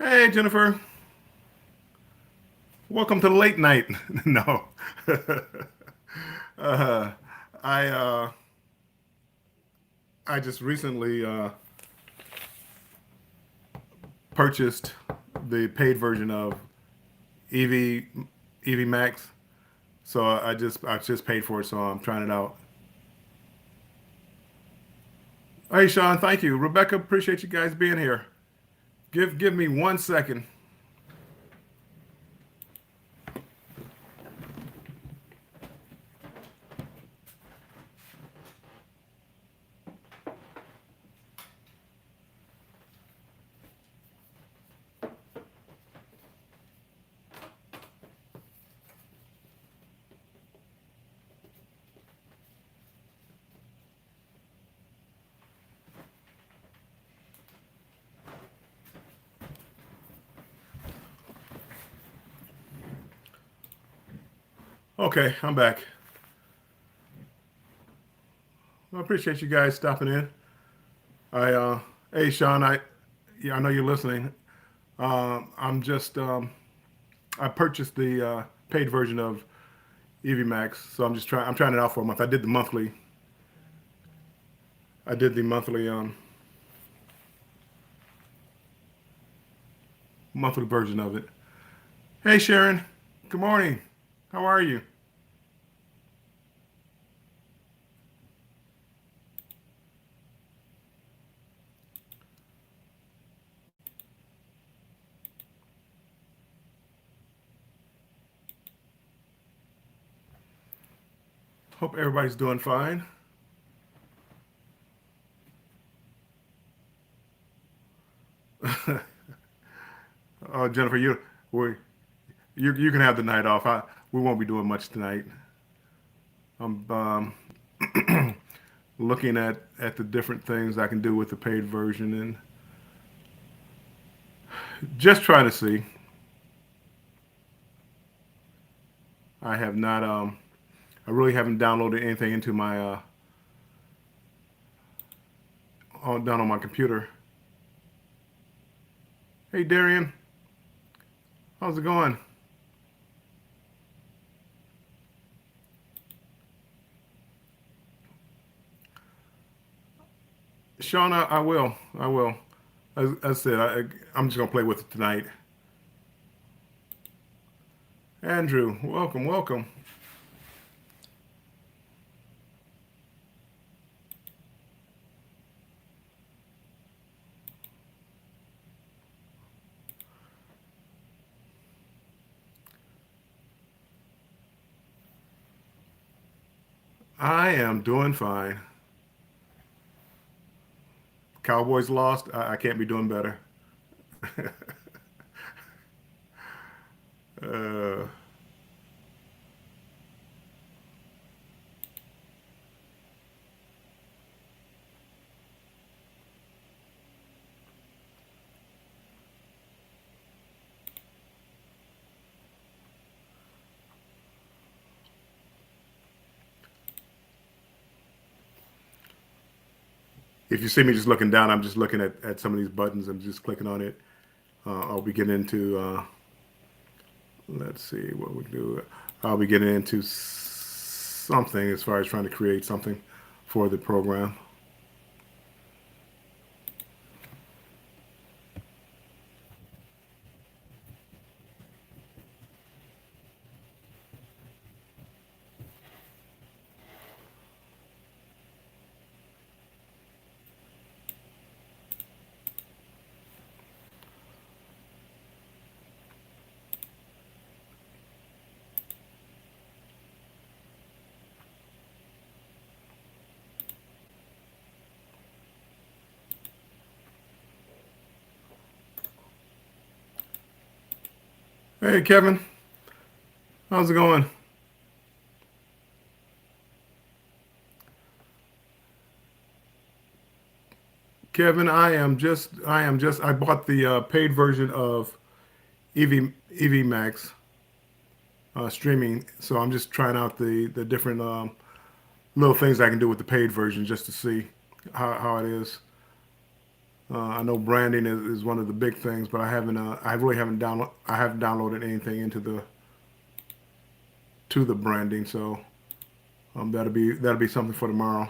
Hey, Jennifer. Welcome to the late night. No. uh, I uh, I just recently purchased the paid version of EV Max, so I just paid for it, so I'm trying it out. Hey, Sean, thank you. Rebecca, appreciate you guys being here. Give me 1 second. Okay, I'm back. I appreciate you guys stopping in. I Hey, Sean, I know you're listening. I'm just I purchased the paid version of EV Max, so I'm trying it out for a month. I did the monthly version of it. Hey, Sharon. Good morning. How are you? Hope everybody's doing fine. Jennifer, we, you can have the night off. We won't be doing much tonight. I'm looking at the different things I can do with the paid version and just trying to see. I have not I really haven't downloaded anything into my down on my computer. Hey, Darian, how's it going? Shauna, I will. I will. As I said, I'm just gonna play with it tonight. Andrew, welcome, welcome. I am doing fine. Cowboys lost. I can't be doing better. uh, if you see me just looking down, I'm just looking at some of these buttons. I'm just clicking on it. I'll be getting into. Let's see what we do. I'll be getting into something as far as trying to create something for the program. Hey, Kevin, how's it going? Kevin, I bought the paid version of EV Max streaming, so I'm just trying out the different little things I can do with the paid version just to see how it is. I know branding is one of the big things, but I really haven't downloaded anything into the to the branding. So that'll be something for tomorrow.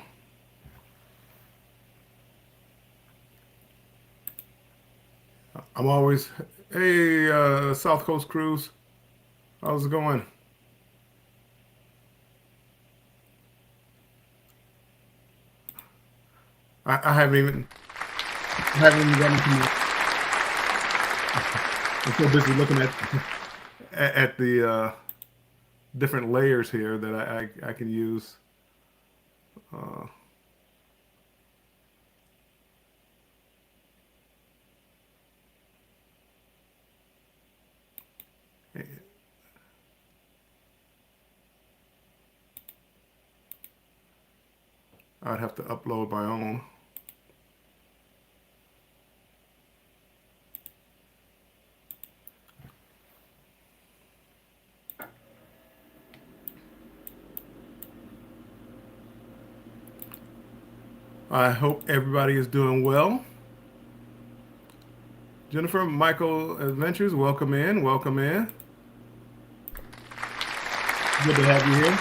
I'm always, hey, South Coast Cruise, how's it going? I haven't even gotten to my, I'm so busy looking at the different layers here that I can use. Uh, I'd have to upload my own. I hope everybody is doing well. Jennifer Michael Adventures, welcome in, welcome in. Good to have you here.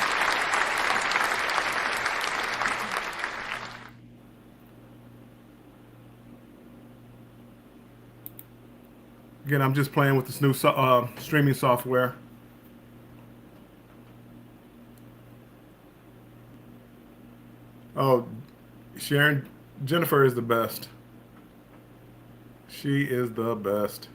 Again, I'm just playing with this new streaming software. Oh, Sharon, Jennifer is the best. She is the best.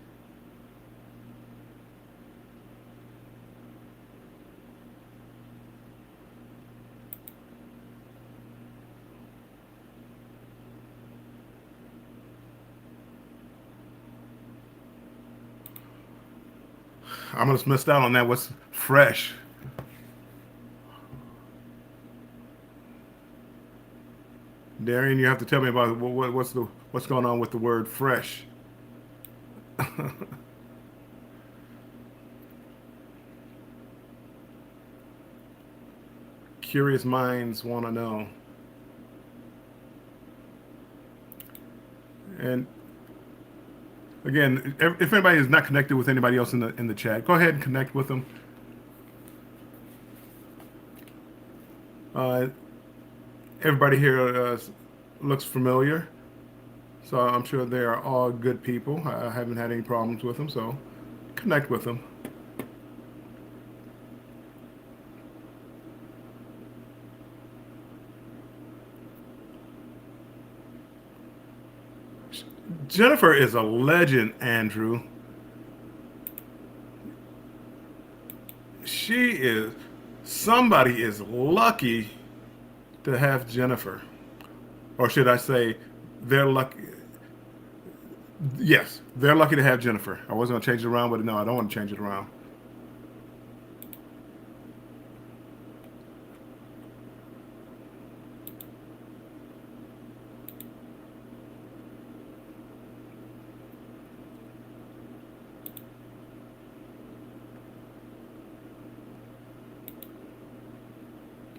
I almost missed out on that. What's fresh? Darian, you have to tell me about what's going on with the word fresh. Curious minds want to know. And again, if anybody is not connected with anybody else in the chat, go ahead and connect with them. Uh, Everybody here looks familiar, so I'm sure they are all good people. I haven't had any problems with them, so connect with them. Jennifer is a legend, Andrew. She is. Somebody is lucky to have Jennifer, or should I say, they're lucky. Yes, they're lucky to have Jennifer. I wasn't gonna change it around, but no, I don't want to change it around.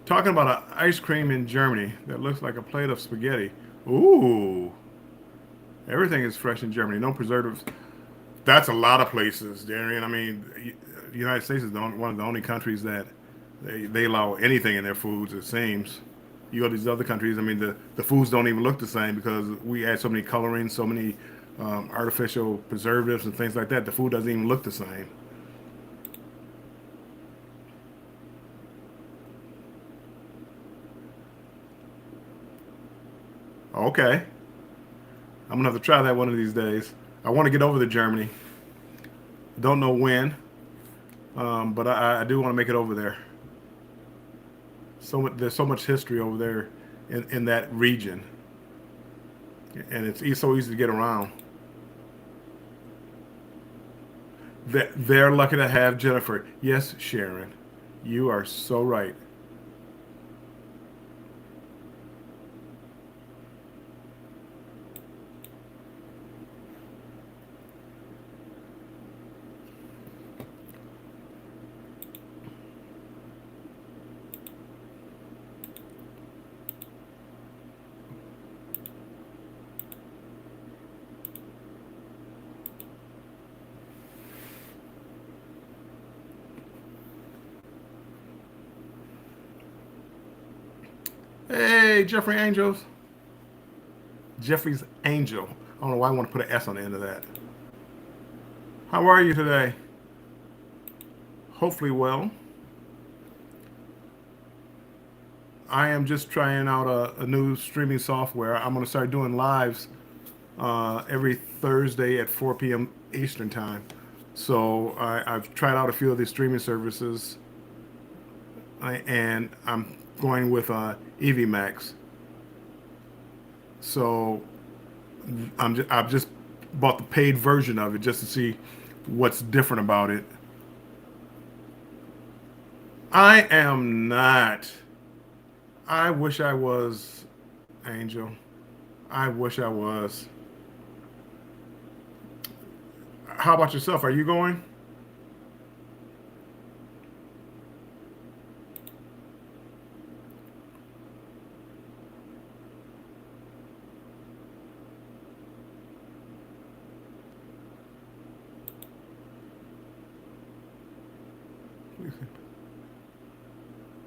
Talking about an ice cream in Germany that looks like a plate of spaghetti. Ooh, everything is fresh in Germany. No preservatives. That's a lot of places, Darian. I mean, the United States is one of the only countries that they allow anything in their foods. It seems. You go to these other countries. I mean, the foods don't even look the same because we add so many colorings, so many artificial preservatives and things like that. The food doesn't even look the same. Okay, I'm gonna have to try that one of these days. I want to get over to Germany. Don't know when, but I do want to make it over there. There's so much history over there in that region, and it's so easy to get around. They're lucky to have Jennifer. Yes, Sharon, you are so right. today, Jeffrey Angels? Jeffrey's Angel. I don't know why I want to put an S on the end of that. How are you today? Hopefully well. I am just trying out a new streaming software. I'm going to start doing lives every Thursday at 4 p.m. Eastern time. So I've tried out a few of these streaming services, and I'm going with EV Max. So I've just bought the paid version of it just to see what's different about it. I am not. I wish I was, Angel. I wish I was. How about yourself? Are you going?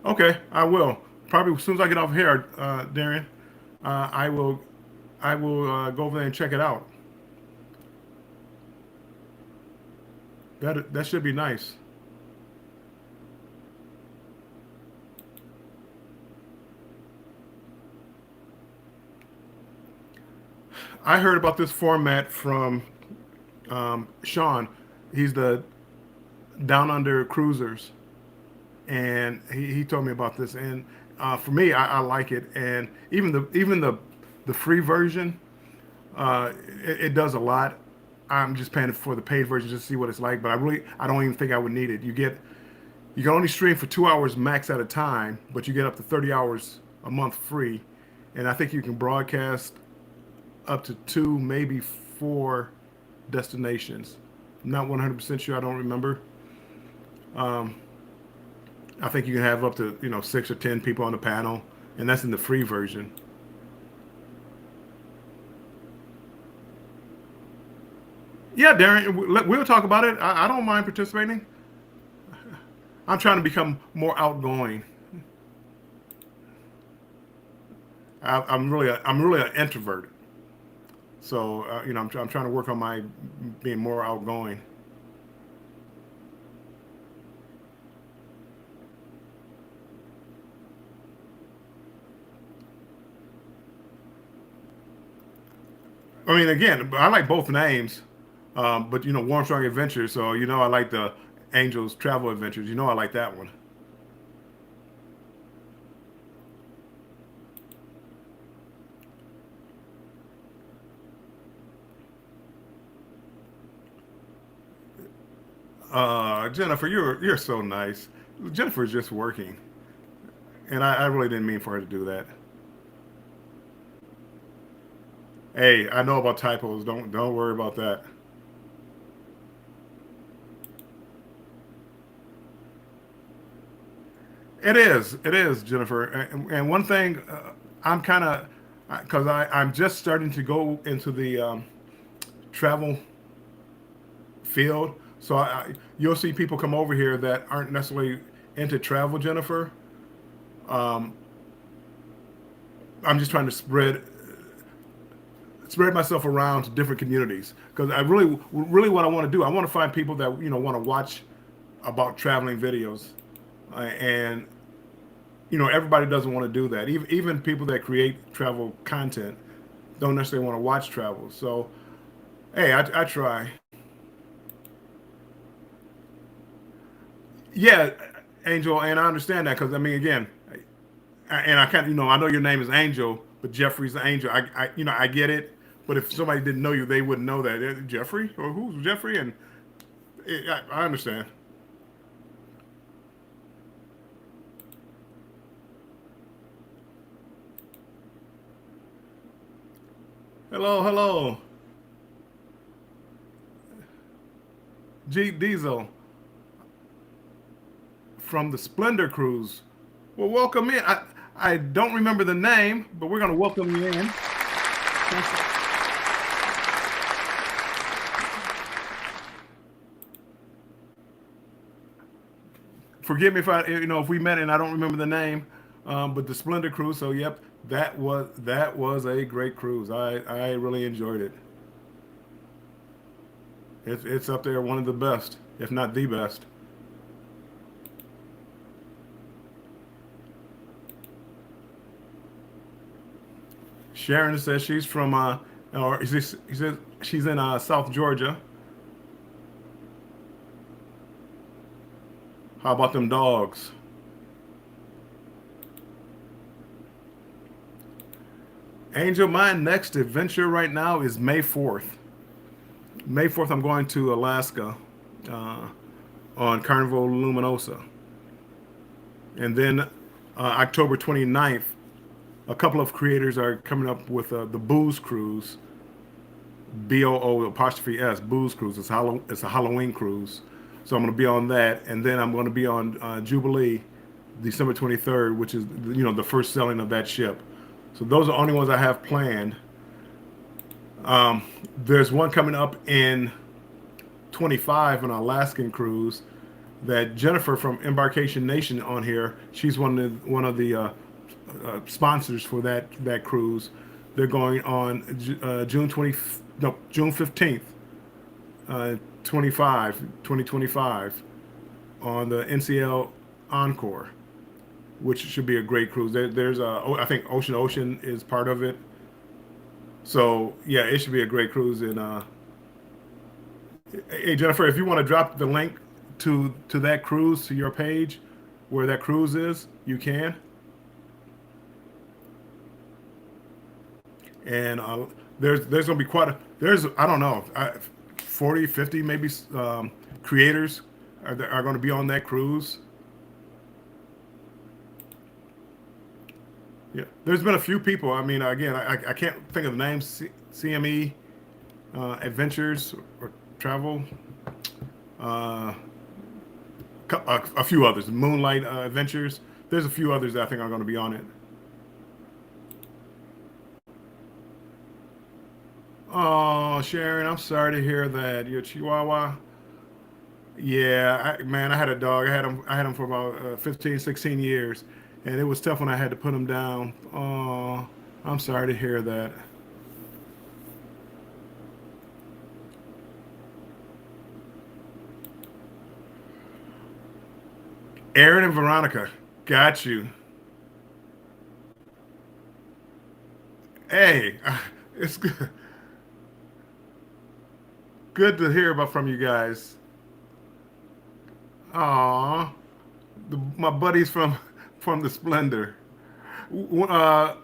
Okay, I will. Probably as soon as I get off here, Darian, I will. I will go over there and check it out. That should be nice. I heard about this format from Sean. He's the Down Under Cruisers, and he told me about this. And for me, I like it. And even the free version, it does a lot. I'm just paying for the paid version just to see what it's like. But I don't even think I would need it. You can only stream for 2 hours max at a time, but you get up to 30 hours a month free. And I think you can broadcast up to two, maybe four destinations. I'm not 100% sure. I don't remember. Um, I think you can have up to 6 or 10 people on the panel, and that's in the free version. Yeah, Darren, we'll talk about it. I don't mind participating. I'm trying to become more outgoing. I'm really an introvert. So I'm trying to work on my being more outgoing. I mean, again, I like both names, but Warm Strong Adventures. So I like the Angels Travel Adventures. I like that one. Jennifer, you're so nice. Jennifer's just working, and I really didn't mean for her to do that. Hey, I know about typos. Don't worry about that. It is, Jennifer. And one thing, I'm kind of because I'm just starting to go into the travel field. So you'll see people come over here that aren't necessarily into travel, Jennifer. Um, I'm just trying to spread myself around to different communities because really what I want to do. I want to find people that want to watch about traveling videos, and everybody doesn't want to do that. Even people that create travel content don't necessarily want to watch travel. So hey, I try. Yeah, Angel, and I understand that because I mean, again, and I can't, I know your name is Angel, but Jeffrey's the Angel. I get it. But if somebody didn't know you, they wouldn't know that. Jeffrey or who's Jeffrey? And I understand. Hello, hello, Jeep Diesel from the Splendor Cruise. Well, welcome in. I don't remember the name, but we're going to welcome you in. Forgive me if if we met and I don't remember the name, but the Splendor Cruise. So yep, that was a great cruise. I really enjoyed it. It's up there, one of the best, if not the best. Sharon says she's from or he says she's in South Georgia. How about them dogs? Angel, my next adventure right now is May 4th. May 4th, I'm going to Alaska uh, on Carnival Luminosa. And then October 29th, a couple of creators are coming up with the Booze Cruise, BOO apostrophe S, Booze Cruise. It's a Halloween cruise. So I'm going to be on that. And then I'm going to be on Jubilee December 23rd, which is, the first selling of that ship. So those are the only ones I have planned. There's one coming up in 25 on an Alaskan cruise that Jennifer from Embarkation Nation on here. She's one of the sponsors for that cruise. They're going on June 15th, 2025 on the NCL Encore, which should be a great cruise. There's I think Ocean is part of it. So yeah, it should be a great cruise. And hey Jennifer, if you want to drop the link to that cruise to your page, where that cruise is, you can. And there's going to be quite a there's I don't know 40, 50 maybe creators are going to be on that cruise. Yeah, there's been a few people. I mean, again, I can't think of the names. CME Adventures or Travel, uh, a few others. Moonlight Adventures. There's a few others that I think are going to be on it. Oh, Sharon, I'm sorry to hear that. Your Chihuahua. Yeah, man, I had a dog. I had him for about 15, 16 years, and it was tough when I had to put him down. Oh, I'm sorry to hear that. Aaron and Veronica, got you. Hey, it's good to hear about from you guys. Aw, my buddies from the Splendor. W- Uh,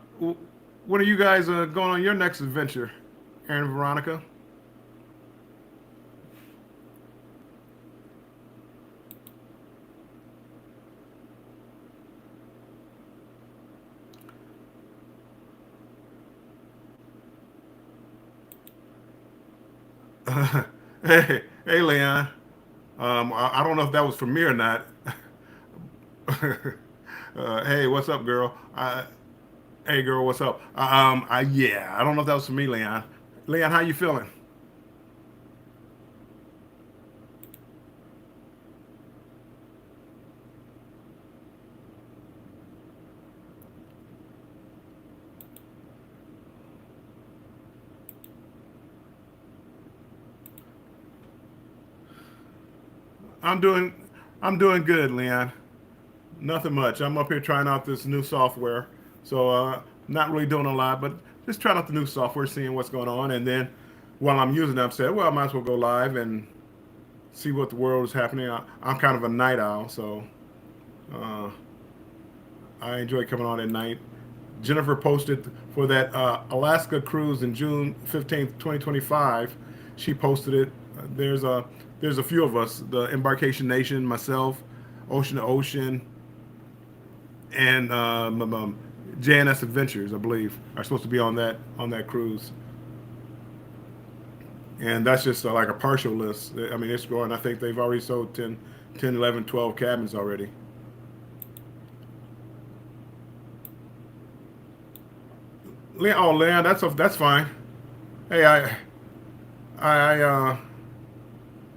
when are you guys going on your next adventure, Aaron and Veronica? Hey, Leon. I don't know if that was for me or not. Hey, what's up, girl? Hey, girl, what's up? Yeah, I don't know if that was for me, Leon. Leon, how you feeling? I'm doing, I'm doing good, Leon. Nothing much. I'm up here trying out this new software, so not really doing a lot, but just trying out the new software, seeing what's going on, and then while I'm using it, I'm saying, well, I might as well go live and see what the world is happening. I'm kind of a night owl, so uh, I enjoy coming on at night. Jennifer posted for that Alaska cruise in June 15th, 2025. She posted it. There's a few of us, the Embarkation Nation, myself, Ocean to Ocean, and JNS Adventures, I believe, are supposed to be on that cruise. And that's just like a partial list. I mean, it's growing. I think they've already sold 10, 11, 12 cabins already. Oh, Leon, that's fine. Hey, I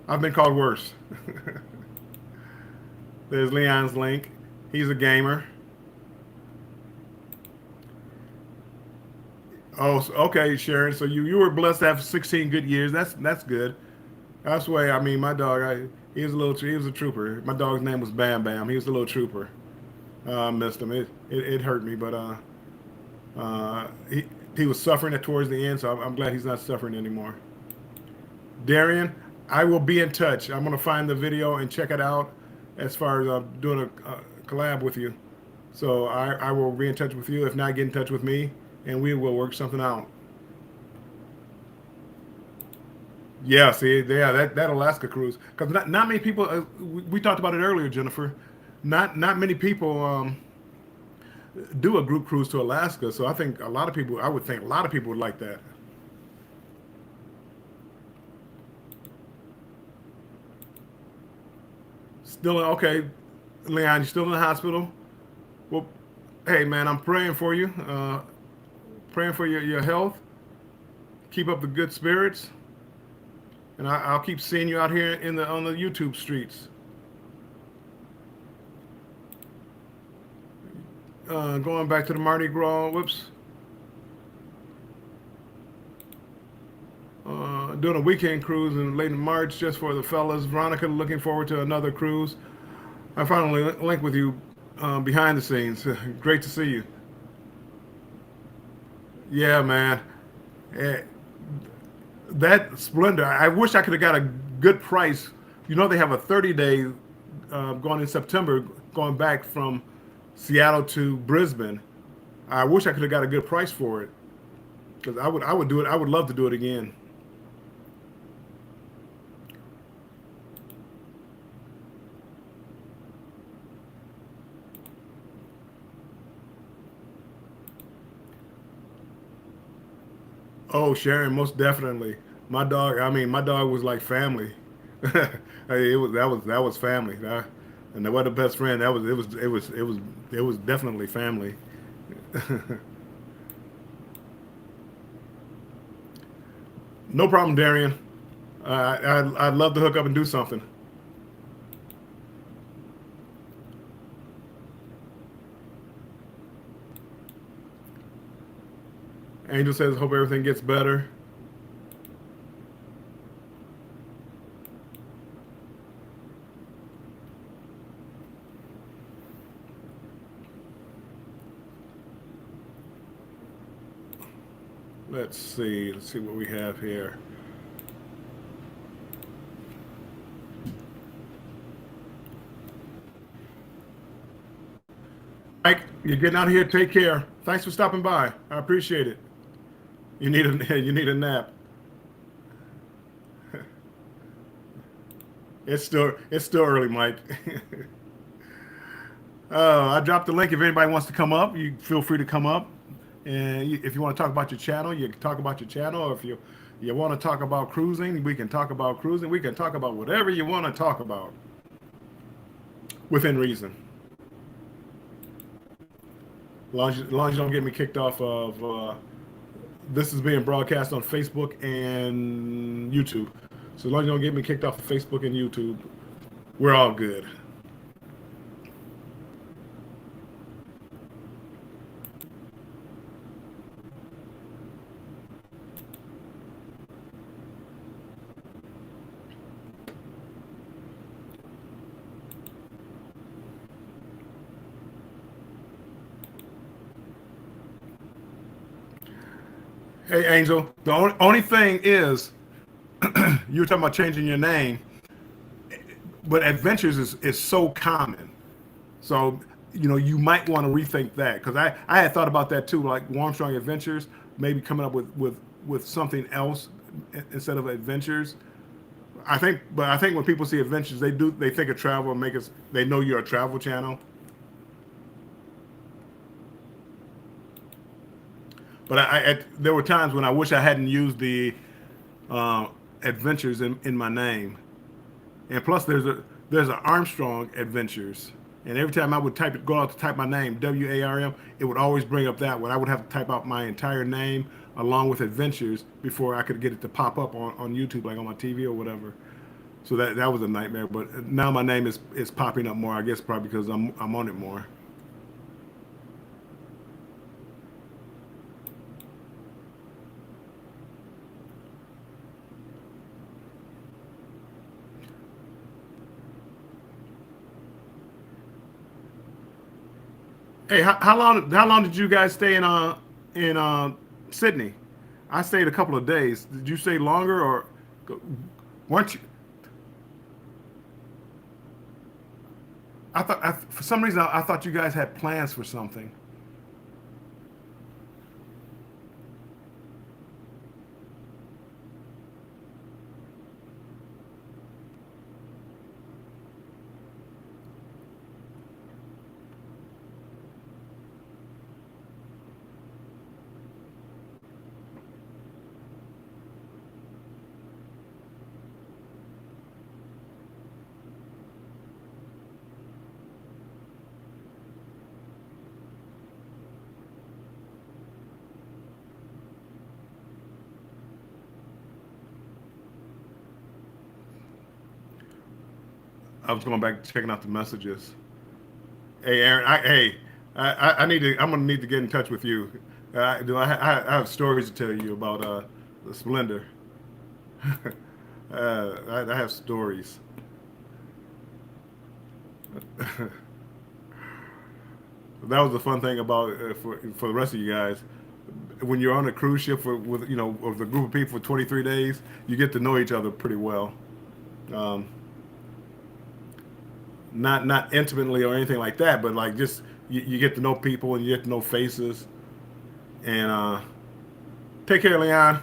I've been called worse. There's Leon's link. He's a gamer. Oh, okay, Sharon. So you were blessed to have 16 good years. That's good. That's why I mean my dog. He was he was a trooper. My dog's name was Bam Bam. He was a little trooper. I missed him. It hurt me, but uh, he he was suffering it towards the end. So I'm glad he's not suffering anymore. Darian, I will be in touch. I'm gonna find the video and check it out as far as doing a collab with you. So I will be in touch with you. If not, get in touch with me, and we will work something out. Yeah, see, yeah, that Alaska cruise, because not many people. We talked about it earlier, Jennifer. Not many people do a group cruise to Alaska. So I think a lot of people. I would think a lot of people would like that. Still okay, Leon. You still in the hospital? Well, hey man, I'm praying for you. Praying for your health. Keep up the good spirits, and I'll keep seeing you out here in the on the YouTube streets. Going back to the Mardi Gras. Whoops. Doing a weekend cruise in late March just for the fellas. Veronica, looking forward to another cruise. I finally linked with you behind the scenes. Great to see you. Yeah, man. Eh, that Splendor. I wish I could have got a good price. You know they have a 30-day going in September, going back from Seattle to Brisbane. I wish I could have got a good price for it because I would do it. I would love to do it again. Oh, Sharon, most definitely. My dog. I mean, my dog was like family. Hey, that was family. And that was the best friend. It was definitely family. No problem, Darian. I'd love to hook up and do something. Angel says, hope everything gets better. Let's see. Let's see what we have here. Mike, you're getting out of here. Take care. Thanks for stopping by. I appreciate it. You need a you need a nap. It's still early, Mike. I dropped the link. If anybody wants to come up, you feel free to come up. And if you want to talk about your channel, you can talk about your channel. Or if you want to talk about cruising, we can talk about cruising. We can talk about whatever you want to talk about within reason. As long as you don't get me kicked off of this is being broadcast on Facebook and YouTube. So as long as you don't get me kicked off of Facebook and YouTube, we're all good. Hey, Angel. The only thing is, you were talking about changing your name, but Adventures is so common. So, you might want to rethink that because I had thought about that too, like Armstrong Adventures, maybe coming up with something else instead of Adventures. But I think when people see Adventures, they think of travel and they know you're a travel channel. But there were times when I wish I hadn't used the uh, Adventures in my name. And plus, there's an Armstrong Adventures, and every time I would go out to type my name WARM, it would always bring up that one. I would have to type out my entire name along with Adventures before I could get it to pop up on YouTube, like on my TV or whatever. So that was a nightmare. But now my name is popping up more. I guess probably because I'm on it more. Hey, how long did you guys stay in Sydney? I stayed a couple of days. Did you stay longer or weren't you? For some reason I thought you guys had plans for something. I was going back checking out the messages. Hey, Aaron. I need to. I'm gonna need to get in touch with you. I have stories to tell you about the Splendor. I have stories. That was the fun thing about for the rest of you guys. When you're on a cruise ship with with a group of people for 23 days, you get to know each other pretty well. Um, not intimately or anything like that, but like just you get to know people and you get to know faces. And take care, Leon.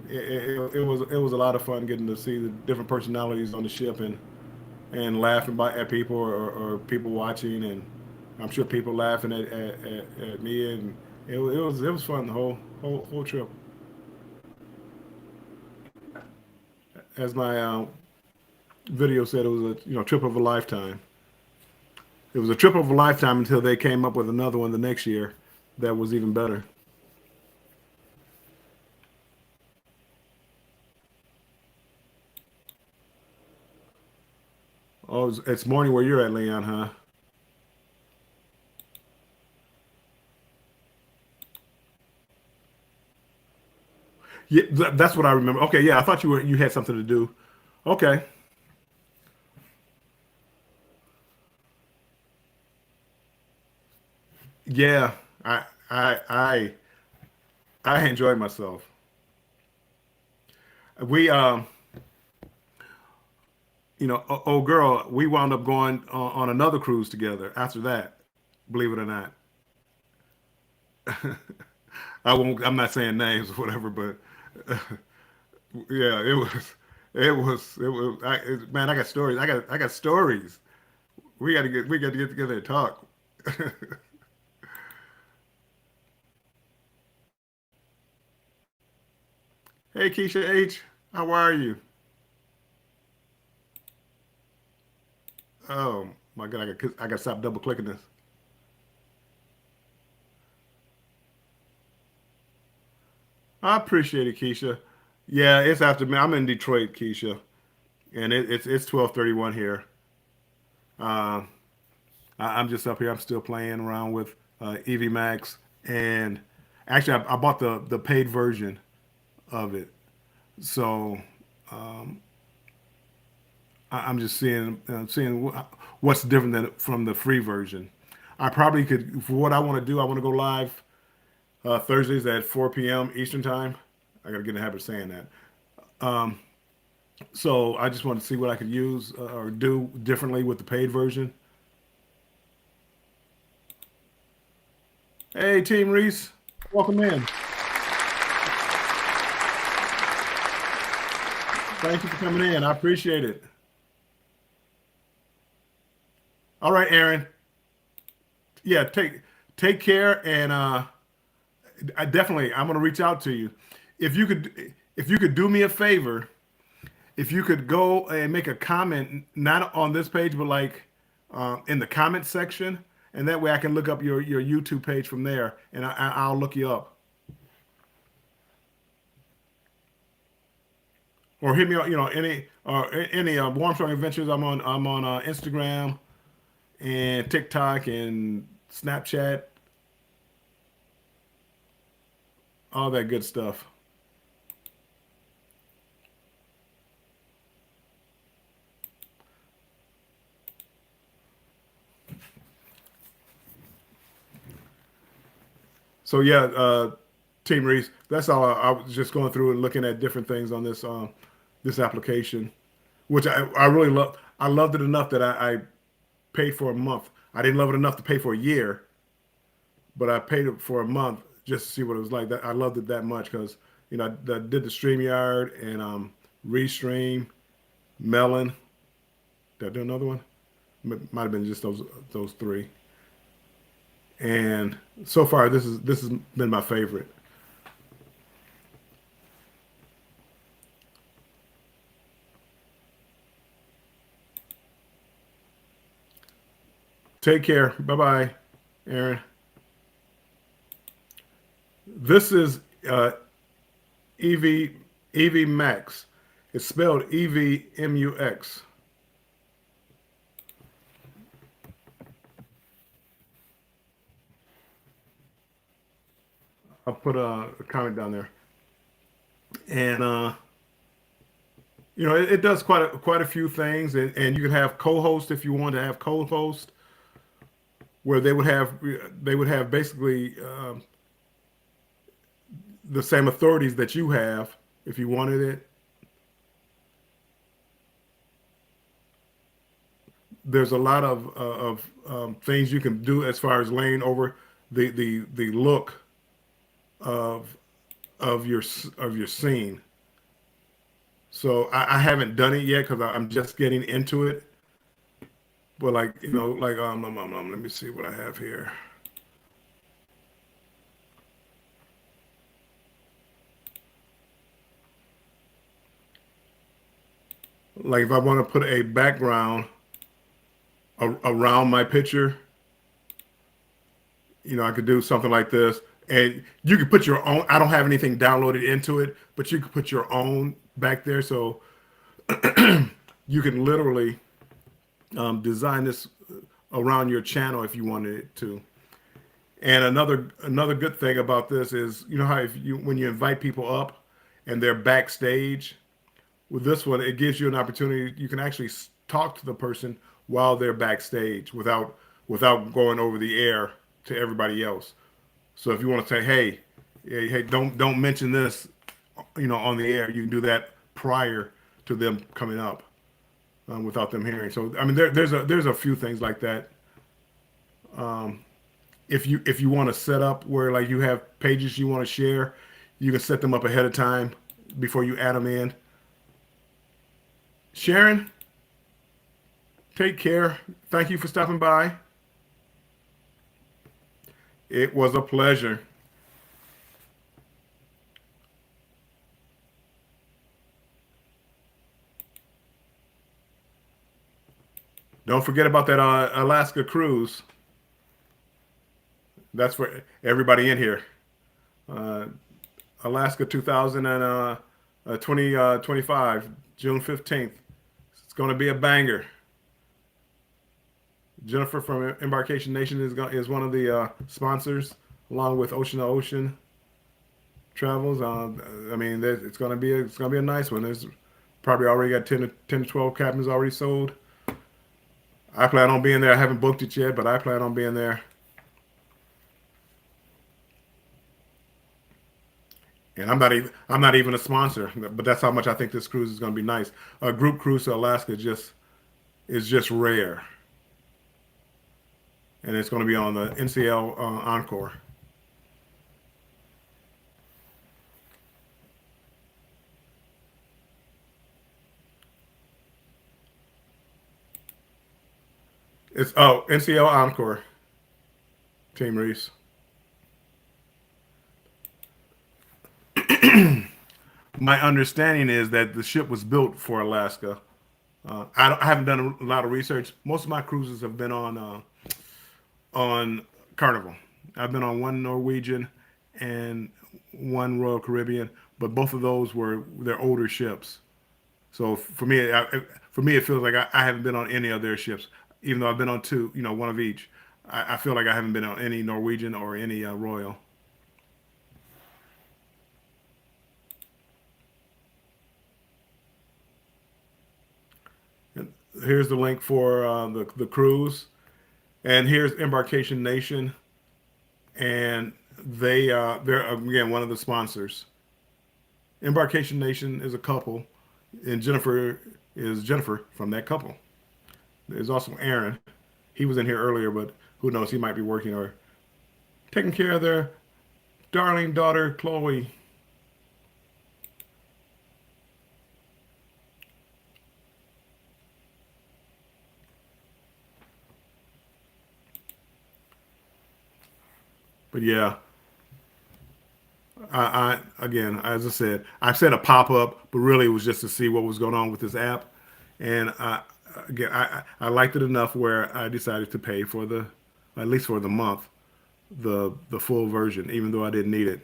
It was a lot of fun getting to see the different personalities on the ship and laughing at people or people watching, and I'm sure people laughing at me, and it was fun the whole trip. As my video said, it was a trip of a lifetime. It was a trip of a lifetime until they came up with another one the next year that was even better. Oh, it's morning where you're at, Leon, huh? Yeah, that's what I remember. Okay, yeah, I thought you had something to do. Okay, yeah, I I I I enjoyed myself. We oh girl, we wound up going on another cruise together after that. Believe it or not, I won't. I'm not saying names or whatever, but yeah, it was. Man, I got stories. I got stories. We got to get together and talk. Hey, Keisha H, how are you? Oh my God, I got to stop double clicking this. I appreciate it, Keisha. Yeah, it's after me. I'm in Detroit, Keisha, and it's 12:31 here. Uh, I'm just up here. I'm still playing around with EV Max, and actually, I bought the paid version of it. So I'm just seeing what's different than from the free version. I probably could for what I want to do. I want to go live Thursdays at 4 p.m. Eastern time. I got to get in the habit of saying that. So I just wanted to see what I could use or do differently with the paid version. Hey, Team Reese, welcome in. Thank you for coming in. I appreciate it. All right, Aaron. Yeah, take care, and I definitely I'm gonna reach out to you. If you could do me a favor, if you could go and make a comment, not on this page, but like in the comment section, and that way I can look up your YouTube page from there, and I'll look you up. Or hit me up, any Warmstrong Adventures. I'm on Instagram and TikTok and Snapchat, all that good stuff. So yeah, Team Reese, that's all. I was just going through and looking at different things on this application, which I really love. I loved it enough that I paid for a month. I didn't love it enough to pay for a year, but I paid it for a month just to see what it was like. That I loved it that much because I did the StreamYard and Restream, Melon. Did I do another one? Might have been just those three. And so far, this has been my favorite. Take care. Bye bye, Aaron. This is EV EV Max. It's spelled EVMUX. I'll put a comment down there, and it does quite a few things, and you can have co-host if you want to have co-host, where they would have basically the same authorities that you have if you wanted it. There's a lot of things you can do as far as laying over the look of of your scene. So I haven't done it yet because I'm just getting into it. But like like let me see what I have here. Like if I want to put a background around my picture, I could do something like this, and you could put your own. I don't have anything downloaded into it, but you could put your own back there, so you can literally design this around your channel if you wanted it to. And another good thing about this is, how if you when you invite people up and they're backstage, with this one it gives you an opportunity. You can actually talk to the person while they're backstage without going over the air to everybody else. So if you want to say, hey, don't mention this, on the air, you can do that prior to them coming up, without them hearing. So I mean, there's a few things like that. If you want to set up where like you have pages you want to share, you can set them up ahead of time before you add them in. Sharon, take care. Thank you for stopping by. It was a pleasure. Don't forget about that Alaska cruise. That's for everybody in here. Uh, Alaska 2025, June 15th. It's going to be a banger. Jennifer from Embarkation Nation is one of the sponsors, along with Ocean to Ocean Travels. I mean, it's going to be a nice one. There's probably already got 10 to 12 cabins already sold. I plan on being there. I haven't booked it yet, but I plan on being there. And I'm not even a sponsor, but that's how much I think this cruise is going to be nice. A group cruise to Alaska is just rare, and it's going to be on the NCL Encore. It's NCL Encore, Team Reese. My understanding is that the ship was built for Alaska. I haven't done a lot of research. Most of my cruises have been on Carnival. I've been on one Norwegian and one Royal Caribbean, but both of those were their older ships. So for me, it feels like I haven't been on any of their ships, even though I've been on two, one of each. I feel like I haven't been on any Norwegian or any Royal. And here's the link for the cruise, and here's Embarkation Nation, and they're again one of the sponsors. Embarkation Nation is a couple, and Jennifer is Jennifer from that couple. There's also Aaron. He was in here earlier, but who knows? He might be working or taking care of their darling daughter, Chloe. But yeah, I again, as I said, I said a pop up, but really it was just to see what was going on with this app, and again, I liked it enough where I decided to pay for the at least for the month the full version, even though I didn't need it.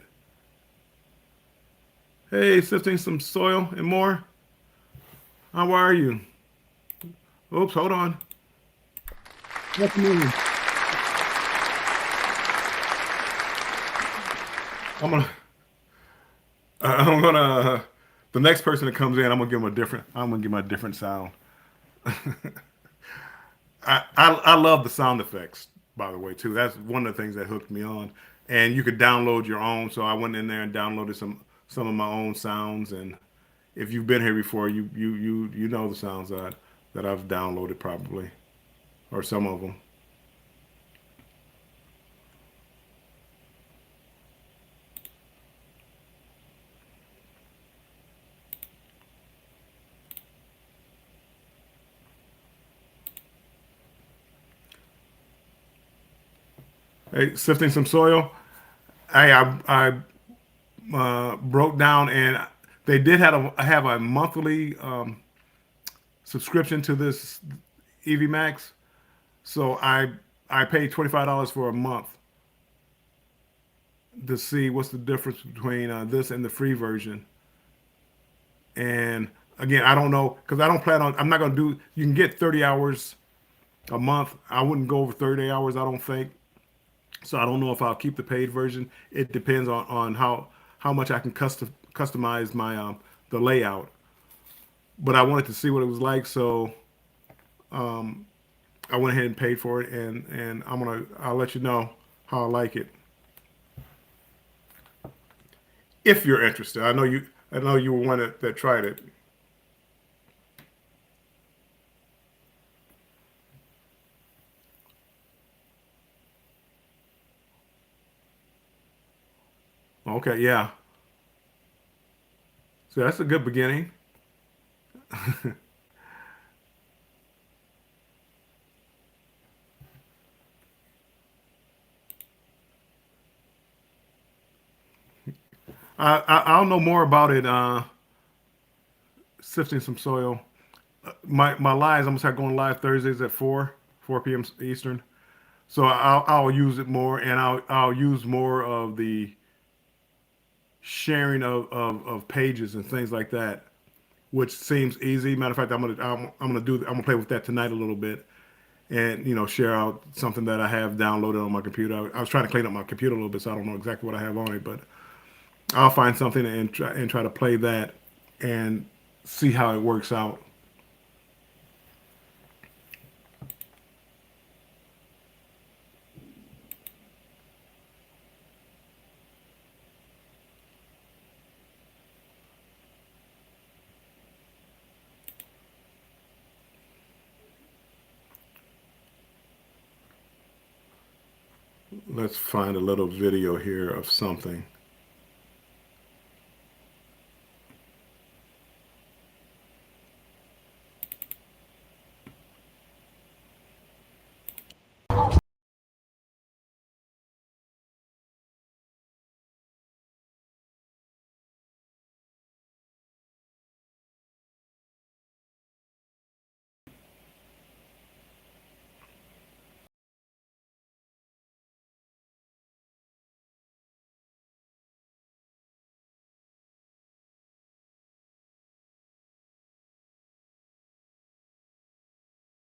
Hey, sifting some soil and more. How are you? Oops, hold on. Welcome in. I'm gonna I'm gonna the next person that comes in, I'm gonna give them a different. I'm gonna give them a different sound. I love the sound effects, by the way, too. That's one of the things that hooked me on. And you could download your own. So I went in there and downloaded some of my own sounds. And if you've been here before, you know the sounds that I've downloaded probably, or some of them. Hey, sifting some soil. I broke down, and they did have a monthly subscription to this EV Max. So I paid $25 for a month to see what's the difference between this and the free version. And again, I don't know because I don't plan on. I'm not going to do. You can get 30 hours a month. I wouldn't go over 30 hours. I don't think. So I don't know if I'll keep the paid version. It depends on how much I can customize my the layout. But I wanted to see what it was like, so I went ahead and paid for it, and I'll let you know how I like it if you're interested. I know you were one that tried it. Okay, yeah. So that's a good beginning. I'll know more about it. Sifting some soil. My lives. I'm gonna start going live Thursdays at 4 p.m. Eastern. So I'll use it more, and I'll use more of the sharing of pages and things like that, which seems easy. Matter of fact, I'm gonna play with that tonight a little bit, and share out something that I have downloaded on my computer. I was trying to clean up my computer a little bit, so I don't know exactly what I have on it, but I'll find something and try to play that and see how it works out. Let's find a little video here of something.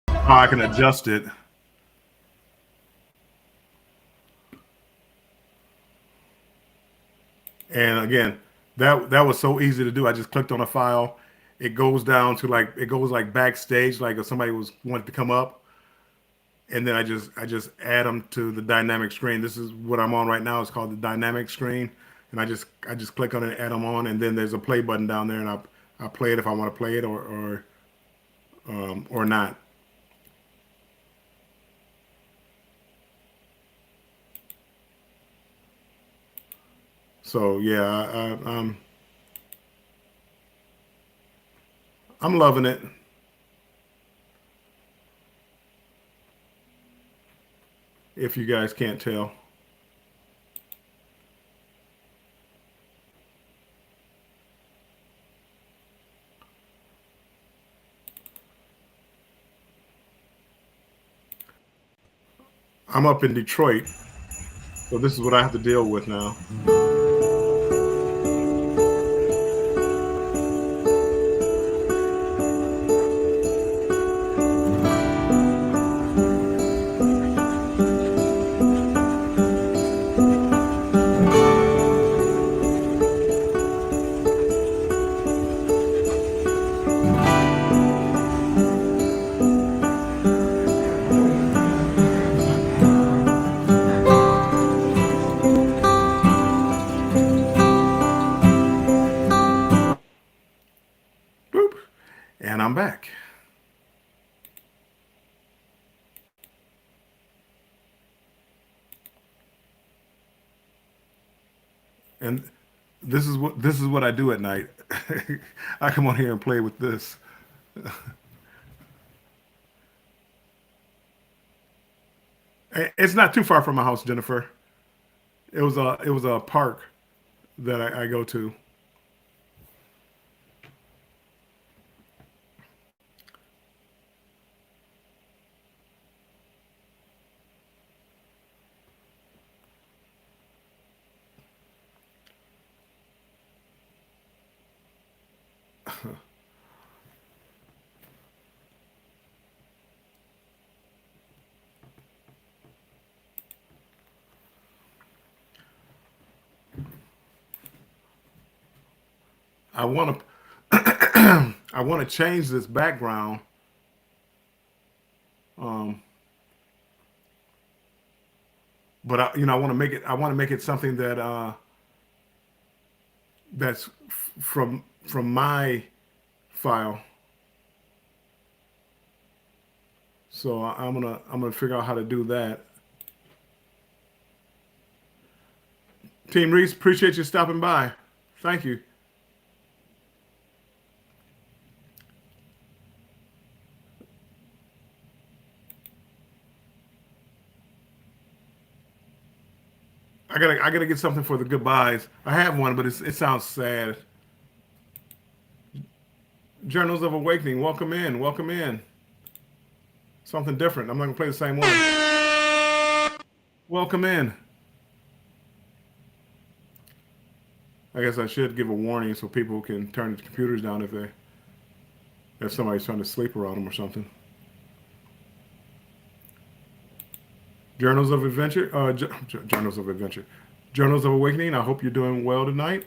How I can adjust it. And again, that was so easy to do. I just clicked on a file. It goes down to it goes like backstage, like if somebody was wanted to come up, and then I just add them to the dynamic screen. This is what I'm on right now. It's called the dynamic screen, and I just click on it, and add them on, and then there's a play button down there, and I play it if I want to play it or not. So yeah, I'm loving it. If you guys can't tell, I'm up in Detroit, so this is what I have to deal with now. Boop, and I'm back. And this is what I do at night. I come on here and play with this. It's not too far from my house, Jennifer. It was a park that I go to. I want to I want to change this background, um, but I want to make it. I want to make it something that's from my file. So I'm gonna figure out how to do that. Team Reese, appreciate you stopping by. Thank you. I gotta get something for the goodbyes. I have one, but it sounds sad. Journals of Awakening, welcome in, welcome in. Something different. I'm not gonna play the same one. Welcome in. I guess I should give a warning so people can turn the computers down if somebody's trying to sleep around them or something. Journals of Adventure, Journals of Adventure, Journals of Awakening. I hope you're doing well tonight.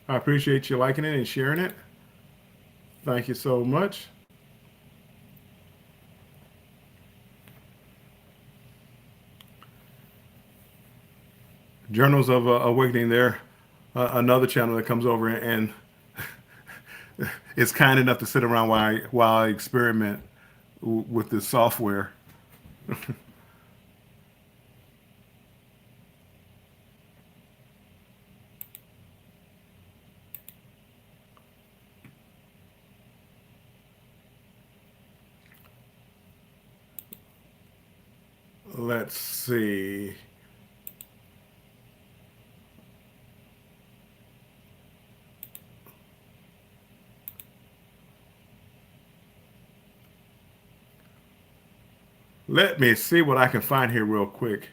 I appreciate you liking it and sharing it. Thank you so much. Journals of Awakening. There, another channel that comes over and is kind enough to sit around while I experiment with this software. Let's see. Let me see what I can find here real quick.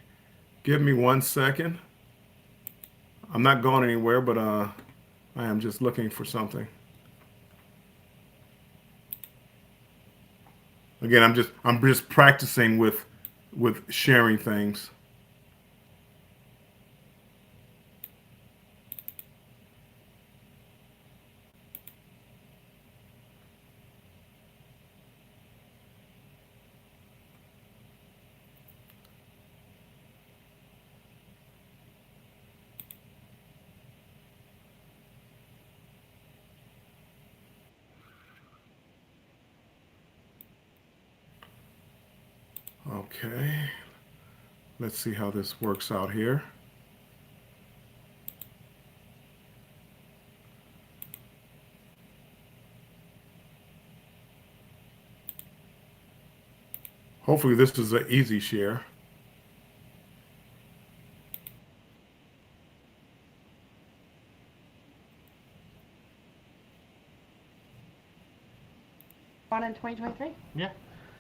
Give me 1 second. I'm not going anywhere, but I am just looking for something. Again, I'm just practicing with sharing things. Okay, let's see how this works out here. Hopefully this is an easy share. On in 2023. Yeah,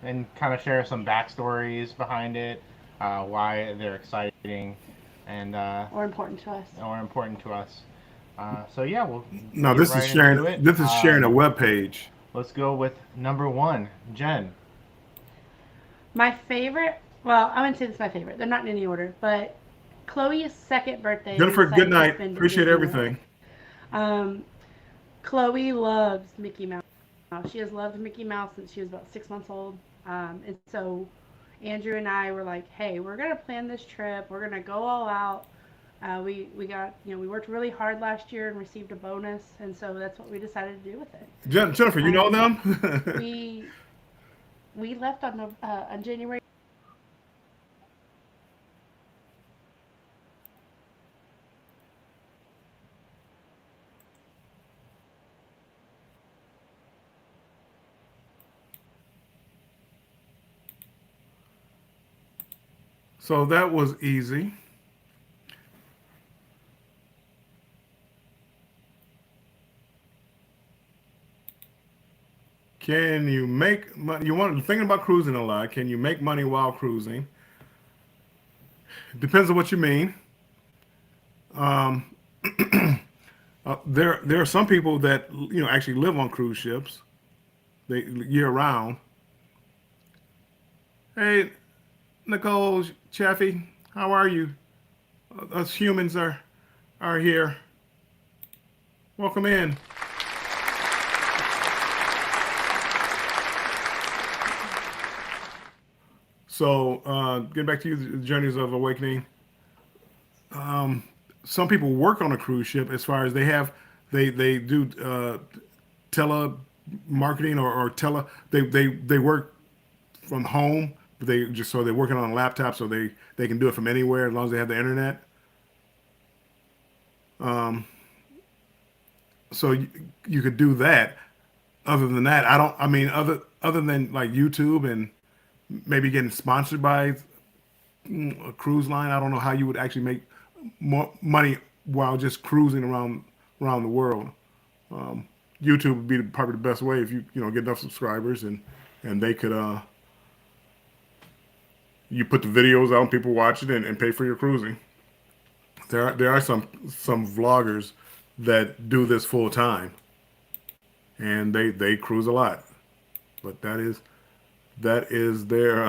and kind of share some backstories behind it, why they're exciting, and Or important to us. or important to us. So yeah, we'll No, get this is right sharing. into it. This is sharing a web page. Let's go with number one, Jen. My favorite, well, I wouldn't say this is my favorite. They're not in any order, but Chloe's second birthday, we Jennifer, good decided to night. spend at Appreciate Disney World. everything. Um, Chloe loves Mickey Mouse. She has loved Mickey Mouse since she was about 6 months old. And so Andrew and I were like, hey, we're going to plan this trip. We're going to go all out. We got, we worked really hard last year and received a bonus. And so that's what we decided to do with it. Jennifer, you know Um, them? we we left on January. So that was easy. Can you make money? You want thinking about cruising a lot. Can you make money while cruising? Depends on what you mean. Um, there are some people that actually live on cruise ships. They year round. Hey, Nicole Chaffee, how are you? Us humans are here. Welcome in. So, getting back to you, the journeys of awakening. Um, some people work on a cruise ship as far as they do telemarketing or they work from home, but they're working on a laptop so they can do it from anywhere as long as they have the internet. Um, so you could do that. Other than that, I don't. I mean, other than like YouTube and maybe getting sponsored by a cruise line, I don't know how you would actually make more money while just cruising around the world. Um, YouTube would be probably the best way if you get enough subscribers and they could you put the videos out and people watch it and pay for your cruising. There are some vloggers that do this full time and they cruise a lot, but that is their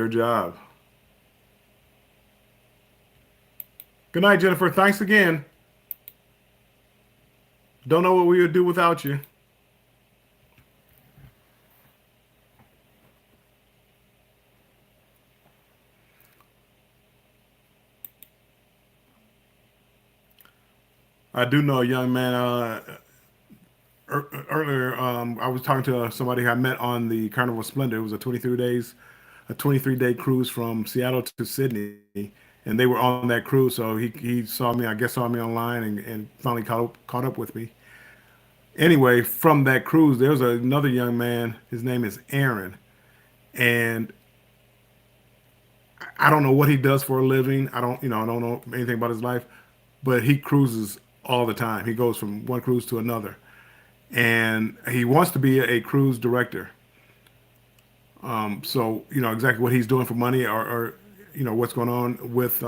job. Good night, Jennifer. Thanks again. Don't know what we would do without you. I do know a young man. Earlier, I was talking to somebody I met on the Carnival Splendor. It was a 23-day cruise from Seattle to Sydney, and they were on that cruise. So he saw me, I guess, saw me online and finally caught up with me. Anyway, from that cruise, there was another young man. His name is Aaron, and I don't know what he does for a living. I don't know anything about his life, but he cruises all the time. He goes from one cruise to another, and he wants to be a cruise director. So exactly what he's doing for money, or what's going on with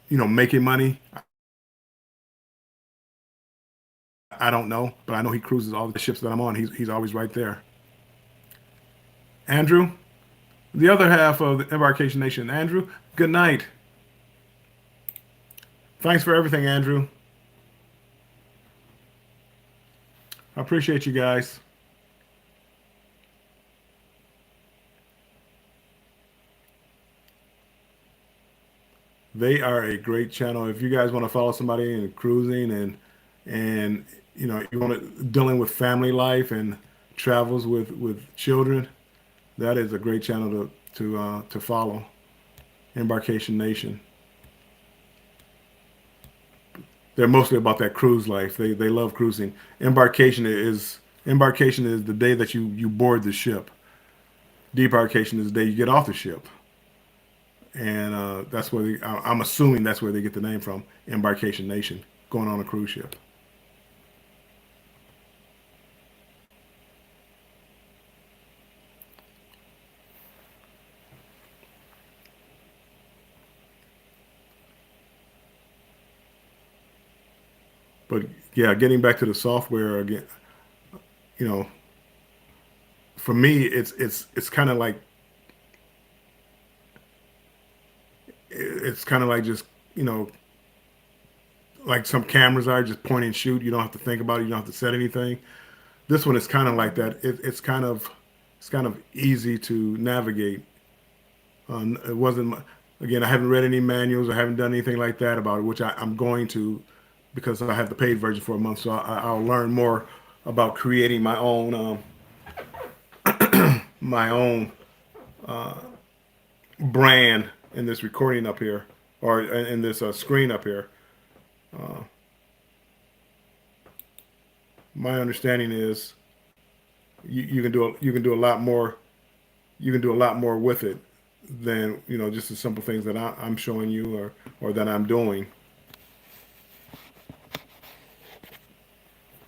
making money. I don't know, but I know he cruises all the ships that I'm on. He's always right there. Andrew, the other half of the Embarkation Nation. Andrew, good night. Thanks for everything, Andrew. I appreciate you guys. They are a great channel. If you guys want to follow somebody in cruising and you want to dealing with family life and travels with children, that is a great channel to follow. Embarkation Nation. They're mostly about that cruise life. They love cruising. Embarkation is the day that you board the ship. Debarkation is the day you get off the ship. And that's where I'm assuming that's where they get the name from. Embarkation Nation, going on a cruise ship. But yeah, getting back to the software again, you know, for me, it's kind of like just, you know, like some cameras are just point and shoot. You don't have to think about it. You don't have to set anything. This one is kind of like that. It's kind of easy to navigate. It wasn't again. I haven't read any manuals. I haven't done anything like that about it, which I'm going to, because I have the paid version for a month. So I'll learn more about creating my own my own brand in this recording up here, or in this screen up here. My understanding is you can do a lot more. You can do a lot more with it than, you know, just the simple things that I'm showing you or that I'm doing.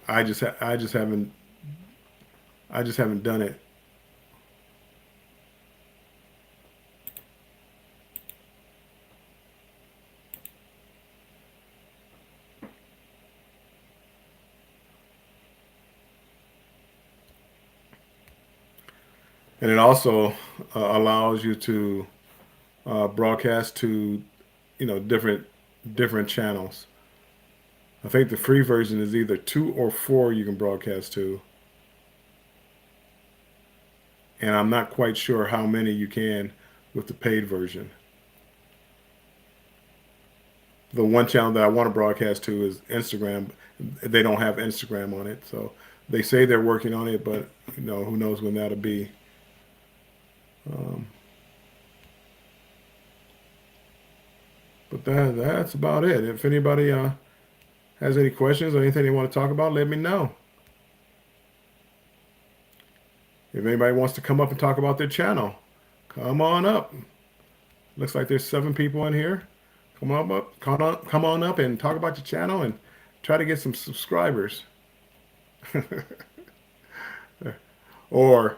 I just haven't done it. And it also allows you to broadcast to, you know, different channels. I think the free version is either 2 or 4 you can broadcast to. And I'm not quite sure how many you can with the paid version. The one channel that I want to broadcast to is Instagram. They don't have Instagram on it, so they say they're working on it, but, you know, who knows when that'll be. But that's about it. If anybody has any questions or anything they want to talk about, let me know. If anybody wants to come up and talk about their channel, come on up. Looks like there's 7 people in here. Come on up and talk about your channel and try to get some subscribers. Or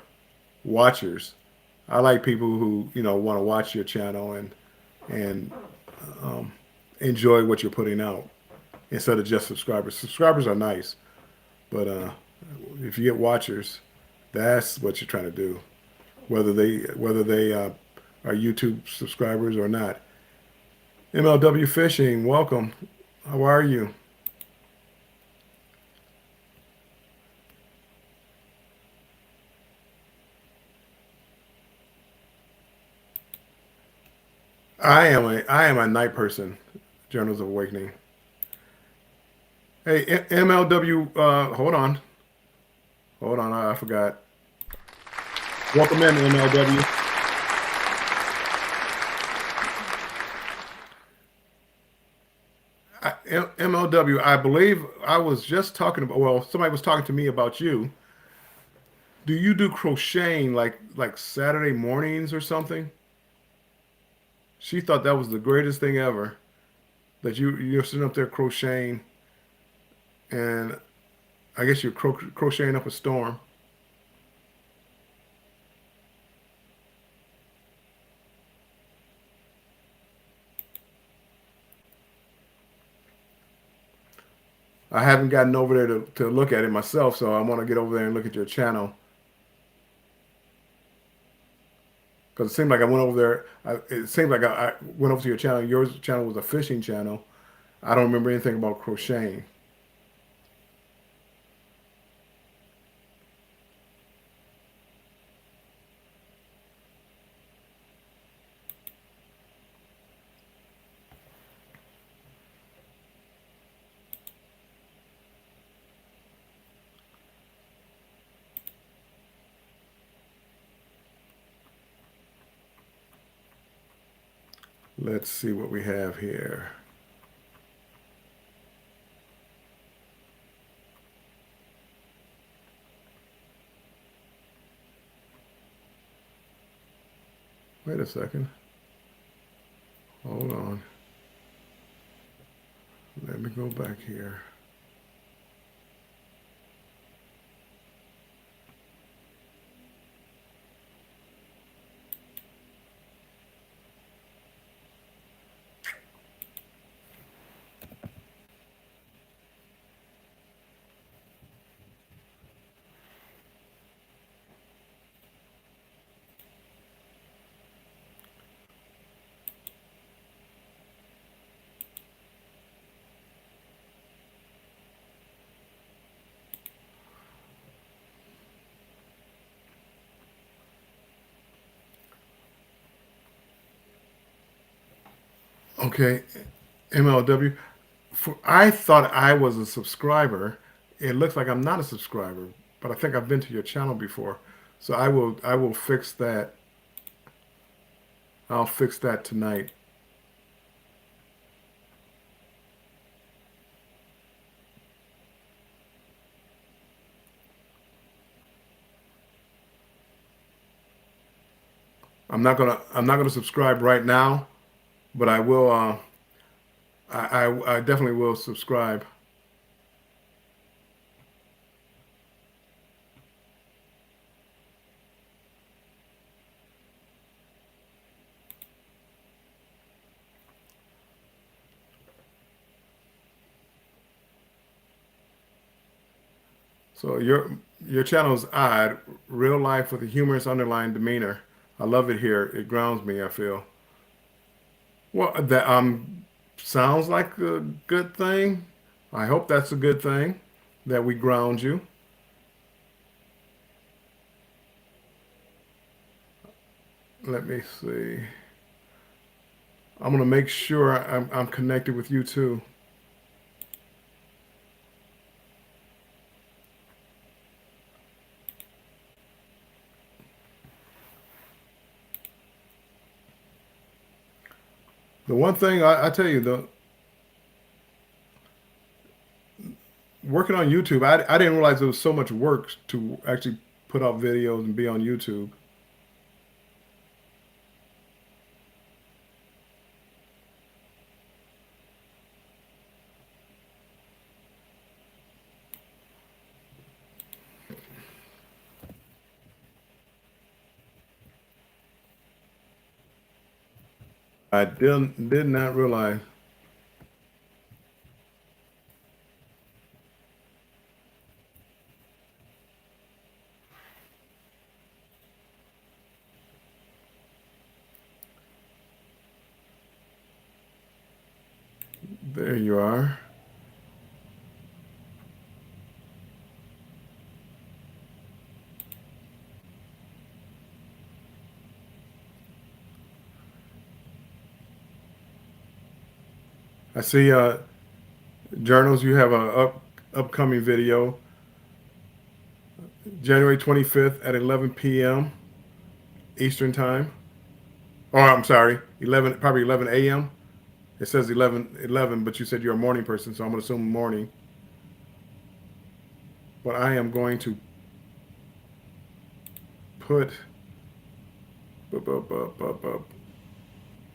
watchers. I like people who, you know, want to watch your channel and enjoy what you're putting out instead of just subscribers. Subscribers are nice, but if you get watchers, that's what you're trying to do, whether they are YouTube subscribers or not. MLW Fishing, welcome. How are you? I am a night person. Journals of Awakening. Hey, MLW, hold on, I forgot. Welcome in, MLW. MLW, I believe I was just talking about. Well, somebody was talking to me about you. Do you do crocheting like Saturday mornings or something? She thought that was the greatest thing ever. That you're sitting up there crocheting, and I guess you're crocheting up a storm. I haven't gotten over there to look at it myself, so I want to get over there and look at your channel. Because it seemed like I went over there. It seemed like I went over to your channel. Your channel was a fishing channel. I don't remember anything about crocheting. Let's see what we have here. Wait a second. Hold on. Let me go back here. Okay, MLW. I thought I was a subscriber. It looks like I'm not a subscriber, but I think I've been to your channel before. So I will fix that. I'll fix that tonight. I'm not gonna subscribe right now, but I will. I definitely will subscribe. So your channel is odd, real life with a humorous underlying demeanor. I love it here. It grounds me, I feel. Well, that sounds like a good thing. I hope that's a good thing that we ground you. Let me see. I'm gonna make sure I'm connected with you too. The one thing I tell you, the working on YouTube, I didn't realize there was so much work to actually put out videos and be on YouTube. I did not realize. There you are. I see journals, you have a upcoming video, January 25th at 11 p.m. Eastern time. Oh, I'm sorry, 11, probably 11 a.m. It says 11, but you said you're a morning person, so I'm going to assume morning. But I am going to put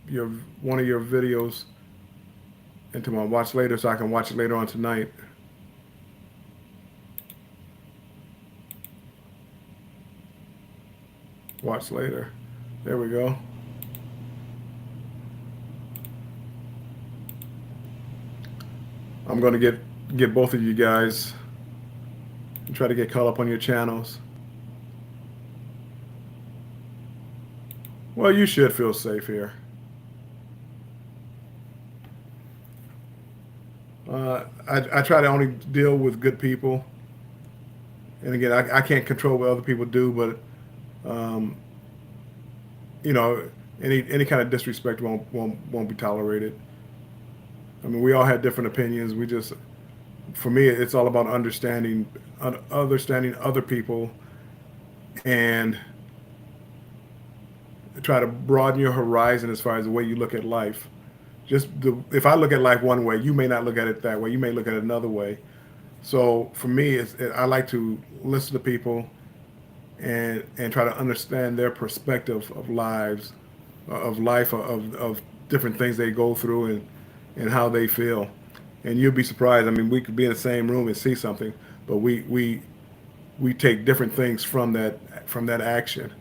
your one of your videos into my watch later so I can watch it later on tonight. Watch later. There we go. I'm going to get both of you guys and try to get caught up on your channels. Well, you should feel safe here. I try to only deal with good people. And again, I can't control what other people do, but you know, any kind of disrespect won't be tolerated. I mean, we all have different opinions. We just, for me, it's all about understanding other people and try to broaden your horizon as far as the way you look at life. If I look at life one way, you may not look at it that way. You may look at it another way. So for me, I like to listen to people and try to understand their perspective of lives, of life, of different things they go through and how they feel. And you'll be surprised. I mean, we could be in the same room and see something, but we take different things from that action.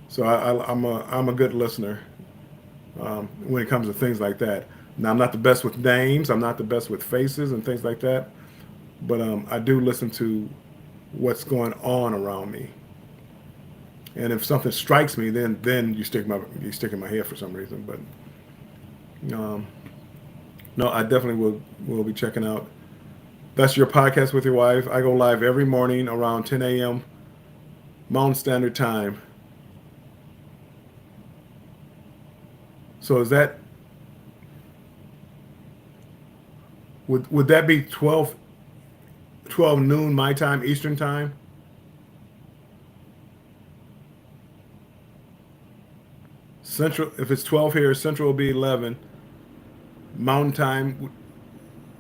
So I'm a good listener when it comes to things like that. Now I'm not the best with names. I'm not the best with faces and things like that. But I do listen to what's going on around me. And if something strikes me, then you stick in my head for some reason. But no, I definitely will be checking out. That's your podcast with your wife. I go live every morning around 10 a.m. Mountain Standard Time. So is that would that be 12 noon my time, Eastern time? Central, if it's 12 here, Central will be 11. Mountain time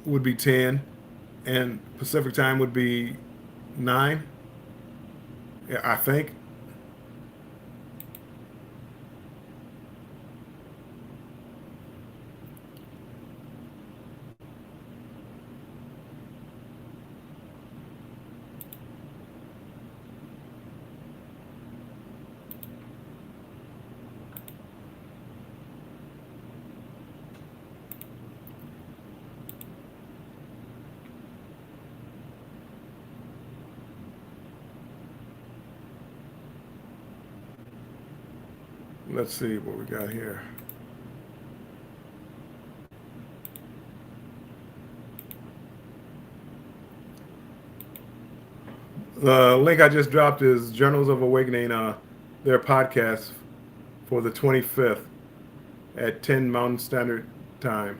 would be 10, and Pacific time would be 9. Yeah, I think. Let's see what we got here. The link I just dropped is Journals of Awakening, their podcast for the 25th at 10 Mountain Standard Time,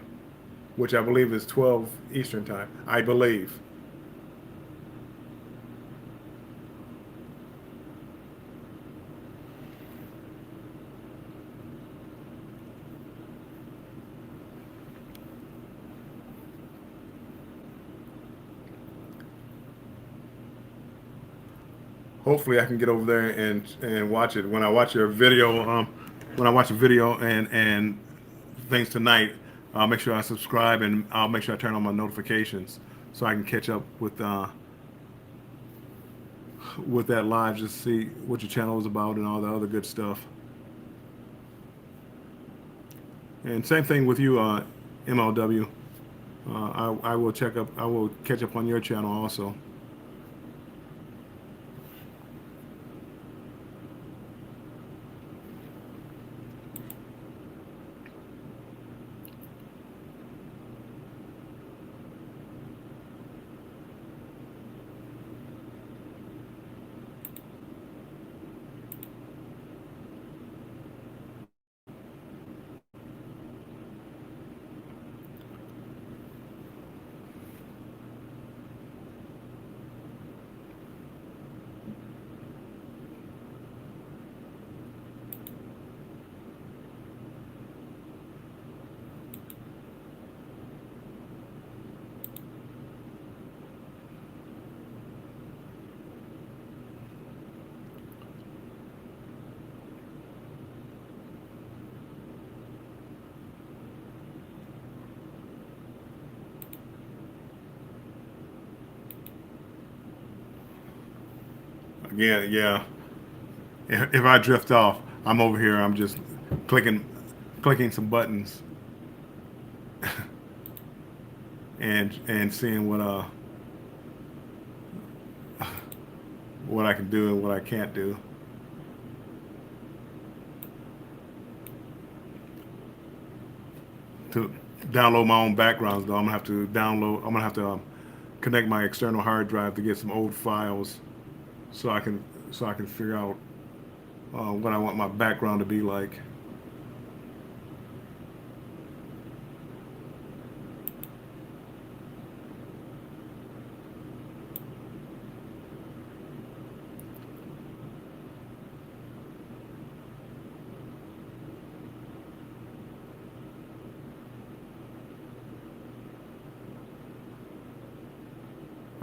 which I believe is 12 Eastern Time. I believe. Hopefully I can get over there and watch it. When I watch your video, when I watch a video and things tonight, I'll make sure I subscribe and I'll make sure I turn on my notifications so I can catch up with that live, just see what your channel is about and all the other good stuff. And same thing with you, MLW. I will I will catch up on your channel also. Again, yeah. If I drift off, I'm over here. I'm just clicking, clicking some buttons, and seeing what I can do and what I can't do. To download my own backgrounds, though, I'm gonna have to download. I'm gonna have to connect my external hard drive to get some old files, so I can figure out what I want my background to be like.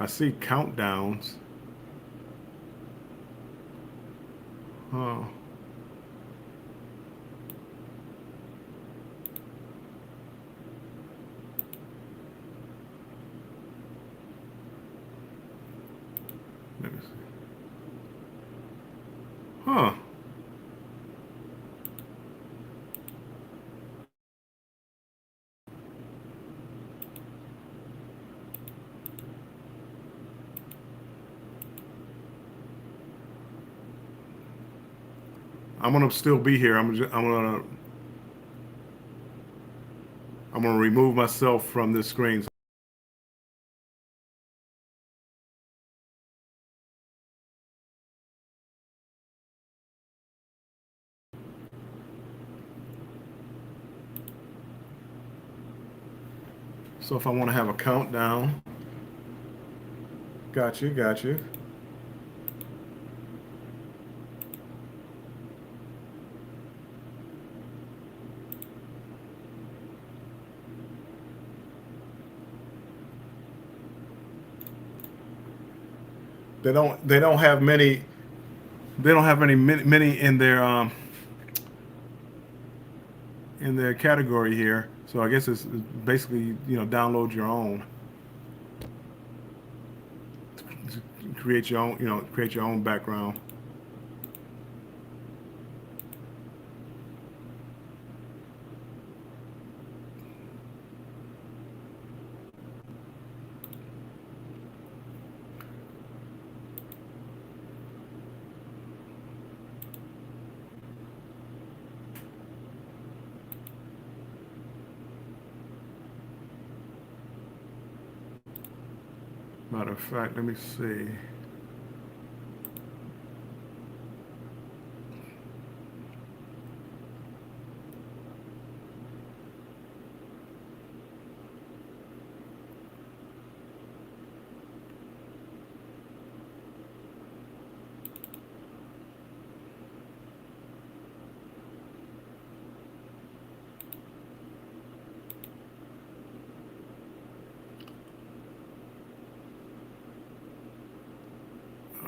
I see countdowns. Oh. Let me see. Huh. I'm gonna still be here. I'm gonna remove myself from this screen. So if I want to have a countdown, got you, got you. They don't have many. They don't have many in their category here. So I guess it's basically, download your own. Create your own, create your own background. Matter of fact, let me see.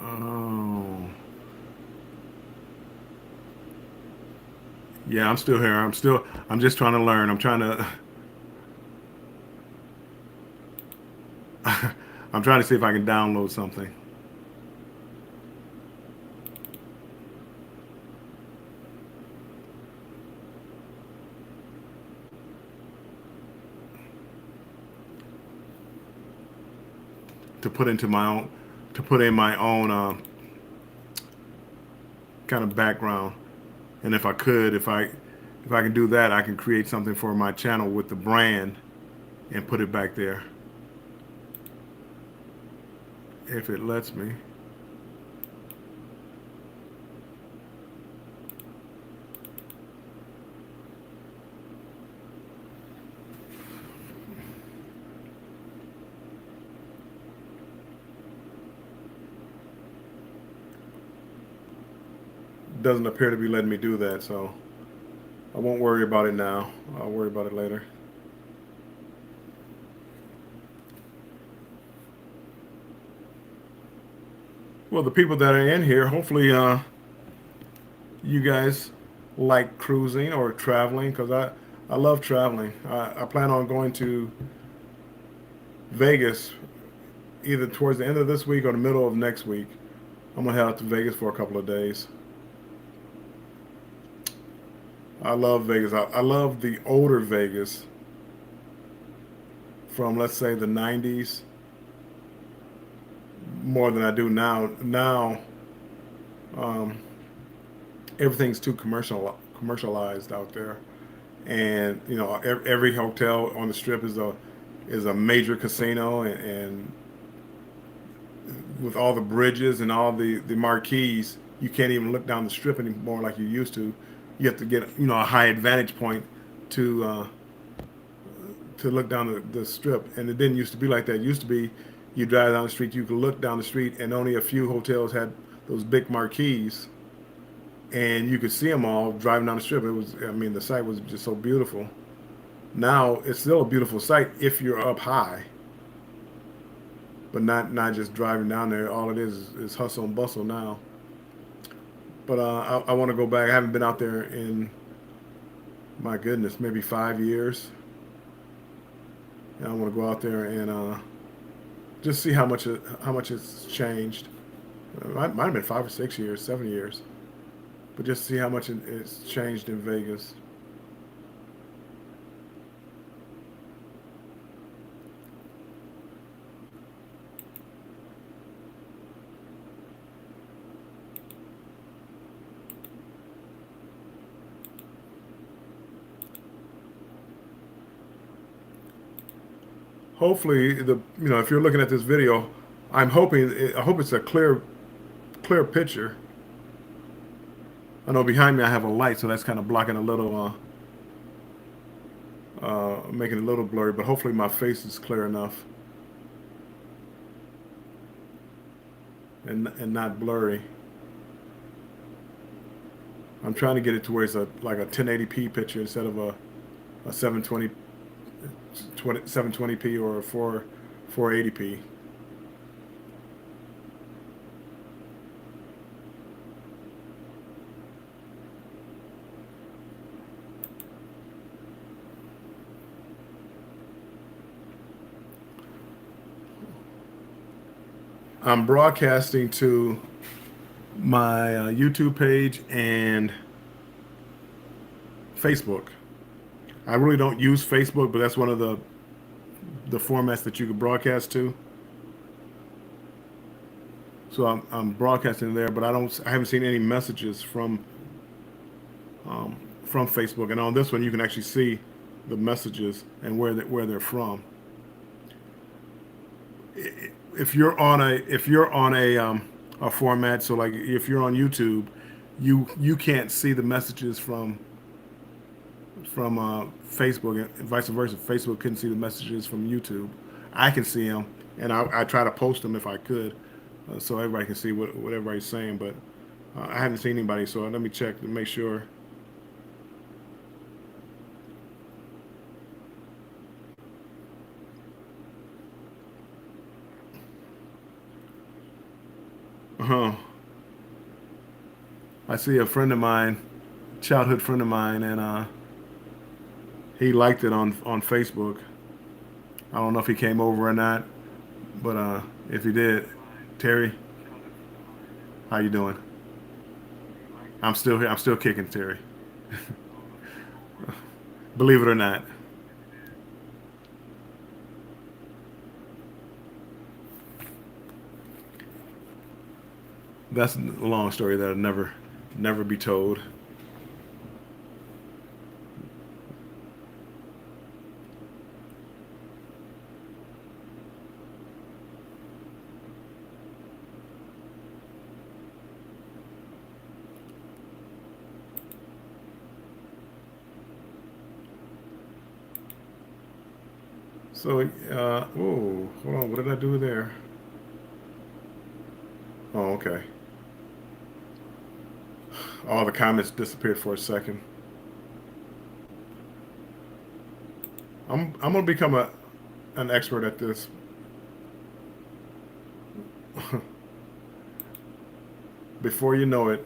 Oh, yeah, I'm still here. I'm just trying to learn. I'm trying to, I'm trying to see if I can download something. To put into my own, to put in my own kind of background. And if I could, if I can do that, I can create something for my channel with the brand and put it back there. If it lets me. Doesn't appear to be letting me do that, so I won't worry about it now. I'll worry about it later. Well, the people that are in here, hopefully you guys like cruising or traveling, because I love traveling. I plan on going to Vegas either towards the end of this week or the middle of next week. I'm going to head out to Vegas for a couple of days. I love Vegas. I love the older Vegas from, let's say, the 90s more than I do now. Now, everything's too commercialized out there, and every hotel on the strip is a major casino, and with all the bridges and all the marquees, you can't even look down the strip anymore like you used to. You have to get a high advantage point to look down the strip, and it didn't used to be like that. It used to be you drive down the street, you could look down the street, and only a few hotels had those big marquees, and you could see them all driving down the strip. It was, I mean, the sight was just so beautiful. Now it's still a beautiful sight if you're up high, but not just driving down there. All it is hustle and bustle now. But I want to go back. I haven't been out there in, my goodness, maybe 5 years. And I want to go out there and just see how much it's changed. It might have been 5 or 6 years, 7 years, but just see how much it's changed in Vegas. Hopefully, if you're looking at this video, I hope it's a clear picture. I know behind me I have a light, so that's kind of blocking a little, making it a little blurry. But hopefully my face is clear enough and not blurry. I'm trying to get it to where it's like a 1080p picture instead of a 720p or a 480p. I'm broadcasting to my YouTube page and Facebook. I really don't use Facebook, but that's one of the formats that you can broadcast to. So I'm broadcasting there, but I haven't seen any messages from Facebook. And on this one, you can actually see the messages and where they're from. If you're on a format, so like if you're on YouTube, you can't see the messages from Facebook, and vice versa. Facebook couldn't see the messages from YouTube. I can see them, and I try to post them if I could, so everybody can see what everybody's saying. But I haven't seen anybody, so let me check to make sure. I see a friend of mine, childhood friend of mine, and he liked it on Facebook. I don't know if he came over or not, but if he did, Terry, how you doing? I'm still here. I'm still kicking, Terry. Believe it or not. That's a long story that'll never be told. So, oh, hold on. What did I do there? Oh, okay. All the comments disappeared for a second. I'm gonna become an expert at this. Before you know it,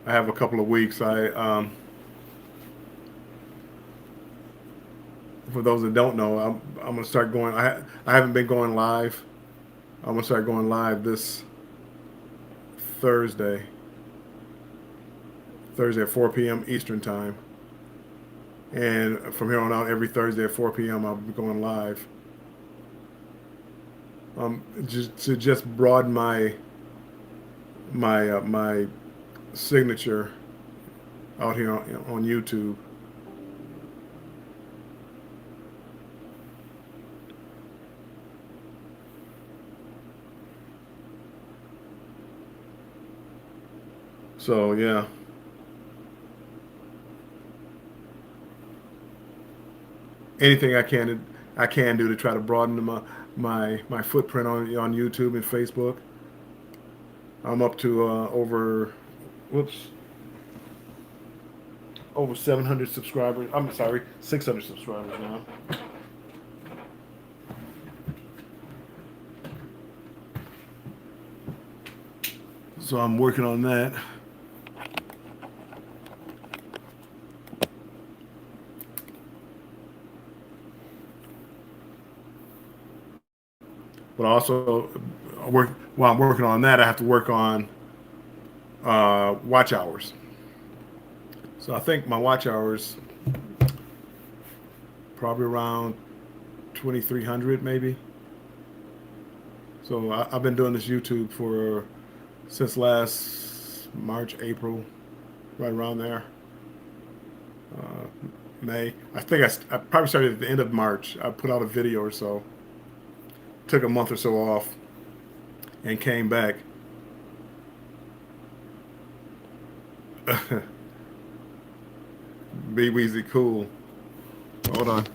I have a couple of weeks. For those that don't know, I'm gonna start going. I haven't been going live. I'm gonna start going live this Thursday at 4 p.m. Eastern time. And from here on out, every Thursday at 4 p.m. I'll be going live. Just broaden my signature out here on YouTube. So yeah. Anything I can do to try to broaden my footprint on YouTube and Facebook. I'm up to over 700 subscribers. I'm sorry, 600 subscribers now. So I'm working on that. But also, while I'm working on that, I have to work on watch hours. So I think my watch hours probably around 2,300 maybe. So I've been doing this YouTube for since last March, April, right around there. Uh, May. I think I probably started at the end of March. I put out a video or so. Took a month or so off and came back. Be Weezy cool. Hold on.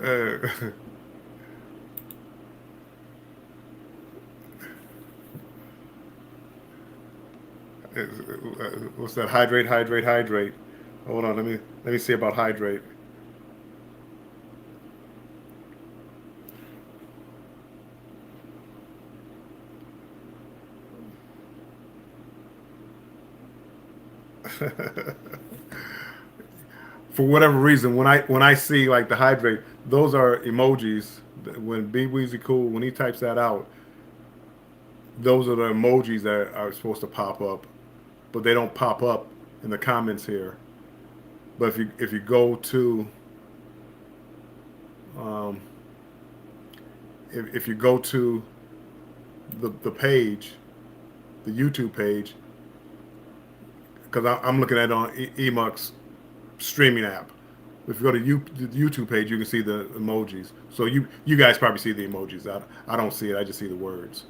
uh, what's that? Hydrate, hydrate, hydrate. Hold on. Let me see about hydrate. For whatever reason, when I see like the hydrate, those are emojis. When Be Weezy Cool, when he types that out, those are the emojis that are supposed to pop up, but they don't pop up in the comments here. But if you go to if you go to the page, the YouTube page, because I'm looking at it on Emux streaming app. If you go to the YouTube page, you can see the emojis. So you guys probably see the emojis. I don't see it. I just see the words.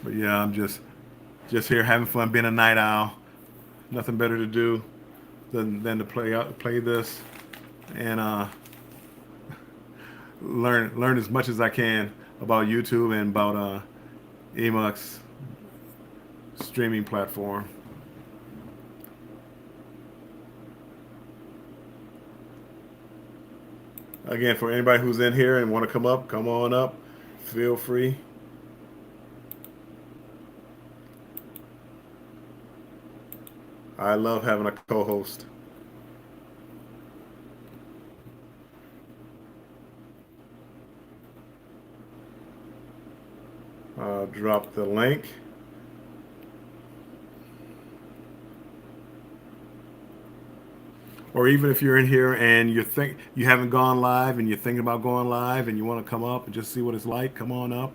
But yeah, I'm just here having fun, being a night owl. Nothing better to do than to play this and learn as much as I can about YouTube and about Emux streaming platform. Again, for anybody who's in here and want to come up, come on up. Feel free. I love having a co-host. Drop the link. Or even if you're in here and you haven't gone live and you're thinking about going live and you want to come up and just see what it's like, come on up.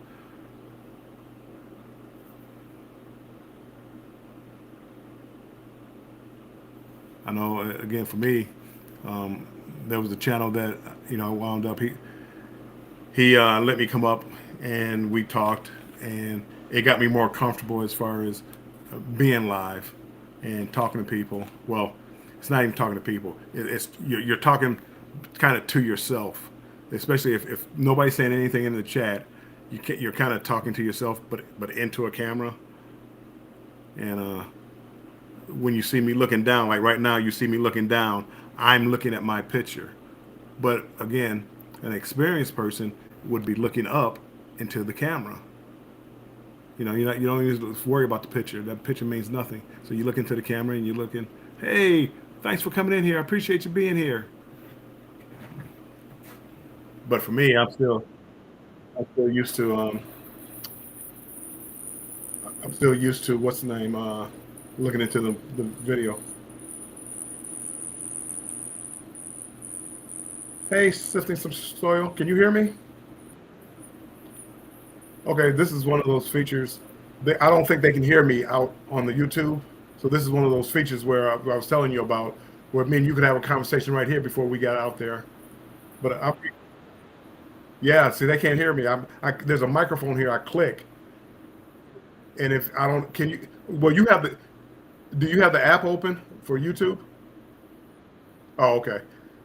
I know, again, for me, there was a channel that wound up. He let me come up and we talked, and it got me more comfortable as far as being live and talking to people. Well, it's not even talking to people. You're talking kind of to yourself, especially if nobody's saying anything in the chat. You're kind of talking to yourself, but into a camera. And when you see me looking down, like right now, you see me looking down, I'm looking at my picture. But again, an experienced person would be looking up into the camera. You don't need to worry about the picture. That picture means nothing. So you look into the camera and you're looking, hey, thanks for coming in here. I appreciate you being here. But for me, I'm still used to what's the name? Looking into the video. Hey, sifting some soil. Can you hear me? Okay, this is one of those features. I don't think they can hear me out on the YouTube. So this is one of those features where I was telling you about, where me and you could have a conversation right here before we got out there. But yeah, see, they can't hear me. There's a microphone here. I click, and if I don't, can you? Well, do you have the app open for YouTube? Oh, okay.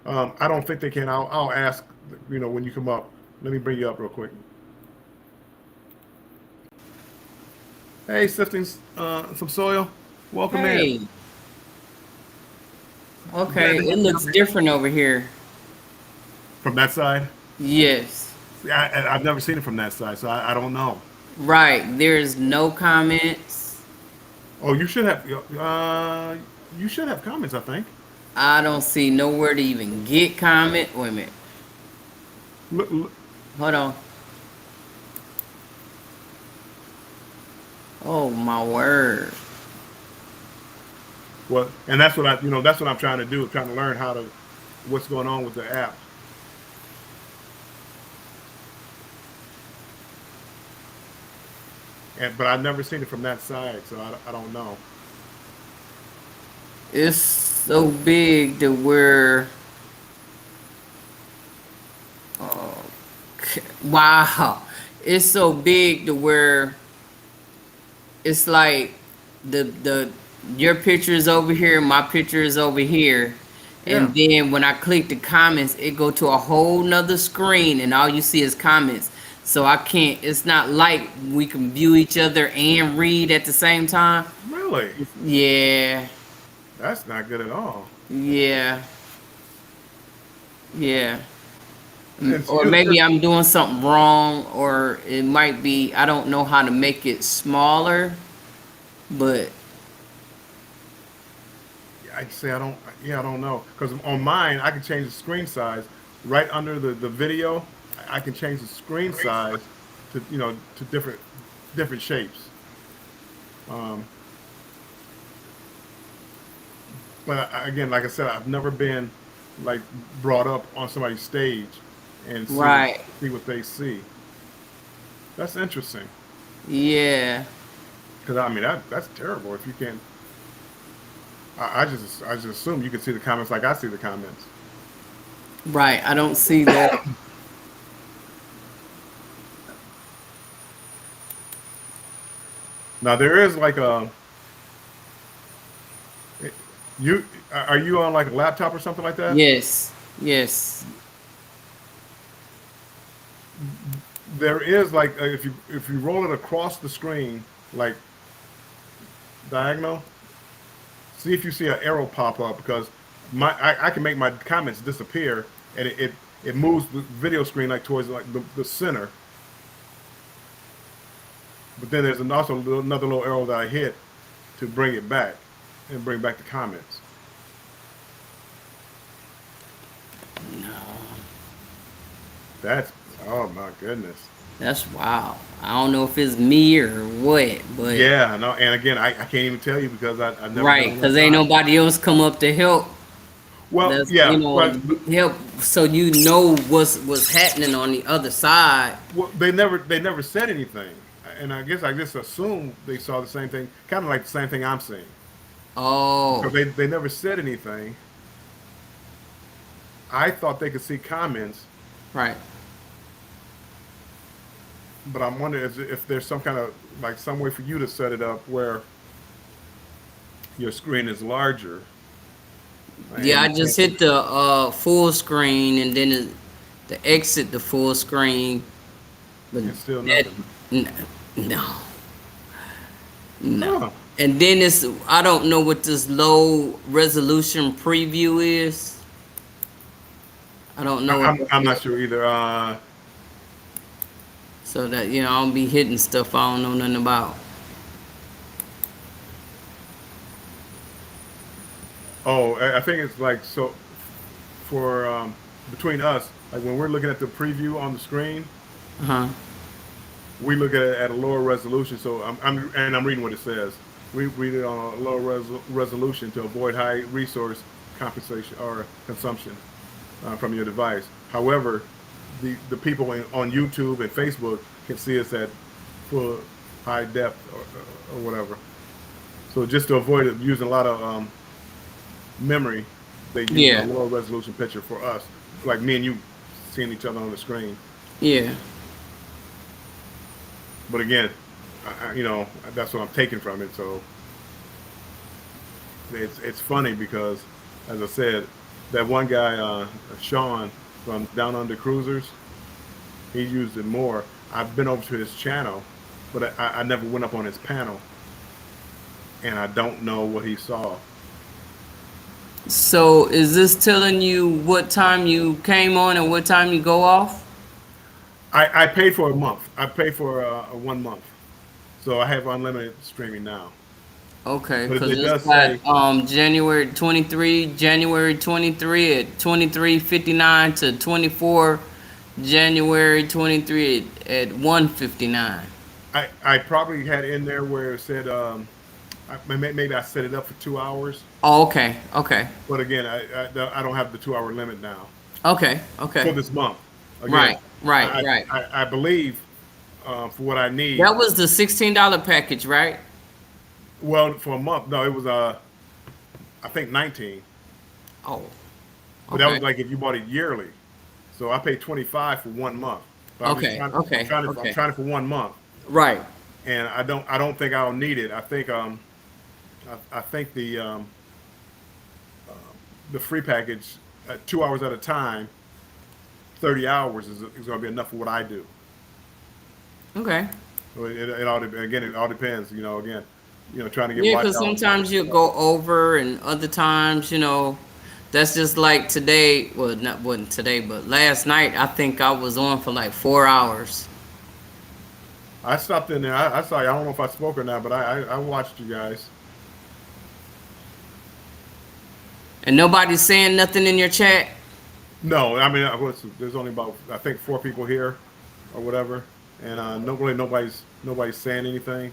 I don't think they can. I'll ask. When you come up, let me bring you up real quick. Hey, sifting some soil. Welcome in. Hey, Glad okay, to it have you looks over here. different over here. From that side? Yes, Yeah, I've never seen it from that side, so I don't know. right. There's no comments. Oh, you should have comments, I think. I don't see nowhere to even get comment. Wait a minute. Look, Hold on. Oh my word. well, and that's what that's what I'm trying to do, trying to learn what's going on with the app. But I've never seen it from that side, so I don't know. It's so big to where oh, wow. It's so big to where it's like the your picture is over here, my picture is over here, Yeah, and then when I click the comments, it go to a whole nother screen, and all you see is comments. So I can't. It's not like we can view each other and read at the same time. really, Yeah, that's not good at all. yeah, yeah. It's Or you. maybe I'm doing something wrong, or it might be I don't know how to make it smaller, but I say I don't. Yeah, I don't know because on mine I can change the screen size right under the video. I can change the screen size to to different shapes. Um, but again, like I said, I've never been like brought up on somebody's stage and right. see what they see. That's interesting Yeah, because I mean that's terrible if you can't. I just assume you can see the comments like I see the comments. right. I don't see that. Now there is like a you are you on like a laptop or something like that? Yes, yes. There is like if you roll it across the screen like diagonal, see if you see an arrow pop up because I can make my comments disappear and it moves the video screen like towards like the center. But then there's also another little arrow that I hit to bring it back and bring back the comments. No, That's oh my goodness. that's wow. I don't know if it's me or what, but Yeah, no, and again, I can't even tell you because I've never been right, on that because ain't side. nobody else come up to help. Well, That's yeah, but help so you know what's happening on the other side. well, they never said anything, and I guess I just assumed they saw the same thing, kind of like the same thing I'm seeing. So Oh, they never said anything. I thought they could see comments, right. but I'm wondering if there's some kind of like some way for you to set it up where your screen is larger Yeah, and I you just can't hit the full screen and then the exit the full screen, but and still that nothing. n- no, no. Huh. And then it's I don't know what this low resolution preview is. I don't know what I'm that not is. sure either. So that I don't be hitting stuff I don't know nothing about. Oh, I think it's like so for between us, like when we're looking at the preview on the screen, Uh huh. we look at it at a lower resolution. So I'm reading what it says. We read it on a lower resolution to avoid high resource compensation or consumption from your device. However, the people on YouTube and Facebook can see us at full high depth or whatever. So just to avoid it, using a lot of memory, they use a Yeah. lower resolution picture for us, like me and you seeing each other on the screen. Yeah. But again, that's what I'm taking from it. So it's funny because, as I said, that one guy, Sean from Down Under Cruisers, he used it more. I've been over to his channel, but I never went up on his panel, and I don't know what he saw. So is this telling you what time you came on and what time you go off? I paid for a month. I paid for a 1 month, so I have unlimited streaming now. Okay, But because it does it's got say- January 23 at 23:59 to 24 January 23 at 1:59. I probably had in there where it said maybe I set it up for 2 hours, Oh, okay, okay, but again, I don't have the 2 hour limit now okay, for okay. this month. Again, Right, right, right. I believe for what I need. That was the $16 package, right? Well, for a month, no, it was I think 19, Oh, but that was okay. like if you bought it yearly. So I paid 25 for 1 month. But I'm just Okay, trying- okay, I'm trying to, okay. I'm trying it for 1 month, Right. and I don't think I'll need it. I think I think the free package at 2 hours at a time, 30 hours is going to be enough for what I do. Okay. So it all again it all depends. Again, trying to get Yeah, watch because hours. sometimes you'll go over, and other times, that's just like today. Well, not wasn't today, but last night I think I was on for like 4 hours. I stopped in there. I saw you. I don't know if I spoke or not, but I watched you guys. And nobody's saying nothing in your chat. No, I mean there's only about I think 4 people here, or whatever, and nobody's saying anything.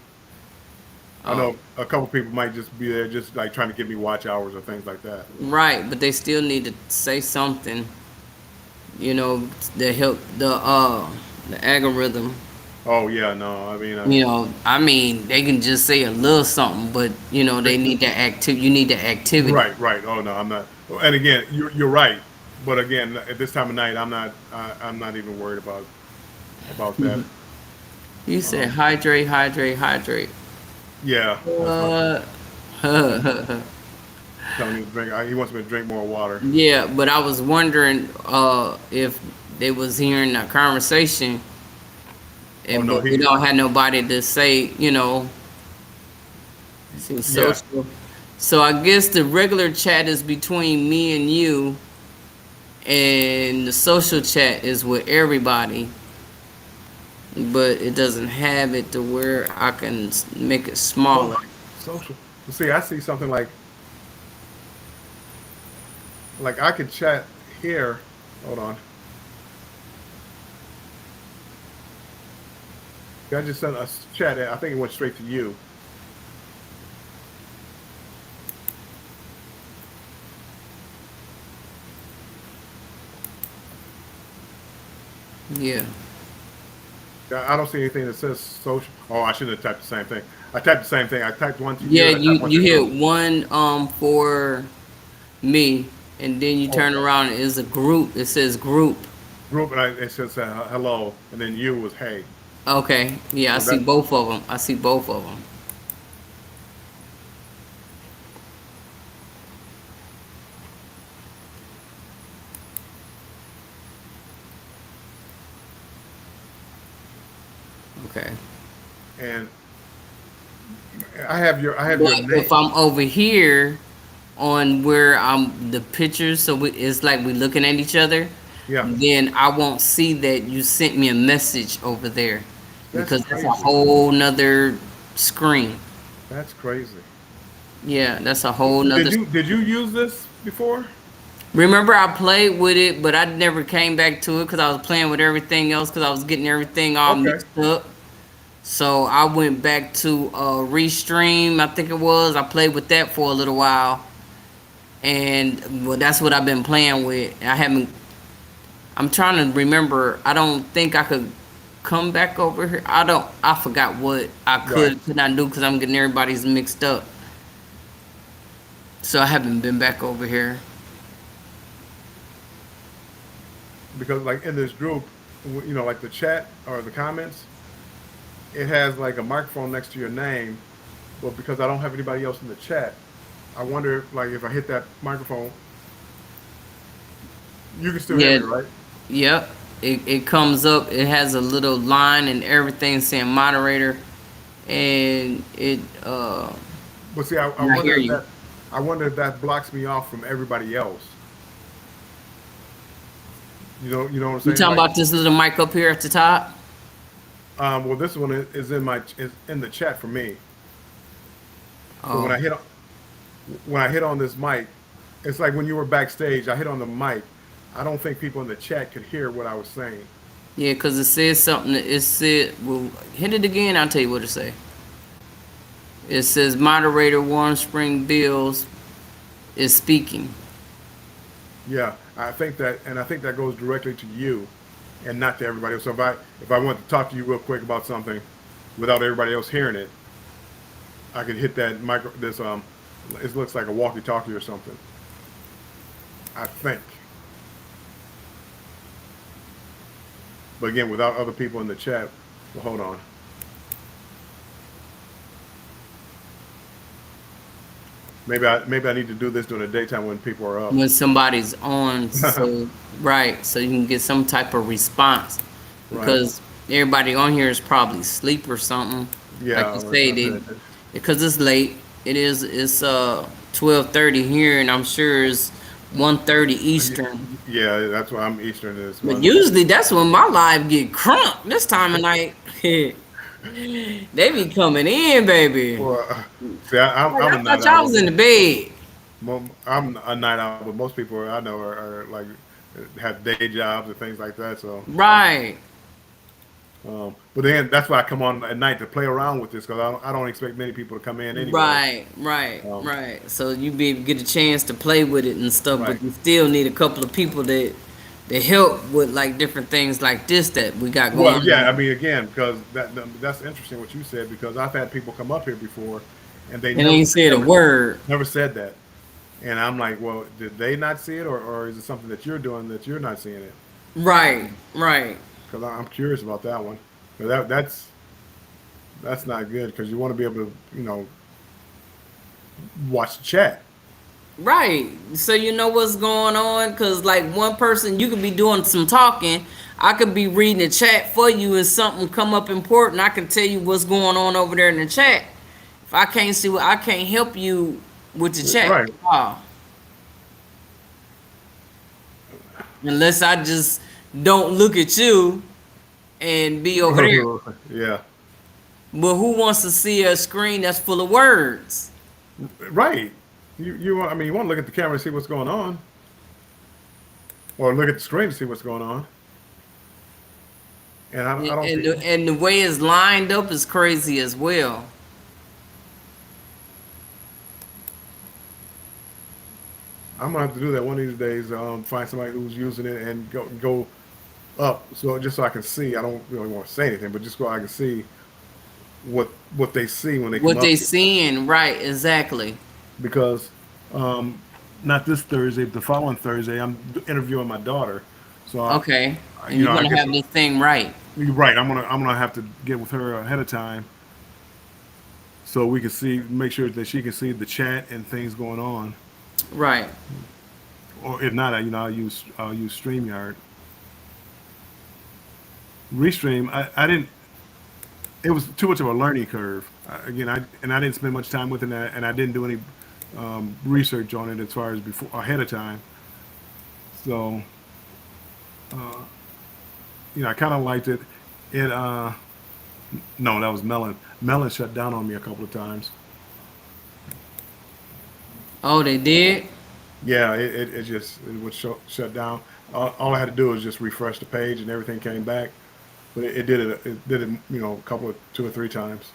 I know a couple people might just be there, just like trying to give me watch hours or things like that. Right, but they still need to say something. To help the algorithm. Oh yeah, no, I mean, They can just say a little something, but they need that you need the activity. right. Oh no, I'm not. And again, you're right, but again, at this time of night, I'm not even worried about that. You said hydrate, hydrate, hydrate. Yeah, Uh, telling me to drink. He wants me to drink more water. yeah, but I was wondering if they was hearing that conversation, and no, but we don't have nobody to say, social. So I guess the regular chat is between me and you, and the social chat is with everybody. But it doesn't have it to where I can make it smaller. Social. See, I see something like I could chat here. Hold on. I just sent a chat. I think it went straight to you. Yeah. I don't see anything that says social. Oh, I should have typed the same thing. I typed the same thing. I typed one to Yeah, you. you hit one for me, and then you turn around and it's a group. It says group. Group, and it says hello, and then you was hey. Okay. Yeah, I So see that- both of them. I see both of them. Okay. And I have your But name. if I'm over here on where I'm the pictures, so it's like we looking at each other. Yeah. Then I won't see that you sent me a message over there That's because that's a crazy. whole nother screen. That's crazy. Yeah, that's a whole nother. Did you use this before? Remember, I played with it, but I never came back to it because I was playing with everything else because I was getting everything all Okay. mixed up. So I went back to Restream, I think it was. I played with that for a little while, and well, that's what I've been playing with. I'm trying to remember. I don't think I could come back over here. I forgot what I could not do because I'm getting everybody's mixed up. So I haven't been back over here. Because like in this group, like the chat or the comments, it has like a microphone next to your name, but because I don't have anybody else in the chat, I wonder if I hit that microphone, you can still hear me, right? Yep. It comes up. It has a little line and everything saying moderator. and it But see, I I wonder hear if you. that blocks me off from everybody else. You know what I'm You saying? talking Like, about this little mic up here at the top? well, this one is is in the chat for me. So Oh, when I hit on this mic, it's like when you were backstage. I hit on the mic. I don't think people in the chat could hear what I was saying. yeah, because it says something. It said, well, hit it again. I'll tell you what it say. It says moderator Warm Spring Bills is speaking. Yeah, I think that goes directly to you, and not to everybody else. So if I want to talk to you real quick about something, without everybody else hearing it, I could hit that micro. It looks like a walkie-talkie or something. I think. But again, without other people in the chat, well, hold on. Maybe I need to do this during the daytime when people are up. When somebody's on, so right, so you can get some type of response, Right. because everybody on here is probably asleep or something. Yeah, Like you say, because it's late. It's 12:30 here, and I'm sure it's 1:30 Eastern. Yeah, that's why I'm Eastern this But month. usually that's when my live get crunk. This time of night, they be coming in, baby. Well, see, I'm Like, a I night thought y'all was owl. in the bed. I'm a night owl, but most people I know are like have day jobs and things like that. So, Right. but then that's why I come on at night to play around with this because I don't expect many people to come in anyway. Right. So you be able to get a chance to play with it and stuff, Right. but you still need a couple of people that help with like different things like this that we got going Well, yeah, I on. mean, again, because that's interesting what you said because I've had people come up here before, and they And ain't said a word. never said that, and I'm like, well, did they not see it, or is it something that you're doing that you're not seeing it? Right. Because I'm curious about that one. 'Cause that's not good because you want to be able to watch the chat. Right. So you know what's going on? Because, like, one person, you could be doing some talking. I could be reading the chat for you, and something come up important. I can tell you what's going on over there in the chat. If I can't see what, I can't help you with the chat. Right. Unless I just don't look at you and be over there. Yeah. But who wants to see a screen that's full of words? Right. You want you want to look at the camera and see what's going on, or look at the screen to see what's going on. And I don't And think, and the way it's lined up is crazy as well. I'm gonna have to do that one of these days. Find somebody who's using it and go up, so just so I can see. I don't really want to say anything, but just so I can see what they see when they come What up. they seeing, right? Exactly. Because not this Thursday, but the following Thursday, I'm interviewing my daughter. So Okay. And you you're know, I gonna guess have this thing right. you're right. I'm gonna have to get with her ahead of time, so we can make sure that she can see the chat and things going on. Right. Or if not, I'll use StreamYard. Restream, I didn't. It was too much of a learning curve. Again, I didn't spend much time with it, and I didn't do any research on it as far as before ahead of time. So, I kind of liked it. It no, that was Melon. Melon shut down on me a couple of times. Oh, they did? Yeah, it would shut down. All I had to do was just refresh the page, and everything came back. But it did it, a couple of 2 or 3 times.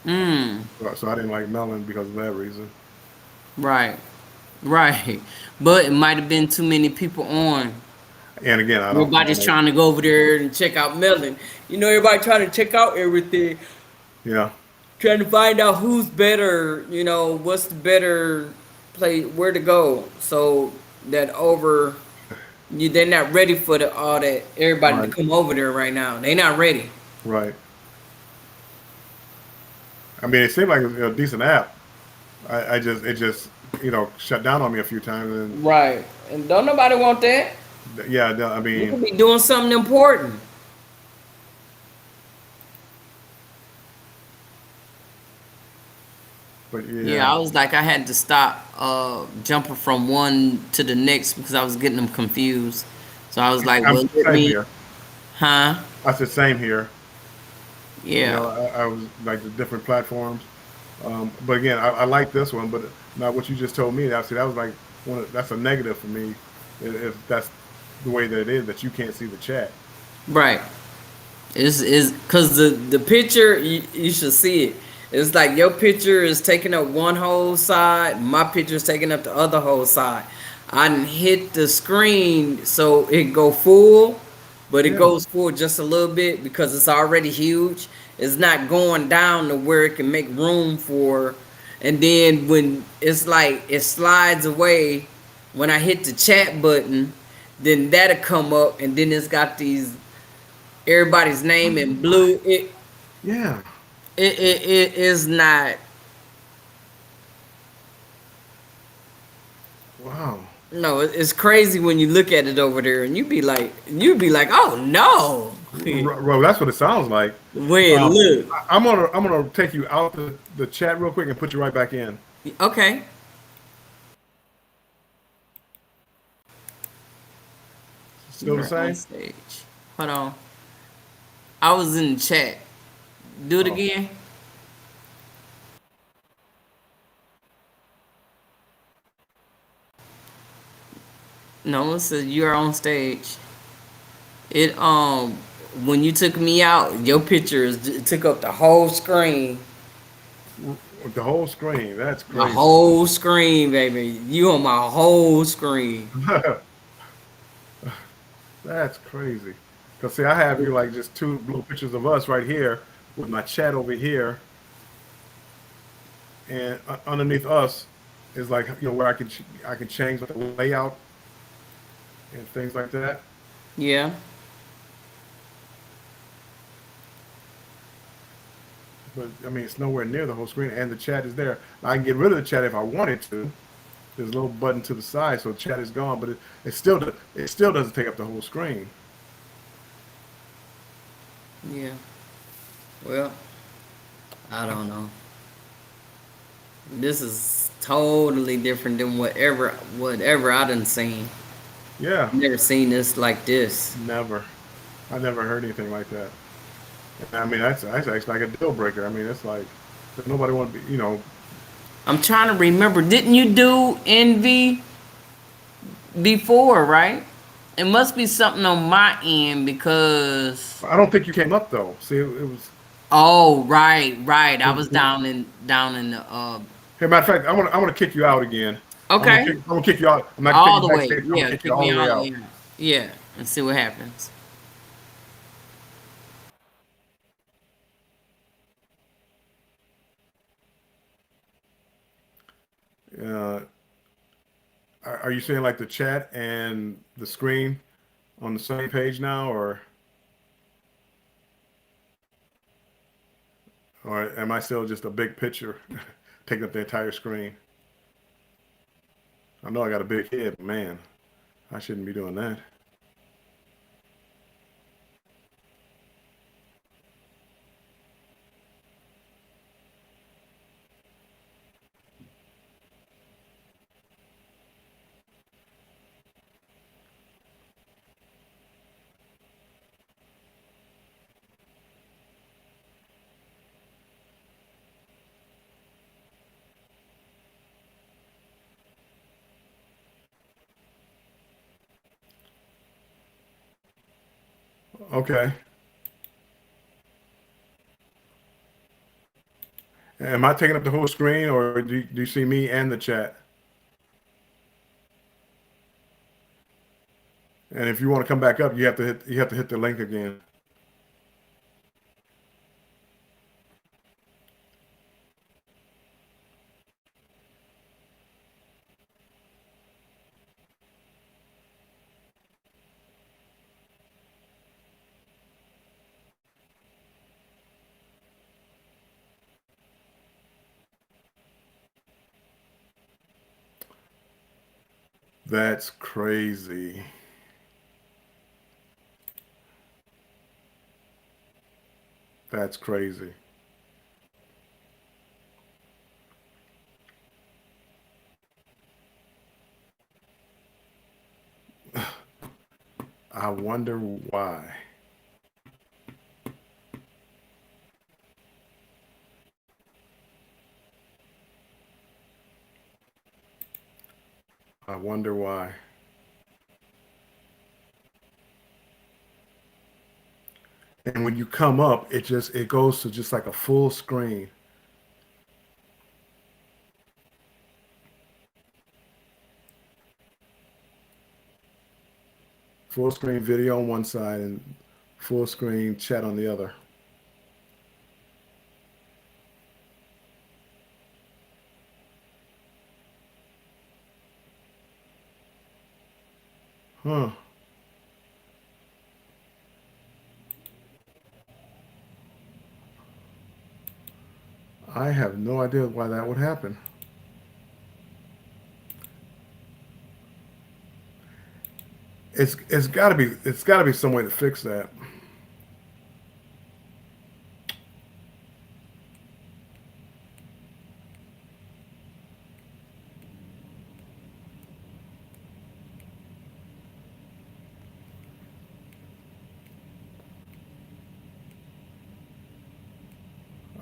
So I didn't like Melon because of that reason. Right. But it might have been too many people on. And again, I don't. Everybody's trying to go over there and check out Melon. Everybody trying to check out everything. Yeah. Trying to find out who's better, what's the better play, where to go. So that they're not ready for all that everybody Right. to come over there right now. They not ready. Right. I mean, it seemed like a decent app. It just shut down on me a few times, and Right. And don't nobody want that. yeah, I You mean, could be doing something important. But Yeah, I yeah, was like, I had to stop jumping from one to the next because I was getting them confused. So I was like, I'm well, let same me, here. huh? I said same here. You Yeah, know, I was like the different platforms. But again, I like this one. But now what you just told me, that was like that's a negative for me, if that's the way that it is that you can't see the chat. right. Is because the picture you should see it. It's like your picture is taking up one whole side, my picture is taking up the other whole side. I done hit the screen so it go full, but it Yeah. goes full just a little bit because it's already huge. It's not going down to where it can make room for. And then when it's like it slides away, when I hit the chat button, then that'll come up, and then it's got these everybody's name in blue. Yeah. It is not. Wow. No, it's crazy when you look at it over there, and you be like, oh no, Well, that's what it sounds like. way it look. I'm gonna take you out the chat real quick and put you right back in. Okay, Still the you're on same? stage. Hold on, I was in the chat. Do it Oh, again. No, it says you are on stage. It when you took me out, your pictures took up the whole screen. the whole screen. That's My crazy. whole screen, baby. You on my whole screen. That's crazy. Cause see, I have you like just two little pictures of us right here with my chat over here, and underneath us is like where I can change the layout and things like that. Yeah. But I mean, it's nowhere near the whole screen, and the chat is there. I can get rid of the chat if I wanted to. There's a little button to the side, so the chat is gone, but it still doesn't take up the whole screen. Yeah. Well, I don't know. This is totally different than whatever I done seen. Yeah, Never seen this like this. never. I never heard anything like that. I mean, that's actually like a deal breaker. I mean, it's like if nobody want to be, I'm trying to remember. Didn't you do Envy before, right? It must be something on my end because I don't think you came up though. See, it was. oh right. I was down in the Here, matter of fact, I'm gonna kick you out again. okay. I'm gonna kick you out. I'm not gonna All kick the you way. backstage. I'm gonna Yeah, kick you kick all me the way out. out. Yeah. Yeah. And see what happens. Uh, are you saying like the chat and the screen on the same page now, or am I still just a big picture taking up the entire screen? I know I got a big head, but man, I shouldn't be doing that. Okay. Am I taking up the whole screen, or do you see me and the chat? And if you want to come back up, you have to hit the link again. That's crazy. That's crazy. I wonder why. I wonder why. And when you come up, it goes to just like a full screen. Full screen video on one side and full screen chat on the other. Huh. I have no idea why that would happen. It's got to be some way to fix that.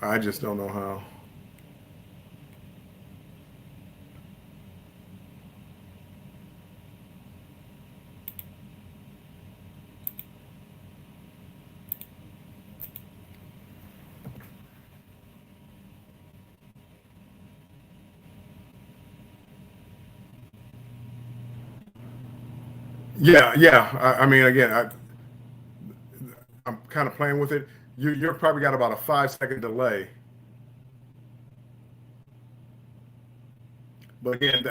I just don't know how. Yeah, yeah. I mean, again, I'm kind of playing with it. You're probably got about a 5 second delay. But again,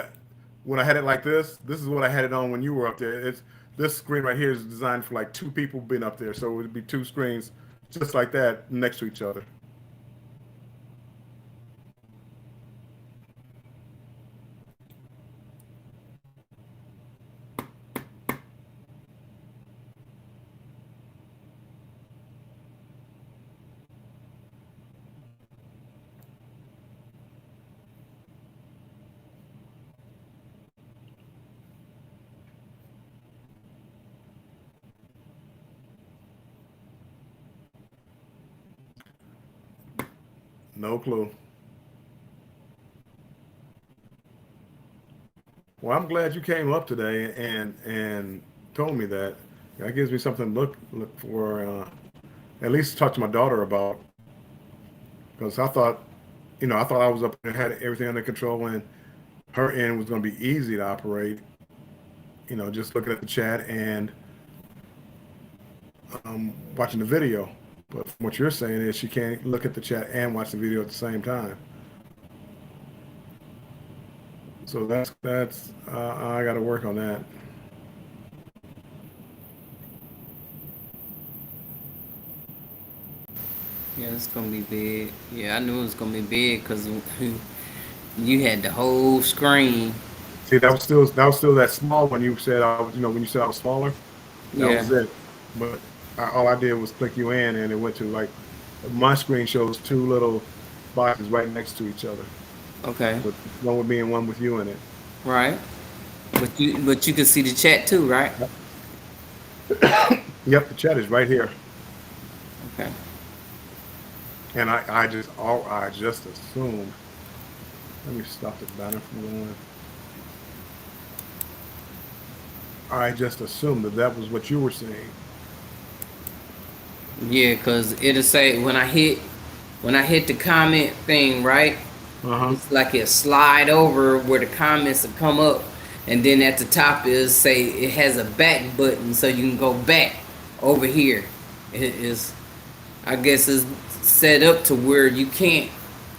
when I had it like this is what I had it on when you were up there. This screen right here is designed for like two people being up there, so it would be two screens just like that next to each other. No clue. Well, I'm glad you came up today and told me that. That gives me something to look for. At least talk to my daughter about, because I thought, I thought I was up and had everything under control, and her end was going to be easy to operate. Just looking at the chat and watching the video. But from what you're saying is she can't look at the chat and watch the video at the same time. So that's I got to work on that. Yeah, it's gonna be big. Yeah, I knew it was gonna be big because you had the whole screen. See, that was still that small when you said I was, when you said I was smaller. That Yeah. was it. But all I did was click you in, and it went to like my screen shows two little boxes right next to each other. Okay. With one with me and one with you in it. Right. But you can see the chat too, right? Yep, the chat is right here. Okay. And I just assumed. Let me stop this banner from going. I just assumed that was what you were saying. Yeah, cause it'll say when I hit the comment thing, right? It's like it slide over where the comments will come up, and then at the top is say it has a back button, so you can go back over here. It is, I guess, it's set up to where you can't.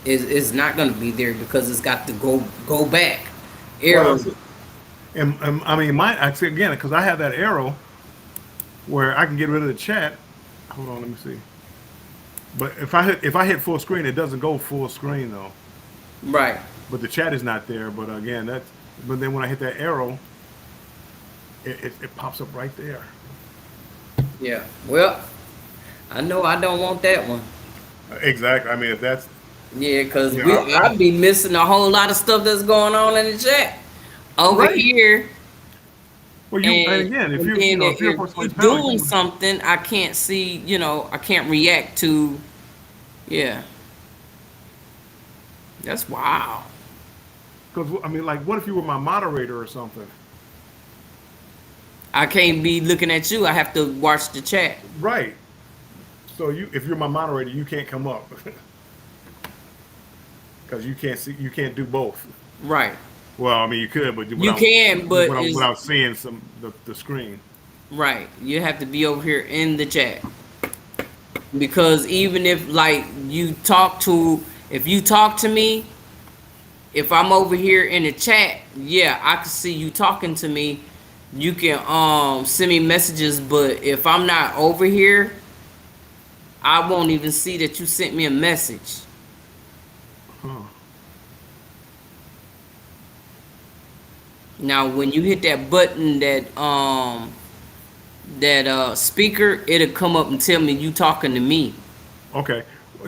It's not gonna be there because it's got to go back arrow. Well, and I mean, actually again, because I have that arrow where I can get rid of the chat. Hold on, let me see. But if I hit full screen, it doesn't go full screen though. Right. But the chat is not there. But again, but then when I hit that arrow, it pops up right there. Yeah. Well, I know I don't want that one. Exactly. I mean, if that's Because I'd be missing a whole lot of stuff that's going on in the chat. Over Right. here, Well, you and again, if and you then if you're if for you're somebody's panel, doing you something, I can't see, I can't react to, yeah. That's wow. because I mean, like, what if you were my moderator or something? I can't be looking at you. I have to watch the chat. Right. So if you're my moderator, you can't come up because you can't do both. Right. Well, I mean, you could, but You can, but it's without seeing the screen. right. You have to be over here in the chat. Because even if like if you talk to me, if I'm over here in the chat, yeah, I can see you talking to me. You can send me messages, but if I'm not over here, I won't even see that you sent me a message. Huh. Now when you hit that button, that speaker, it'll come up and tell me you talking to me. Okay.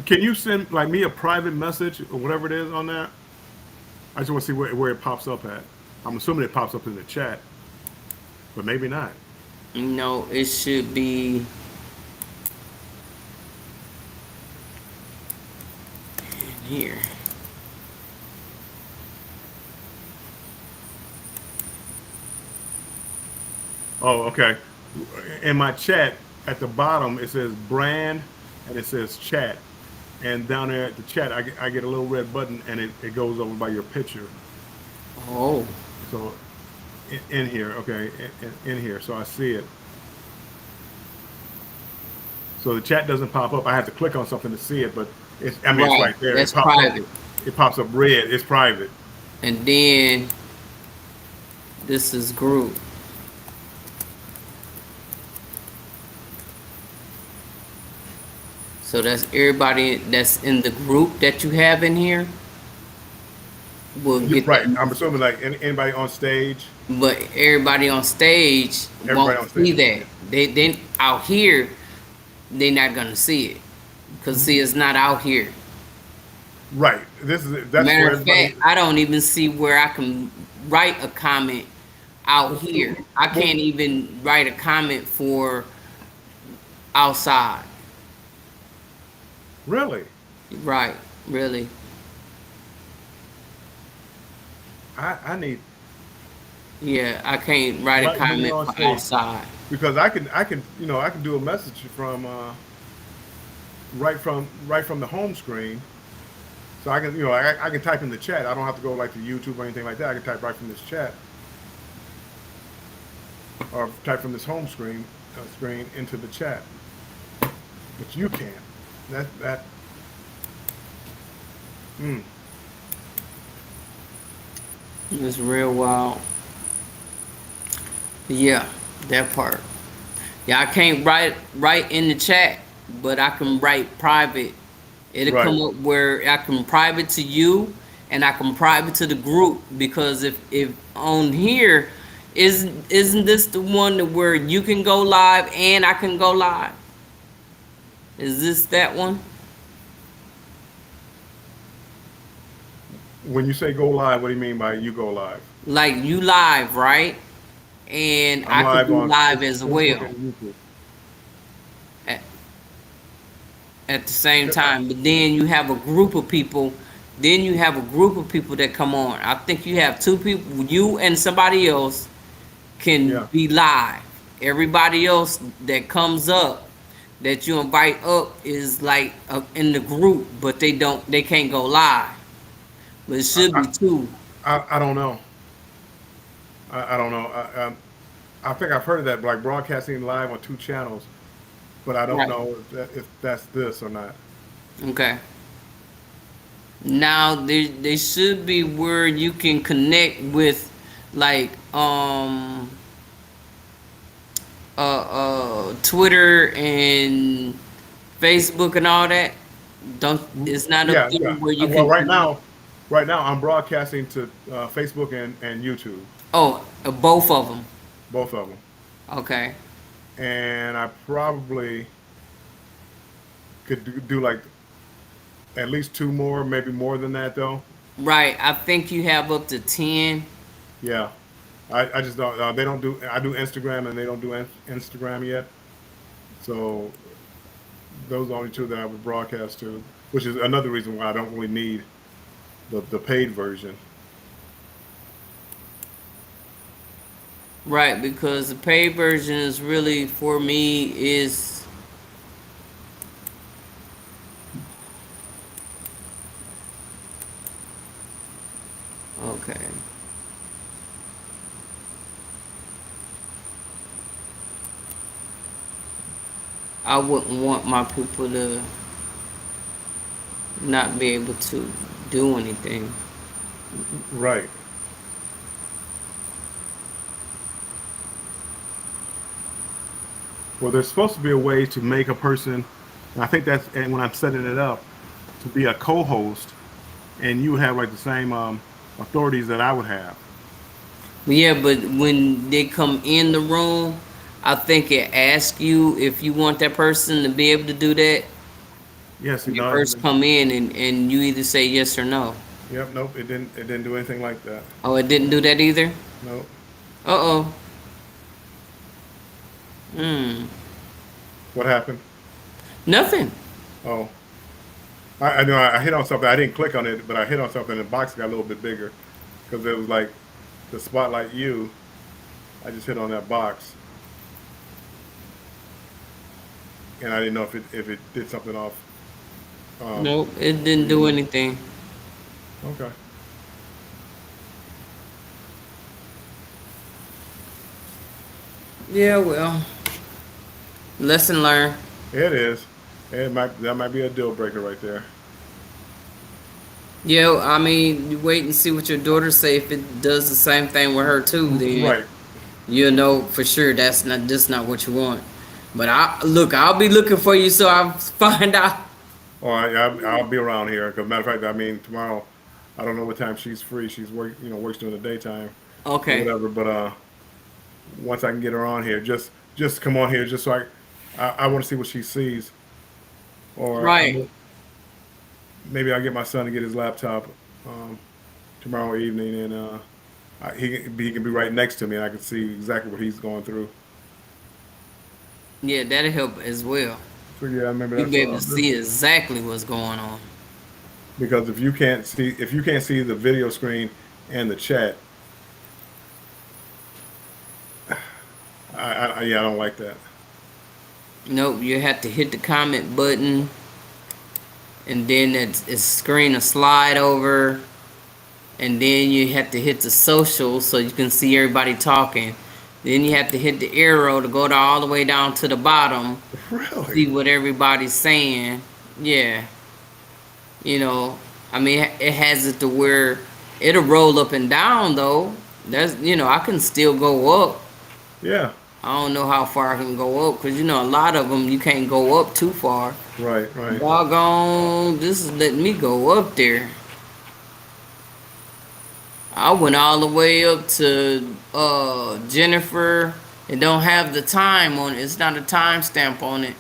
Can you send like me a private message or whatever it is on that? I just want to see where it pops up at. I'm assuming it pops up in the chat, but maybe not. No, it should be in here. Oh, okay. In my chat at the bottom, it says brand and it says chat. And down there at the chat, I get a little red button and it goes over by your picture. Oh, So in here, okay, in here, so I see it. So the chat doesn't pop up. I have to click on something to see it, but it's right. right there. That's It pops private. up. It pops up red. It's private. And then this is group. So that's everybody that's in the group that you have in here will get Right. that. I'm assuming like anybody on stage. But everybody on stage Everybody on won't see stage, that. They out here, they're not gonna see it. Cause see, it's not out here. Right. That's Matter where of everybody. fact, I don't even see where I can write a comment out here. I can't even write a comment for outside. Really? Right, really. I need Yeah, I can't write a Right when you're comment on for stage. outside. because I can I can do a message from right from the home screen. So I can I can type in the chat. I don't have to go like to YouTube or anything like that. I can type right from this chat or type from this home screen into the chat. But you can't. That. Mm. It's real wild. Yeah, that part. Yeah, I can't write in the chat, but I can write private. It'll Right. come up where I can private to you and I can private to the group because if on here isn't this the one that where you can go live and I can go live? Is this that one? When you say go live, what do you mean by you go live? Like you live, right? And I'm I could live do on live as Facebook well and YouTube. at, at the same time. But then you have a group of people. Then you have a group of people that come on. I think you have two people, you and somebody else, can Yeah. be live. Everybody else that comes up that you invite up is like in the group, but they can't go live. But it should be two. I don't know. I don't know. I think I've heard of that, like broadcasting live on two channels, but I don't Right. know if that's this or not. Okay. Now there should be where you can connect with like Twitter and Facebook and all that. Don't it's not Yeah, up there yeah. where you Well, can right now I'm broadcasting to Facebook and YouTube, Oh, both of them. both of them, Okay. and I probably could do like at least two more, maybe more than that though. Right. I think you have up to 10. Yeah. I just don't. They don't do. I do Instagram, and they don't do Instagram yet. So those are the only two that I would broadcast to, which is another reason why I don't really need the paid version. Right, because the paid version is really for me is okay. I wouldn't want my people to not be able to do anything. Right. Well, there's supposed to be a way to make a person, and I think that's, and when I'm setting it up, to be a co-host, and you have like the same authorities that I would have. Yeah, but when they come in the room, I think it asks you if you want that person to be able to do that. Yes, When it you does. first come in and you either say yes or no. Yep. Nope. It didn't do anything like that. Oh, it didn't do that either? Nope. Uh-oh. Hmm. What happened? Nothing. Oh, I know I hit on something. I didn't click on it, but I hit on something. And the box got a little bit bigger because it was like the spotlight you. I just hit on that box, and I didn't know if it did something off. Nope, it didn't do anything. Okay. Yeah, well, lesson learned. It is. That might be a deal breaker right there. Yeah, I mean, you wait and see what your daughter say. If it does the same thing with her too, then Right. you'll know for sure that's not just not what you want. But I'll be looking for you so I'll find out. Or I'll be around here. Cause matter of fact, I mean tomorrow, I don't know what time she's free. She's works during the daytime or Okay. whatever. But once I can get her on here, just come on here, just so I want to see what she sees. Or Right. maybe I'll get my son to get his laptop tomorrow evening, and he can be right next to me, and I can see exactly what he's going through. Yeah, that'll help as well. So yeah, I remember You'll that's be able to see exactly what's going on. because if you can't see the video screen and the chat, I don't like that. Nope, you have to hit the comment button, and then it's screen a slide over, and then you have to hit the social so you can see everybody talking. Then you have to hit the arrow to go all the way down to the bottom, see Really? what everybody's saying. Yeah, you know, I mean, it has it to where it'll roll up and down though. That's I can still go up. Yeah. I don't know how far I can go up because a lot of them you can't go up too far. Right. Right. Doggone, this is letting me go up there. I went all the way up to Jennifer. It don't have the time on it. It's not a time stamp on it.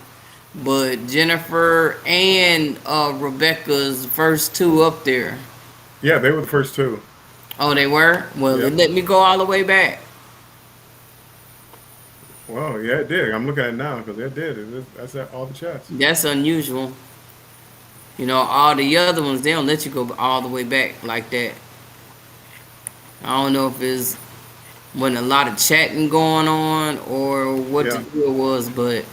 But Jennifer and Rebecca's first two up there. Yeah, they were the first two. Oh, they were? Well, Yeah. it let me go all the way back. Well, yeah, it did. I'm looking at it now because it did. That's all the chats. That's unusual. All the other ones, they don't let you go all the way back like that. I don't know if it's wasn't a lot of chatting going on or what the Yeah. deal was, but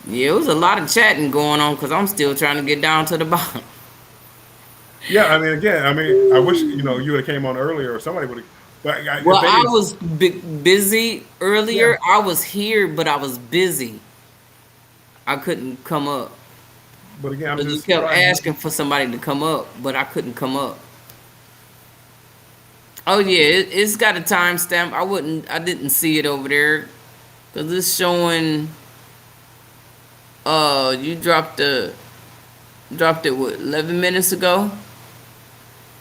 yeah, it was a lot of chatting going on because I'm still trying to get down to the bottom. Yeah, I mean, again, I mean, I wish you would have came on earlier or somebody would have. But Well, if they I didn't, was busy yeah. earlier. I was here, but I was busy. I couldn't come up. But again, I'm But you just kept surprised. asking for somebody to come up, but I couldn't come up. Oh yeah, it's got a timestamp. I didn't see it over there because it's showing. You dropped it what 11 minutes ago.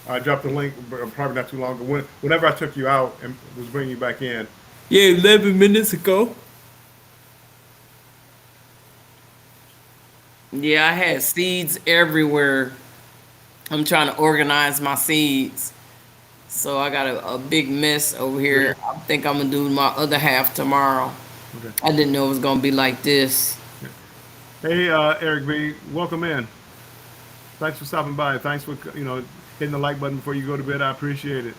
I dropped the link probably not too long ago. Whenever I took you out and was bringing you back in, Yeah, 11 minutes ago. Yeah, I had seeds everywhere. I'm trying to organize my seeds. So I got a big mess over here. I think I'm gonna do my other half tomorrow. Okay. I didn't know it was gonna be like this. Hey, Eric B, welcome in. Thanks for stopping by. Thanks for hitting the like button before you go to bed. I appreciate it.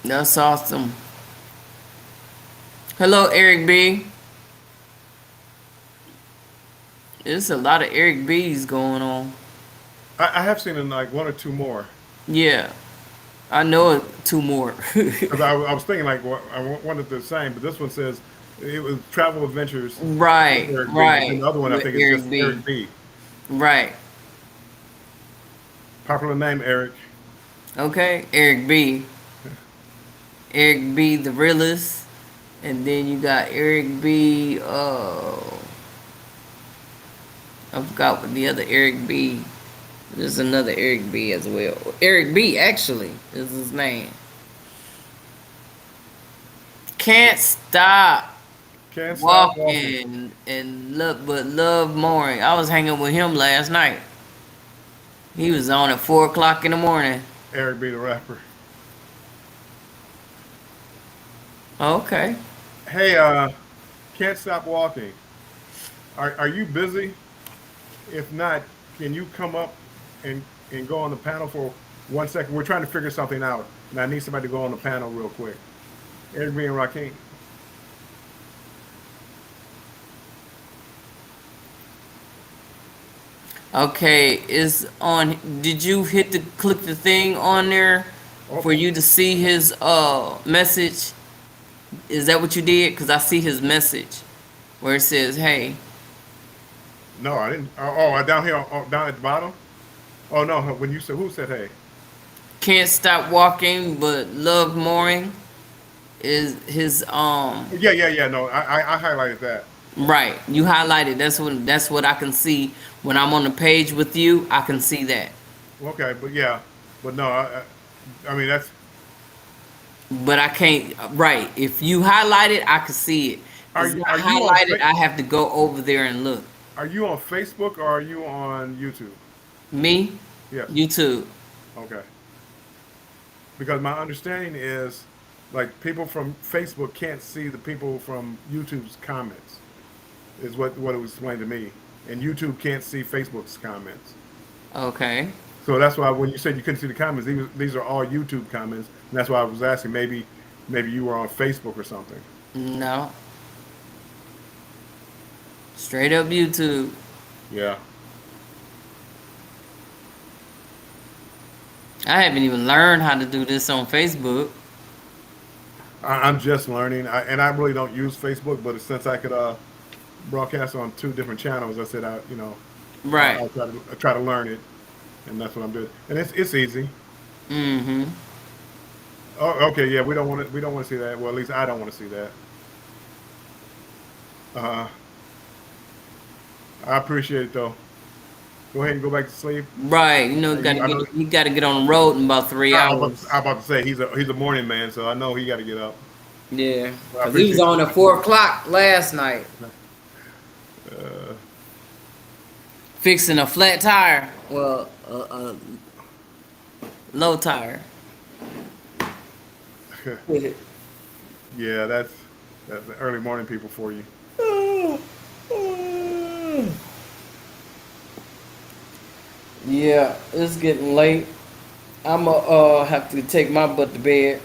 That's awesome. Hello, Eric B. There's a lot of Eric B's going on. I have seen like one or two more. Yeah, I know it, two more. Because I was thinking like I wanted the same, but this one says it was travel adventures with Right, Eric B. But then right. the other one I With think is Eric just B. Eric B. Right. Popular name Eric. Okay, Eric B. Eric B. the realist. And then you got Eric B. I forgot what the other Eric B. There's another Eric B. as well. Eric B. actually is his name. Can't stop Can't stop walking. walking and look, but love mooring. I was hanging with him last night. He was on at 4 o'clock in the morning. Eric B. the rapper. Okay. Hey, can't stop walking. Are you busy? If not, can you come up and go on the panel for 1 second? We're trying to figure something out, and I need somebody to go on the panel real quick. Eric B. and Rakim. Okay, is on. Did you click the thing on there for you to see his message? Is that what you did? Cause I see his message where it says, "Hey, No, I didn't. Down here, down at the bottom. Oh no, when you said who said hey? can't stop walking but love mooring." Is his Yeah. No, I highlighted that. right? You highlighted. That's what I can see when I'm on the page with you. I can see that, Okay, but yeah, but no, I mean that's. but I can't. Right? If you highlight it, I can see it. If it's not Are you on highlighted, I have to go over there and look. Are you on Facebook or are you on YouTube? Me, Yes. YouTube. Okay. Because my understanding is, like, people from Facebook can't see the people from YouTube's comments, is what it was explained to me, and YouTube can't see Facebook's comments. Okay. So that's why when you said you couldn't see the comments, these are all YouTube comments, and that's why I was asking. Maybe you were on Facebook or something. No. Straight up YouTube. Yeah. I haven't even learned how to do this on Facebook. I'm just learning, and I really don't use Facebook, but since I could broadcast on two different channels, I said Right. I'll try to learn it, and that's what I'm doing. And it's easy. Mm-hmm. Oh, okay, yeah, we don't want to see that. Well, at least I don't want to see that. Uh, I appreciate it though. Go ahead and go back to sleep. Right. You gotta get on the road in about 3 hours. I'm about to say he's a morning man, so I know he got to get up. Yeah. Well, I Cause he was appreciate on at 4 o'clock last night. Uh, Fixing a flat tire. Well, a low tire. yeah, that's the early morning people for you. Yeah, it's getting late. I'ma have to take my butt to bed.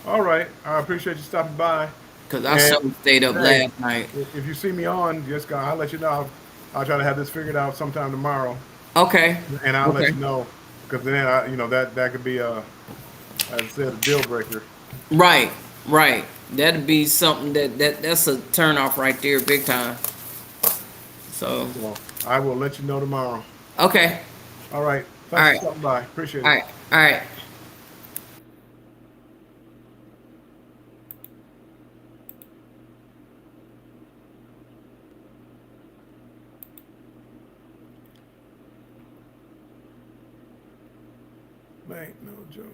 All right, I appreciate you stopping by. Cause I And, stayed up hey, last night. if you see me on, I'll let you know. I'll try to have this figured out sometime tomorrow, Okay. and I'll let Okay. you know because then that could be as I said, a deal breaker. Right. Right. That'd be something that's a turn off right there, big time. So So I will let you know tomorrow. okay. All right. Thanks All right. for stopping by. Appreciate All it. right. All right. Ain't no joke.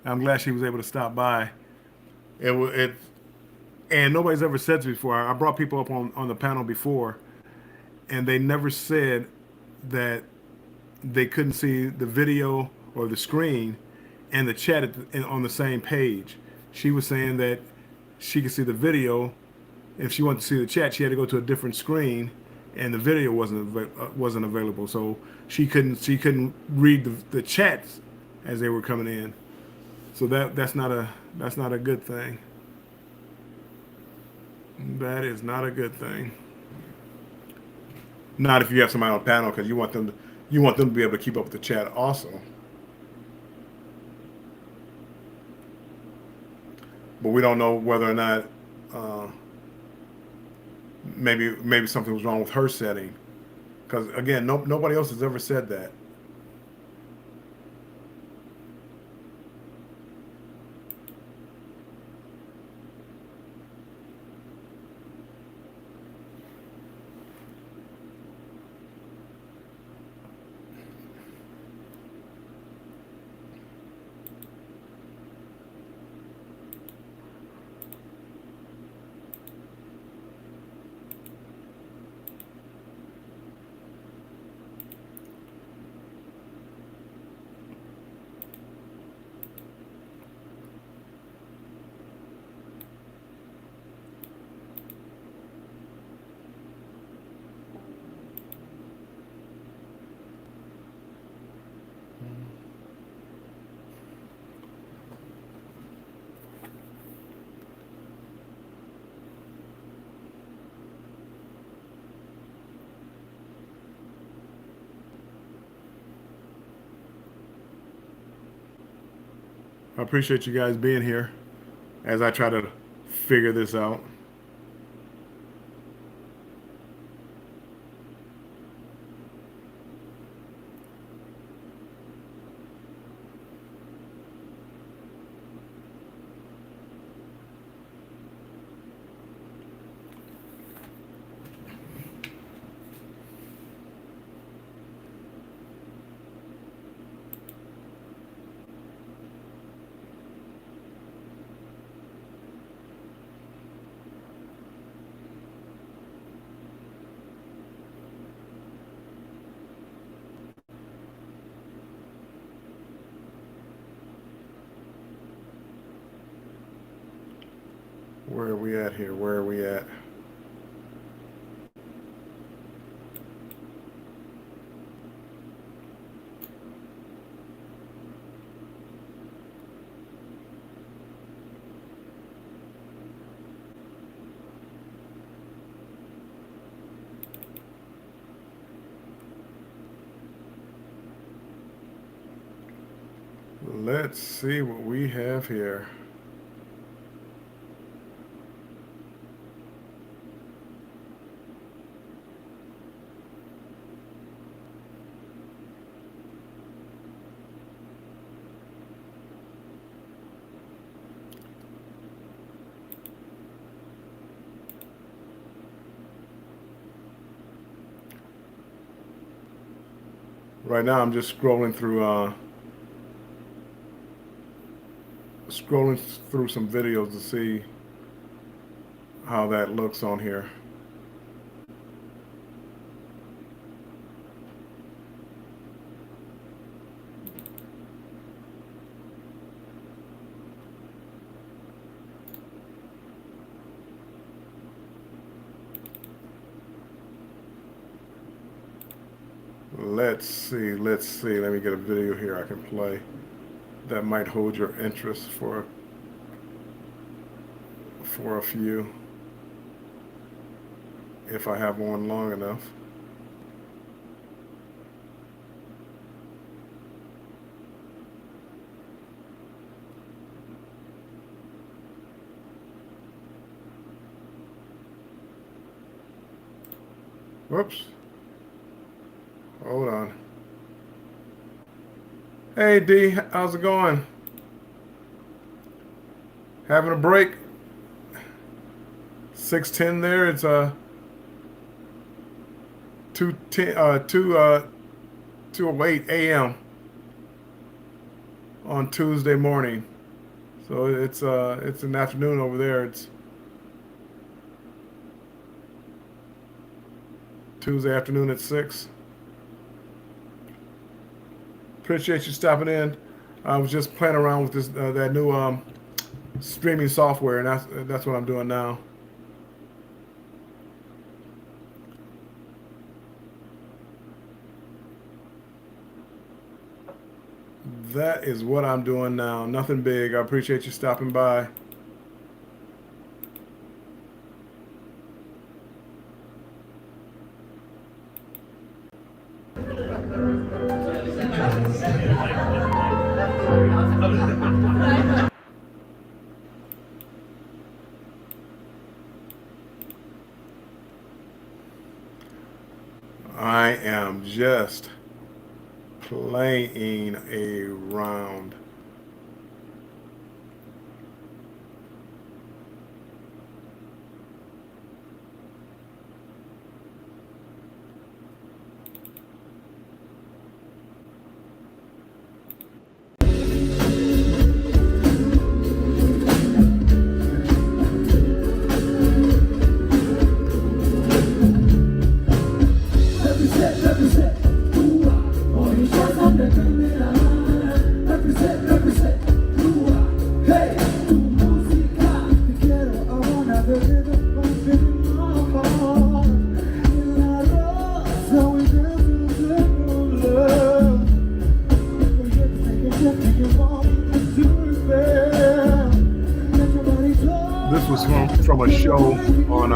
I'm glad she was able to stop by. And nobody's ever said this before. I brought people up on the panel before, and they never said that they couldn't see the video or the screen and the chat on the same page. She was saying that she could see the video. If she wanted to see the chat, she had to go to a different screen, and the video wasn't available. So she couldn't read the chats as they were coming in. So that's not a good thing. That is not a good thing. Not if you have somebody on panel, because you want them to be able to keep up with the chat also. But we don't know whether or not maybe something was wrong with her setting, because again, nobody else has ever said that. I appreciate you guys being here as I try to figure this out. Where are we at here? Where are we at? Let's see what we have here. Right now, I'm just scrolling through some videos to see how that looks on here. Let's see. Let me get a video here I can play that might hold your interest for a few, if I have one long enough. Whoops. Hold on. Hey D, how's it going? Having a break? 6:10 there. It's 2:08 a.m. on Tuesday morning. So it's an afternoon over there. It's Tuesday afternoon at 6. Appreciate you stopping in. I was just playing around with this that new streaming software, and that's what I'm doing now. That is what I'm doing now. Nothing big. I appreciate you stopping by. I am just playing around. This was from a show on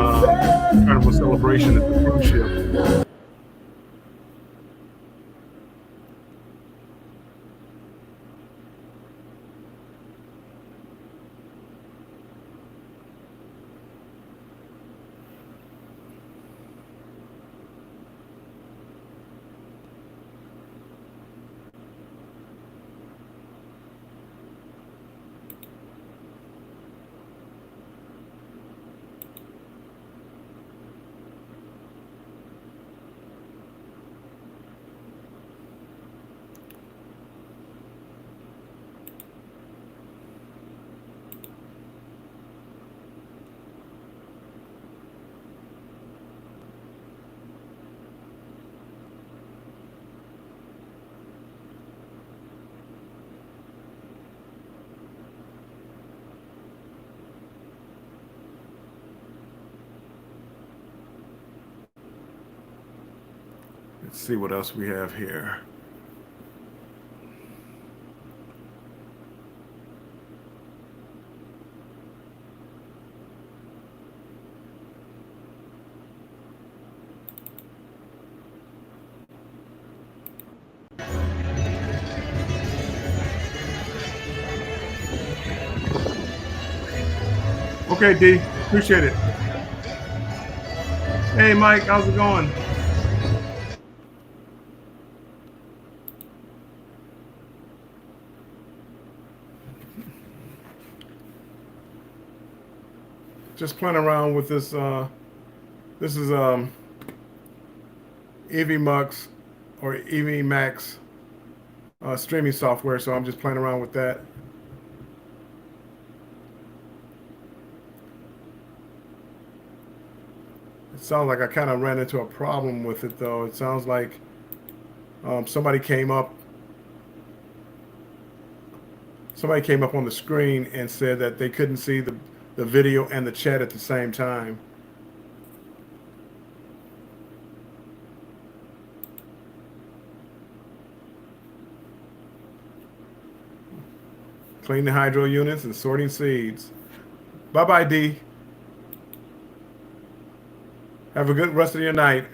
Carnival Celebration at the cruise ship. Let's see what else we have here. Okay, D, appreciate it. Hey, Mike, how's it going? Just playing around with this. This is EVMux or EVMax streaming software, so I'm just playing around with that. It sounds like I kind of ran into a problem with it, though. It sounds like somebody came up on the screen and said that they couldn't see the video and the chat at the same time. Clean the hydro units and sorting seeds. Bye-bye, D. Have a good rest of your night.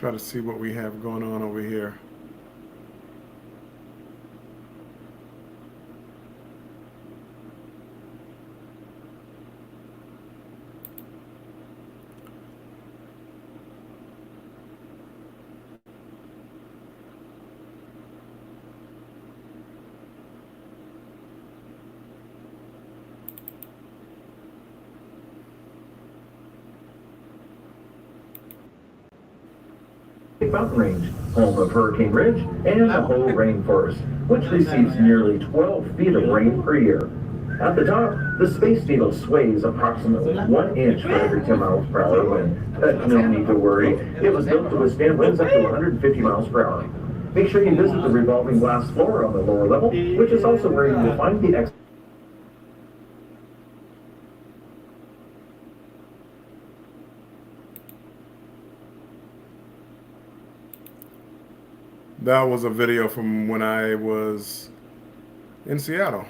try to see what we have going on over here. Mountain Range, home of Hurricane Ridge and the whole rainforest, which receives nearly 12 feet of rain per year. At the top, the Space Needle sways approximately 1 inch for every 10 miles per hour wind. No need to worry, it was built to withstand winds up to 150 miles per hour. Make sure you visit the revolving glass floor on the lower level, which is also where you will find the That was a video from when I was in Seattle.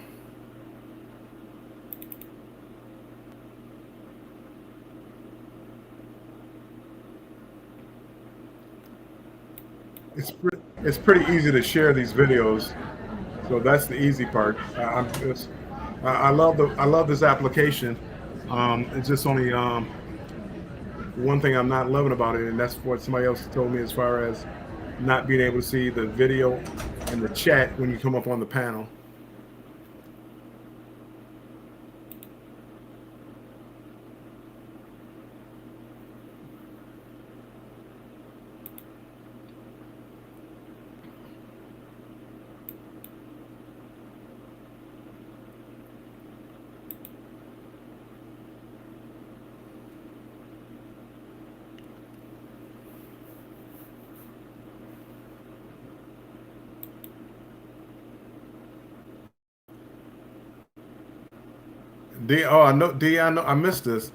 It's pretty easy to share these videos, so that's the easy part. I love this application. It's just only one thing I'm not loving about it, and that's what somebody else told me as far as not being able to see the video and the chat when you come up on the panel. I know, I missed this.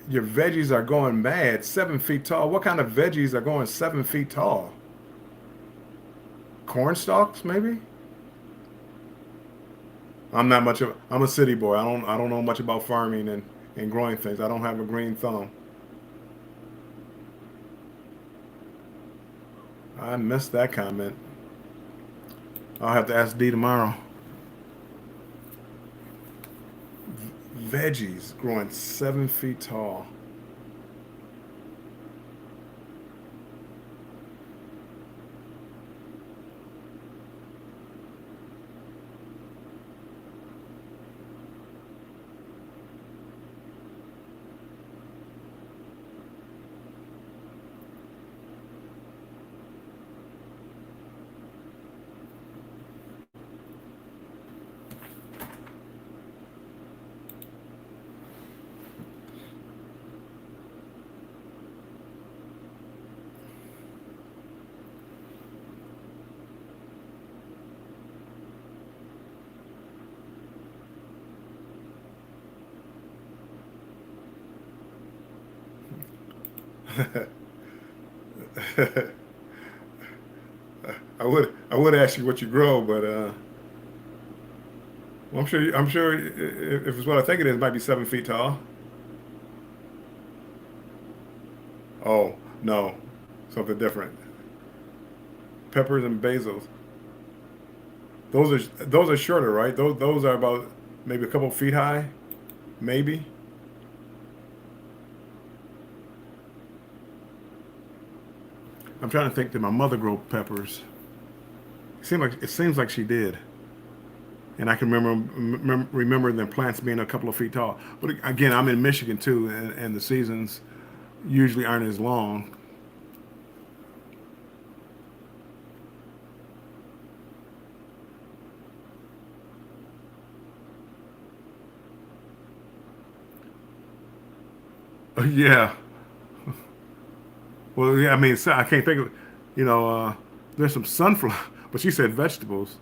Your veggies are going mad, 7 feet tall. What kind of veggies are going 7 feet tall? Corn stalks, maybe? I'm a city boy. I don't know much about farming and growing things. I don't have a green thumb. I missed that comment. I'll have to ask D tomorrow. Veggies growing 7 feet tall. I would ask you what you grow, but well, I'm sure if it's what I think it is, it might be 7 feet tall. Oh no, something different. Peppers and basils. Those are shorter, right? Those are about maybe a couple feet high, maybe. I'm trying to think, did my mother grow peppers? It seems like she did, and I can remember the plants being a couple of feet tall. But again, I'm in Michigan too, and the seasons usually aren't as long. Yeah. Well, yeah. I mean, I can't think of, there's some sunflower, but she said vegetables.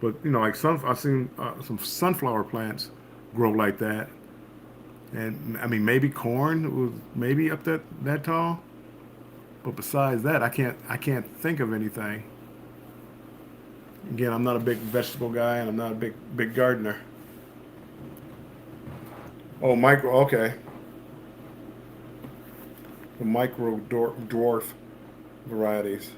But like I've seen some sunflower plants grow like that, and I mean maybe corn was maybe up that tall. But besides that, I can't think of anything. Again, I'm not a big vegetable guy, and I'm not a big gardener. Oh, micro. Okay. the micro dwarf varieties.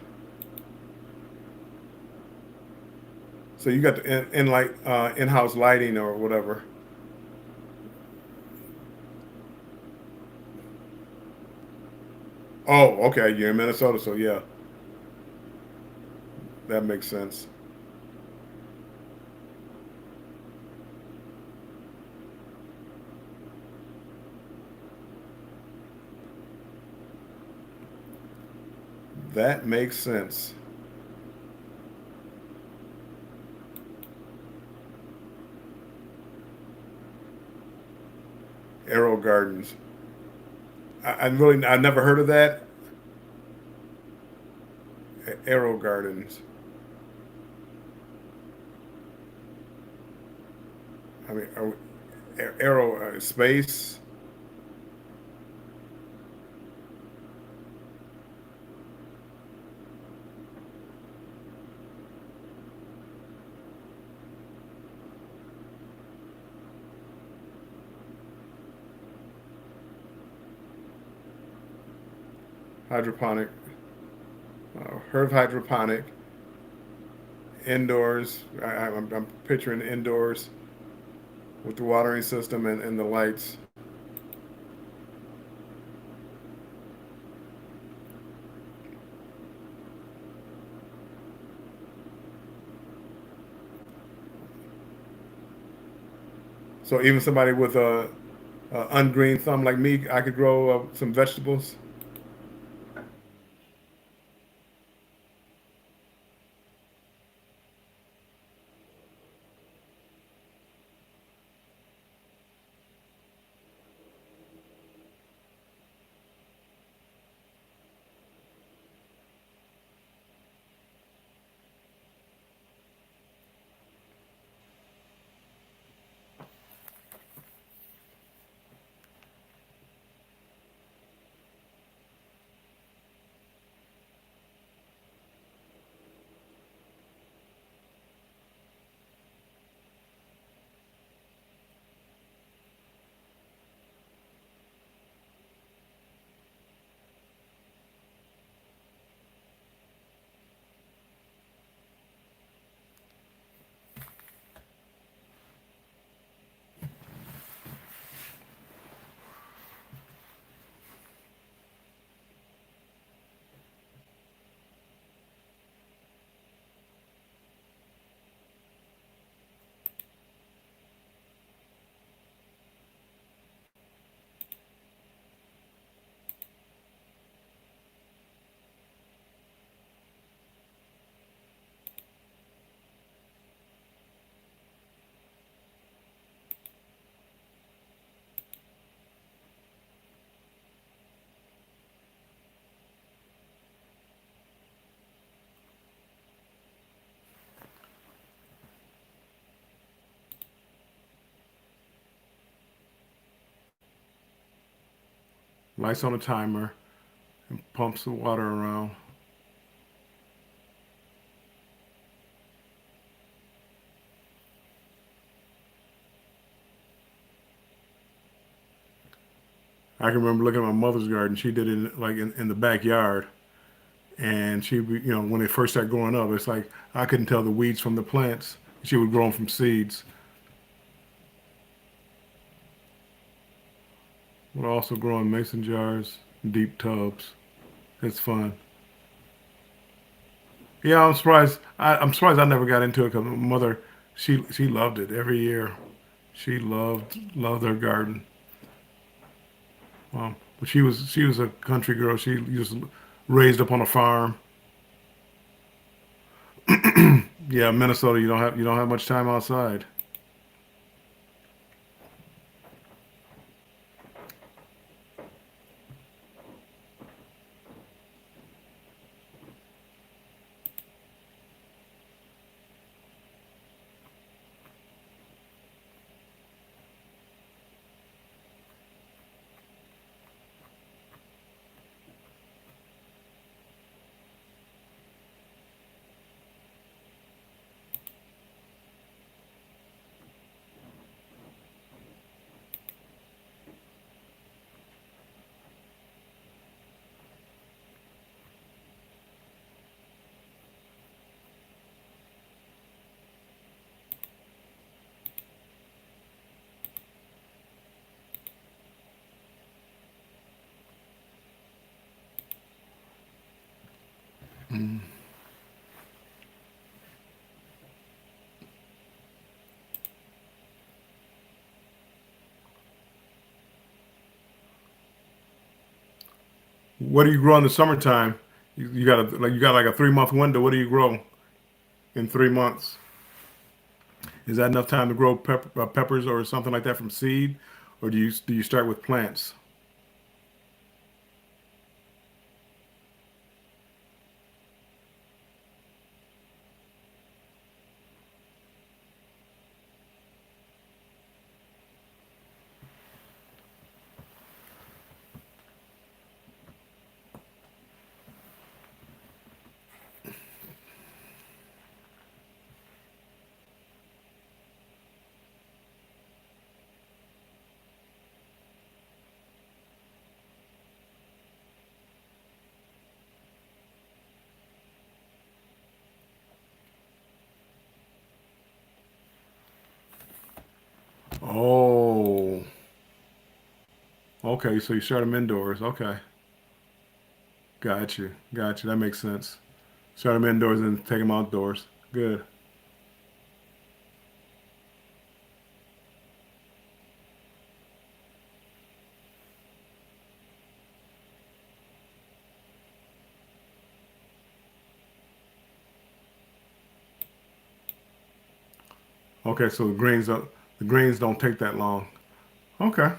So you got the in-house lighting or whatever. Oh, okay. You're in Minnesota, so yeah, that makes sense. That makes sense. Arrow Gardens. I never heard of that. Arrow Gardens. I mean, Arrow Space. Hydroponic. Herb hydroponic. Indoors. I'm picturing indoors with the watering system and the lights. So even somebody with a ungreen thumb like me, I could grow some vegetables. Lights on a timer and pumps the water around. I can remember looking at my mother's garden. She did it like in the backyard, and when they first started growing up, it's like I couldn't tell the weeds from the plants. She would grow them from seeds. We're also growing mason jars, deep tubs. It's fun. Yeah, I'm surprised. I'm surprised I never got into it because my mother, she loved it every year. She loved her garden. But she was a country girl. She was raised up on a farm. Yeah, Minnesota, you don't have much time outside. What do you grow in the summertime? You got like a 3 month window. What do you grow in 3 months? Is that enough time to grow peppers or something like that from seed, or do you start with plants? Oh, okay. So you start them indoors. Okay, got you. That makes sense. Start them indoors and take them outdoors. Good. Okay, so the greens don't take that long. Okay.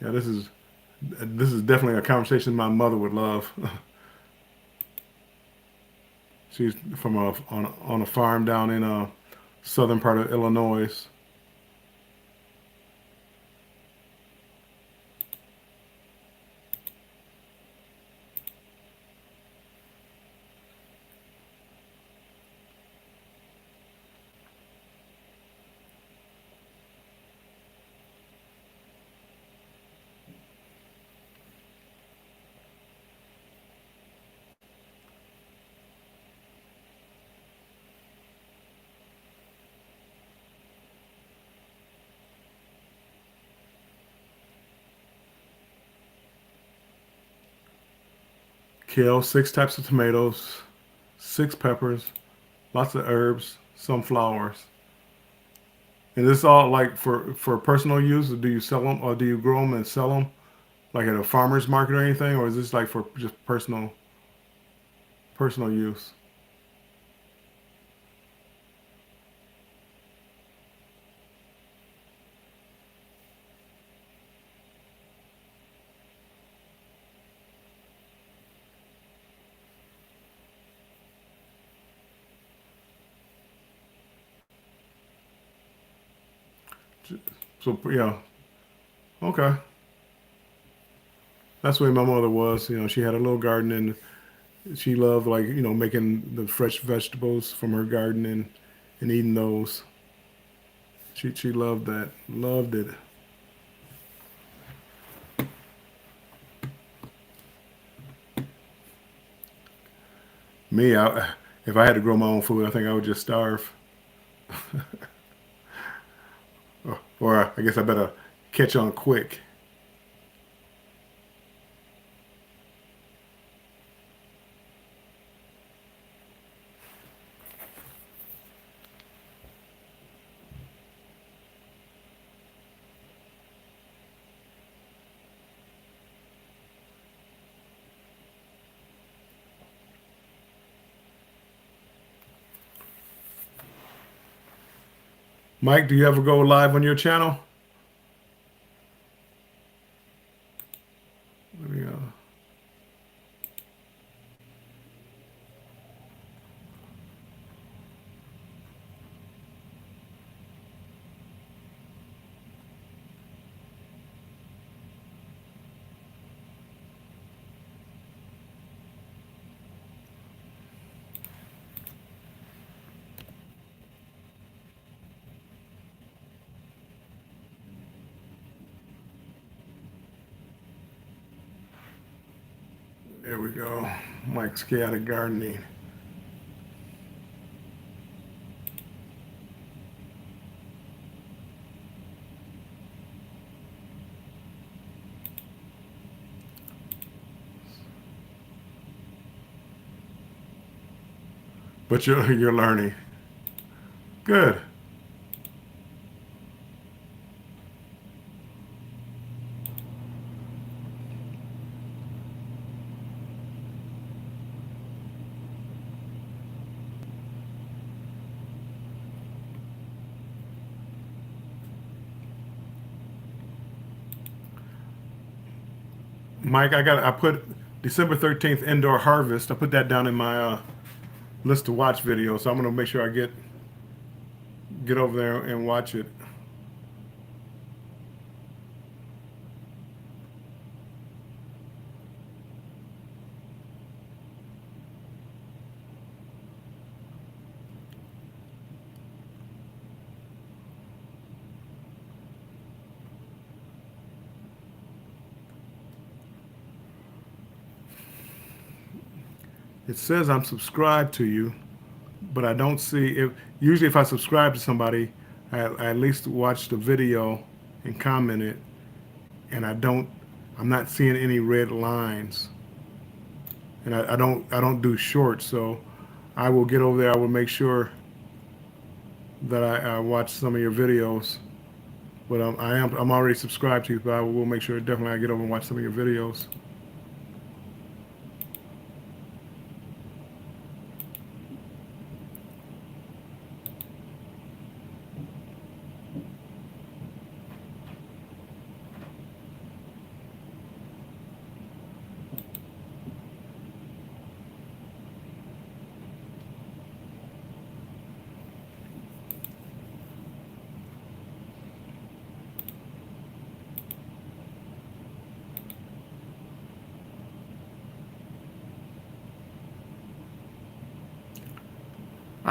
Yeah, this is definitely a conversation my mother would love. She's from on a farm down in southern part of Illinois. Kale, 6 types of tomatoes, 6 peppers, lots of herbs, some flowers. And this all like for personal use, or do you sell them, or do you grow them and sell them like at a farmer's market or anything, or is this like for just personal use? So yeah, okay. That's the way my mother was. She had a little garden and she loved like making the fresh vegetables from her garden and eating those. She loved that, loved it. Me, if I had to grow my own food, I think I would just starve. Or I guess I better catch on quick. Mike, do you ever go live on your channel? Let me, there we go. Mike's chaotic gardening. but you're learning. Good. Mike, I put December 13th indoor harvest. I put that down in my list to watch video, so I'm gonna make sure I get over there and watch it. It says I'm subscribed to you, but I don't see if usually if I subscribe to somebody, I at least watch the video and comment it, and I'm not seeing any red lines, and I don't do shorts, so I will get over there. I will make sure that I watch some of your videos, but I'm already subscribed to you, but I will make sure definitely I get over and watch some of your videos.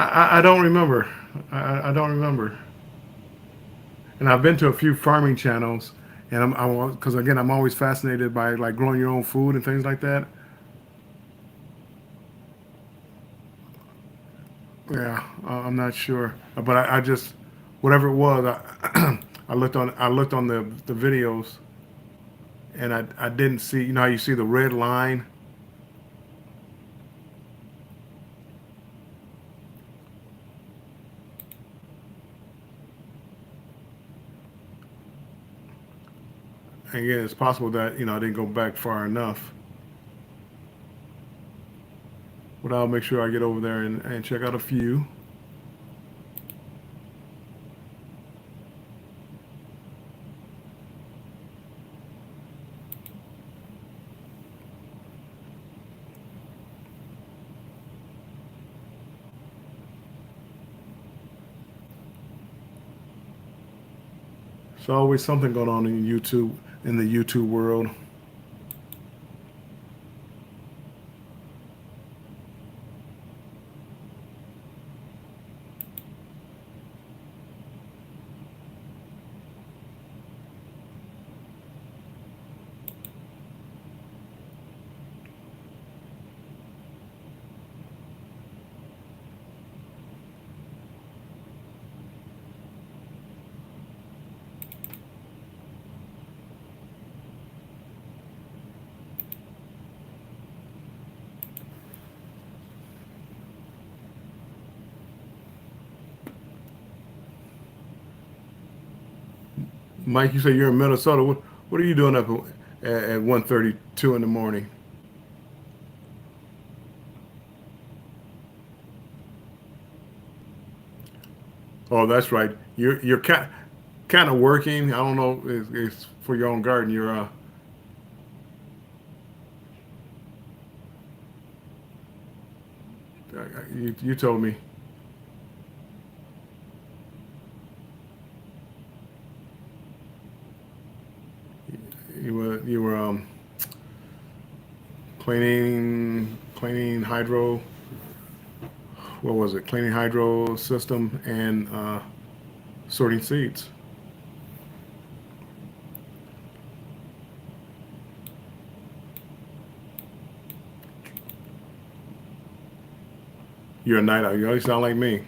I don't remember. I don't remember. And I've been to a few farming channels, and because again I'm always fascinated by like growing your own food and things like that. Yeah, I'm not sure, but I just whatever it was, I looked on the videos, and I didn't see, you know how you see the red line. And again, it's possible that I didn't go back far enough. But I'll make sure I get over there and check out a few. There's always something going on in the YouTube world. Mike, you say you're in Minnesota. What are you doing up at 1:32 in the morning? Oh, that's right. You're kind of working. I don't know. It's for your own garden. You told me. You were cleaning hydro. What was it? Cleaning hydro system and sorting seeds. You're a night owl. You sound like me.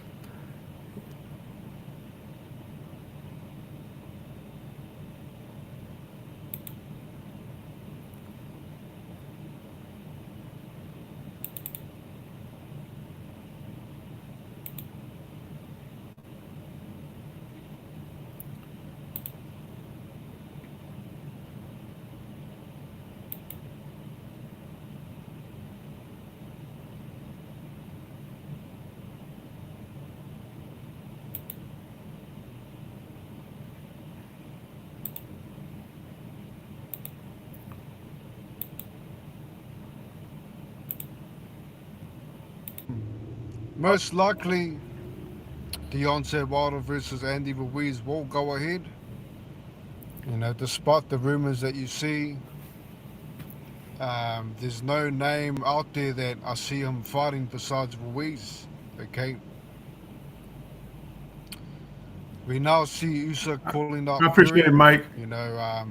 most likely Deontay Wilder versus Andy Ruiz will go ahead. You know, despite the rumors that you see, there's no name out there that I see him fighting besides Ruiz. Okay. We now see Usyk calling up I appreciate Fury. it, Mike. You know,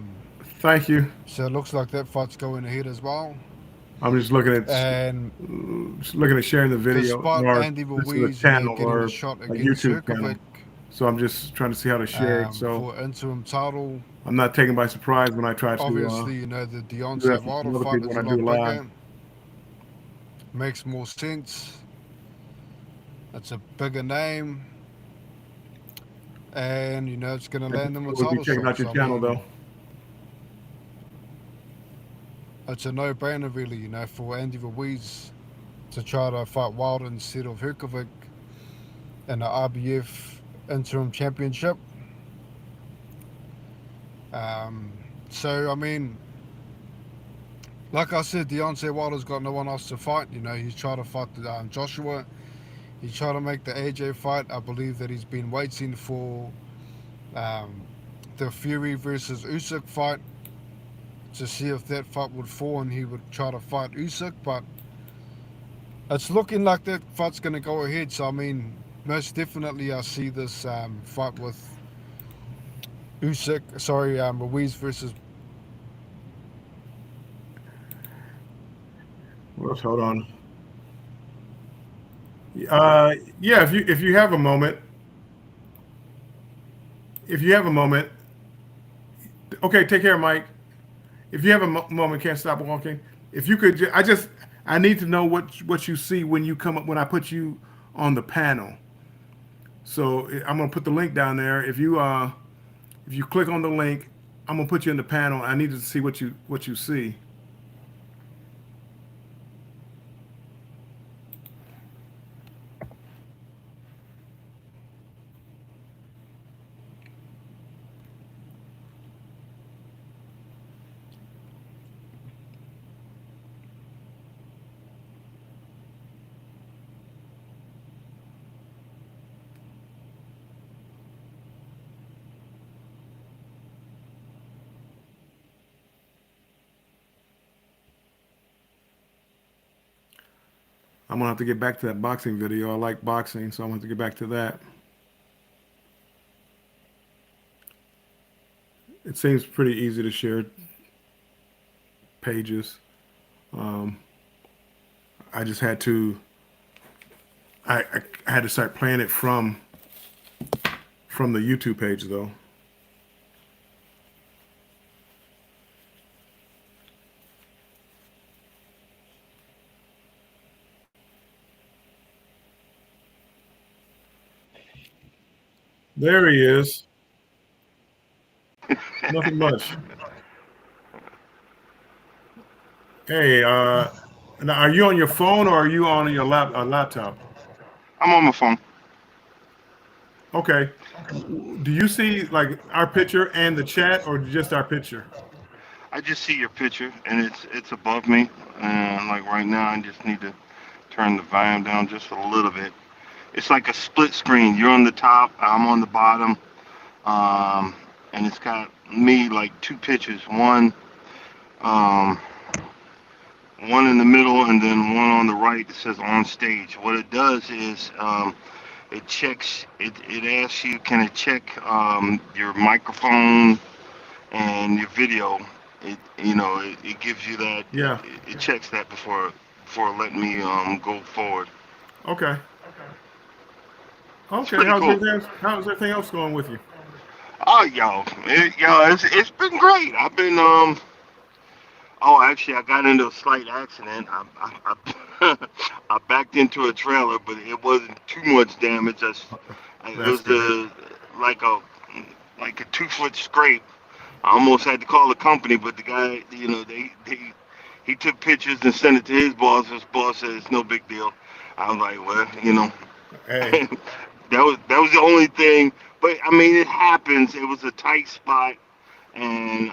Thank you. so it looks like that fight's going ahead as well. I'm just looking at And sharing the video despite or Andy this is a Ruiz, you know, channel getting or a shot a against YouTube channel. Herkovic So I'm just trying to see how to share it. So for interim title, I'm not taken by surprise when I try to obviously, you know, the do that Deontay for Wilder other fight people is a when I lot do bigger. live. Makes more sense. It's a bigger name. And, you know, it's going to land them a We'll be title checking shot. out your So, I channel mean, though. it's a no-brainer, really, you know, for Andy Ruiz to try to fight Wilder instead of Herkovic in the RBF interim championship. So, I mean, like I said, Deontay Wilder's got no one else to fight. You know, he's trying to fight Joshua. He's trying to make the AJ fight. I believe that he's been waiting for the Fury versus Usyk fight to see if that fight would fall and he would try to fight Usyk. But it's looking like that fight's going to go ahead. So, I mean, most definitely I see this fight with Ruiz versus. Let's hold on. Yeah, if you have a moment, okay, take care, Mike. If you have a moment, can't stop walking. If you could, I need to know what you see when you come up when I put you on the panel. So I'm gonna put the link down there. If you click on the link, I'm gonna put you in the panel. I need to see what you see. I'm gonna have to get back to that boxing video. I like boxing, so I'm gonna have to get back to that. It seems pretty easy to share pages. I just had to. I had to start playing it from the YouTube page though. There he is. Nothing much. Hey, now are you on your phone or are you on your laptop? I'm on my phone. Okay. Do you see like our picture and the chat, or just our picture? I just see your picture, and it's above me. And like right now, I just need to turn the volume down just a little bit. It's like a split screen. You're on the top, I'm on the bottom, and it's got me like two pictures. One in the middle, and then one on the right that says on stage. What it does is it checks. It asks you, can it check your microphone and your video? It gives you that. Yeah. It checks that before letting me go forward. Okay. Okay. pretty cool. How's everything else going with you? Oh, it's been great. I've been actually, I got into a slight accident. I backed into a trailer, but it wasn't too much damage. It was like a 2-foot scrape. I almost had to call the company, but the guy, he took pictures and sent it to his boss. His boss said it's no big deal. I was like, well, Hey. that was the only thing. But I mean, it happens. It was a tight spot, and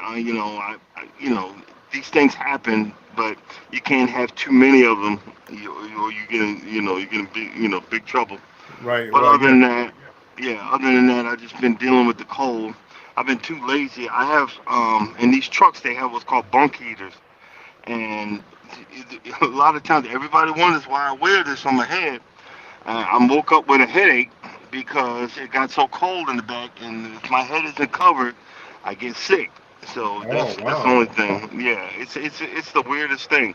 these things happen. but you can't have too many of them, or you get in, you get in big, big trouble. Right, But right, other yeah. than that, yeah, other than that, I've just been dealing with the cold. I've been too lazy. I have, in these trucks, they have what's called bunk heaters. And a lot of times, everybody wonders why I wear this on my head. I woke up with a headache because it got so cold in the back, and if my head isn't covered, I get sick. So Oh, that's the wow. only thing. Yeah, it's the weirdest thing.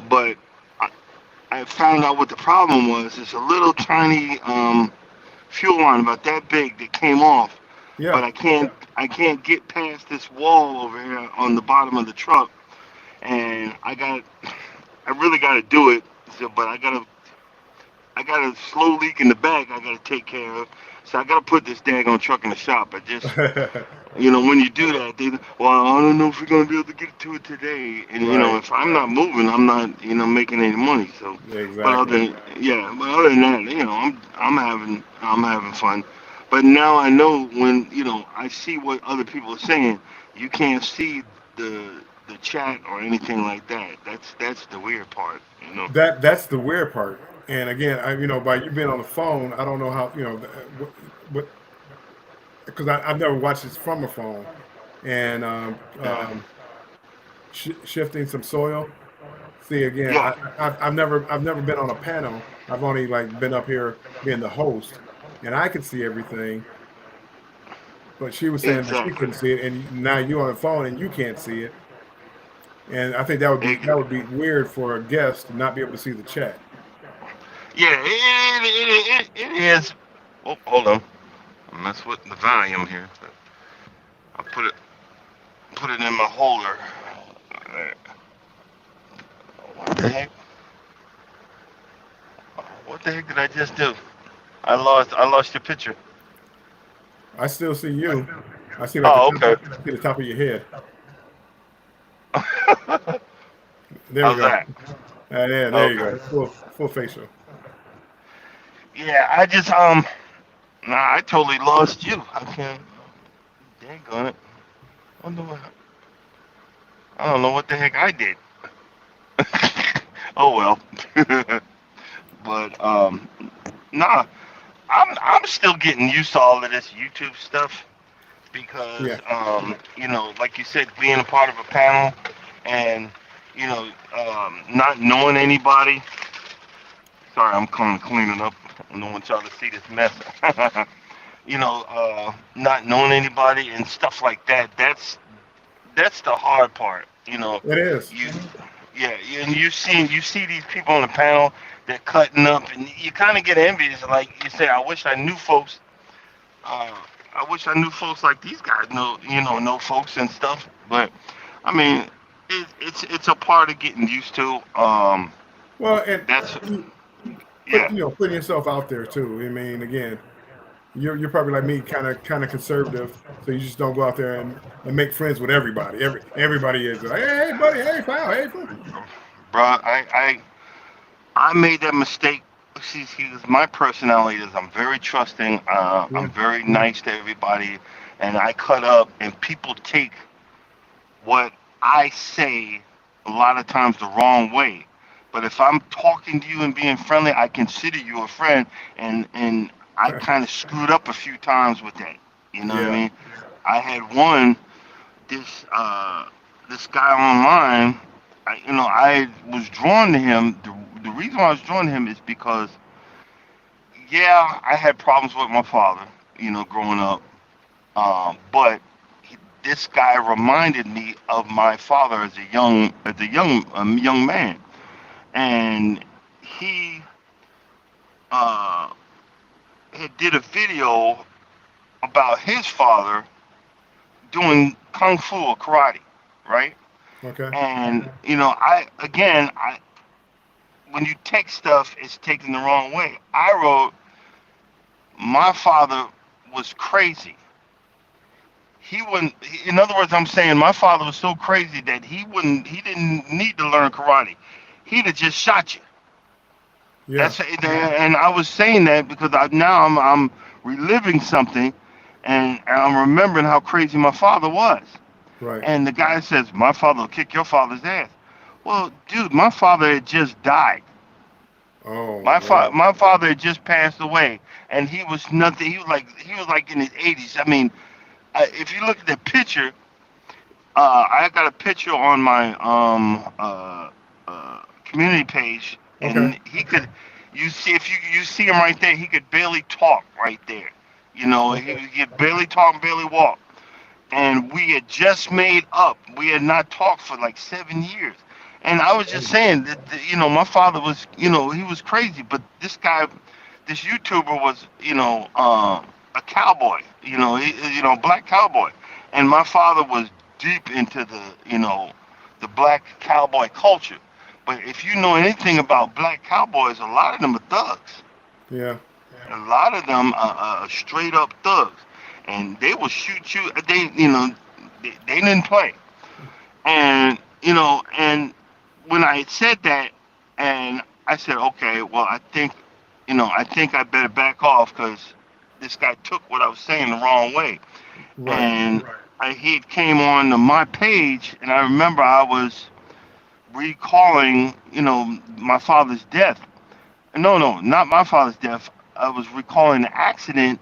But I found out what the problem was. It's a little tiny fuel line about that big that came off, but Yeah. I can't get past this wall over here on the bottom of the truck, and I really got to do it. So, but I got a slow leak in the back I got to take care of. So I got to put this daggone truck in the shop. I just, when you do that, well, I don't know if we're gonna be able to get to it today. And Right. if I'm not moving, I'm not, making any money. So, but Exactly. other than that, I'm having fun. But now I know when, I see what other people are saying. You can't see the chat or anything like that. That's the weird part. That's the weird part. And again, by you being on the phone, I don't know how, what, because I've never watched this from a phone. And Yeah. shifting some soil. See, again, Yeah. I've never been on a panel. I've only like been up here being the host, and I can see everything. But she was saying that she Exactly. couldn't see it, and now you're on the phone and you can't see it. And I think that would be weird for a guest to not be able to see the chat. Yeah, it is. Oh, hold on. I mess with the volume here. I put it in my holder. What the heck? What the heck did I just do? I lost your picture. I still see you. I see like the Oh, top, okay. I see the top of your head. There we How's go. that? Yeah, there you Okay. go. Full facial. Yeah, I just nah, I totally lost you. I can't. Dang it. Wonder what, I don't know what the heck I did. Oh well. But nah, I'm still getting used to all of this YouTube stuff because Yeah. like you said, being a part of a panel and not knowing anybody. Sorry, I'm kind of cleaning up. I don't want y'all to see this mess. Not knowing anybody and stuff like that. That's the hard part. It is. You Yeah, and you see these people on the panel that cutting up, and you kind of get envious. Like you say, Uh, I wish I knew folks like these guys know folks and stuff. But I mean, it's a part of getting used to. Well, and That's you yeah, putting yourself out there too. I mean, again, you're probably like me, kind of conservative, so you just don't go out there and make friends with everybody. Everybody is like, hey, buddy, hey, pal, hey, fool. bro. I made that mistake. See, my personality is I'm very trusting. Yeah, I'm very nice to everybody, and I cut up, and people take what I say a lot of times the wrong way. But if I'm talking to you and being friendly, I consider you a friend, and I kind of screwed up a few times with that. You know what I yeah, mean? I had one this guy online. I was drawn to him. The reason why I was drawn to him is because yeah, I had problems with my father, growing up. But this guy reminded me of my father as a young man, and he uh, had did a video about his father doing kung fu or karate, right? okay, And I when you text stuff, it's taken the wrong way. I wrote, my father was crazy. He wouldn't. In other words, I'm saying my father was so crazy that he didn't need to learn karate. He'd have just shot you. yeah, And I was saying that because now I'm reliving something, and I'm remembering how crazy my father was. right, And the guy says, my father will kick your father's ass. Well, dude, my father had just died. Oh, My father had just passed away, and he was nothing. He was like in his 80s. I mean, if you look at the picture, I got a picture on my community page, okay. and he could. You see, if you see him right there, he could barely talk right there. You know, he could barely talk, and barely walk. And we had just made up. We had not talked for like 7 years. And I was just saying that, my father was, he was crazy, but this guy, this YouTuber was, a cowboy, black cowboy. And my father was deep into the black cowboy culture. But if you know anything about black cowboys, a lot of them are thugs. Yeah. A lot of them are straight up thugs, and they will shoot you. They didn't play, and and when I said that, and I said, okay, well, I think I better back off because this guy took what I was saying the wrong way, Right. and he came on to my page, and I remember I was recalling, my father's death. No, not my father's death. I was recalling the accident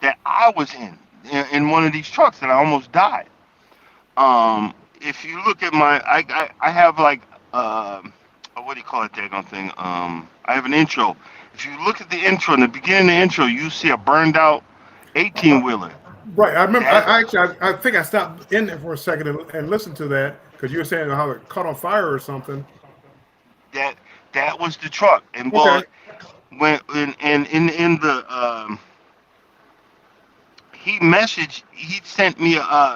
that I was in one of these trucks that I almost died. If you look at I have like what do you call it, daggone thing? I have an intro. If you look at the intro, in the beginning of the intro, you see a burned out 18 wheeler. Right. I remember. I think I stopped in there for a second and listened to that because you were saying how it caught on fire or something. That was the truck, and well, when in the he sent me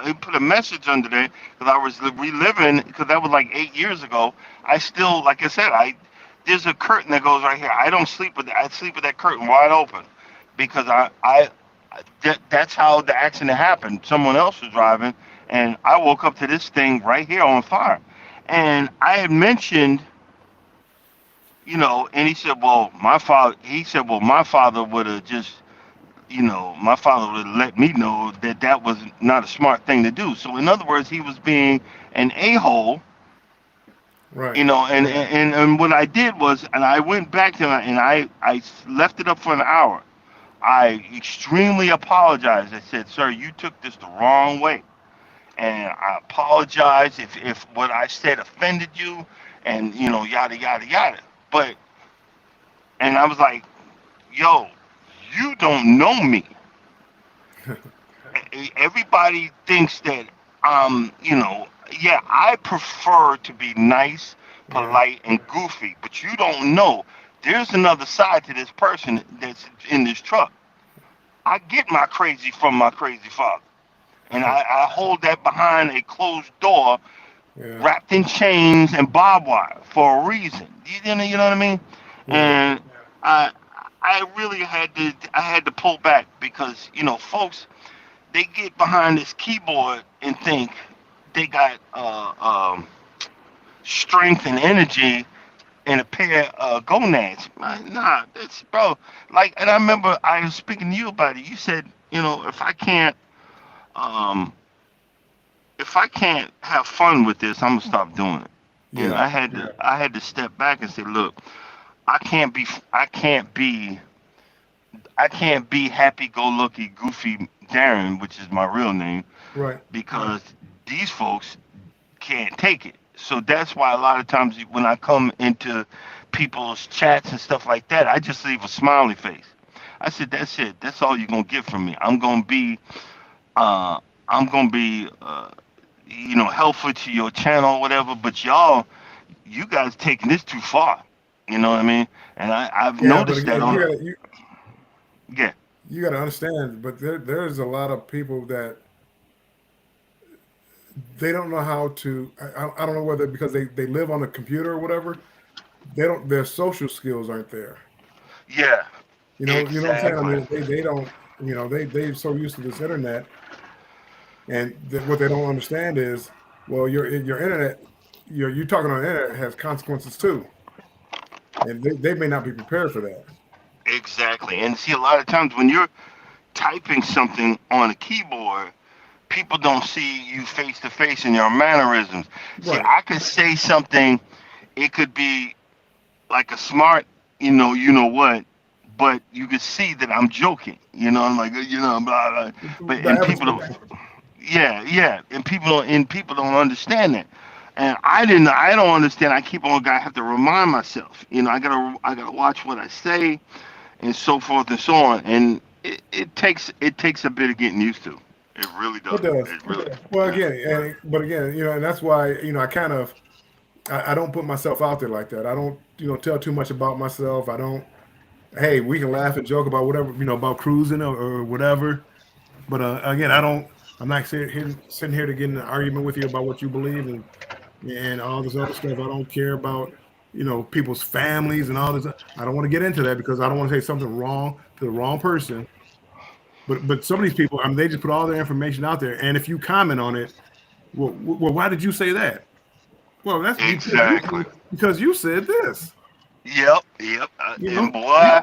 he put a message under there because I was reliving, because that was like 8 years ago. I still, like I said, there's a curtain that goes right here. I don't sleep with that. I sleep with that curtain wide open because that's how the accident happened. Someone else was driving, and I woke up to this thing right here on fire. And I had mentioned, and he said, well, my father would have just, my father would have let me know that was not a smart thing to do. So in other words, he was being an a-hole. Right. And what I did was, and I went back to him, and I left it up for an hour. I extremely apologized. I said, sir, you took this the wrong way. And I apologize if what I said offended you, and, yada, yada, yada. And I was like, yo, you don't know me. Everybody thinks that, I prefer to be nice, polite, and goofy, but you don't know. There's another side to this person that's in this truck. I get my crazy from my crazy father. And I hold that behind a closed door, wrapped in chains and barbed wire for a reason. You know what I mean? Yeah. And I really had to pull back because, folks, they get behind this keyboard and think they got strength and energy in a pair of gonads. Nah, that's, bro. Like, and I remember I was speaking to you about it. You said, if I can't have fun with this, I'm gonna stop doing it. And I had to step back and say, look, I can't be happy-go-lucky, goofy Darren, which is my real name, Right. because these folks can't take it. So that's why a lot of times when I come into people's chats and stuff like that, I just leave a smiley face. I said, that's it. That's all you're gonna get from me. I'm gonna be helpful to your channel or whatever. But you guys taking this too far. You know what I mean? And I've noticed that on. Yeah. You got to understand, but there's a lot of people that they don't know how to. I don't know whether because they live on a computer or whatever. Their social skills aren't there. Yeah. You know what I'm saying? I mean, Exactly. they don't. They're so used to this internet, and what they don't understand is, well, your internet, you talking on the internet has consequences too, and they may not be prepared for that. Exactly. And see, a lot of times when you're typing something on a keyboard, people don't see you face to face in your mannerisms. See, Right. I could say something it could be like a smart, you know what, but you could see that I'm joking. I'm like, blah, blah. But The and average people don't, yeah, and people don't understand that. And I don't understand. I keep on, I have to remind myself, I gotta watch what I say and so forth and so on. And it takes a bit of getting used to. It really does. It does. It really, Well, yeah. again, and that's why, I kind of, I don't put myself out there like that. I don't, tell too much about myself. I don't, hey, we can laugh and joke about whatever, about cruising or whatever. But again, I'm not sitting here to get in an argument with you about what you believe and all this other stuff. I don't care about, people's families and all this. I don't want to get into that because I don't want to say something wrong to the wrong person. But some of these people, I mean, they just put all their information out there. And if you comment on it, well, why did you say that? Well, that's Exactly. because you said this. Yep. You know, And boy,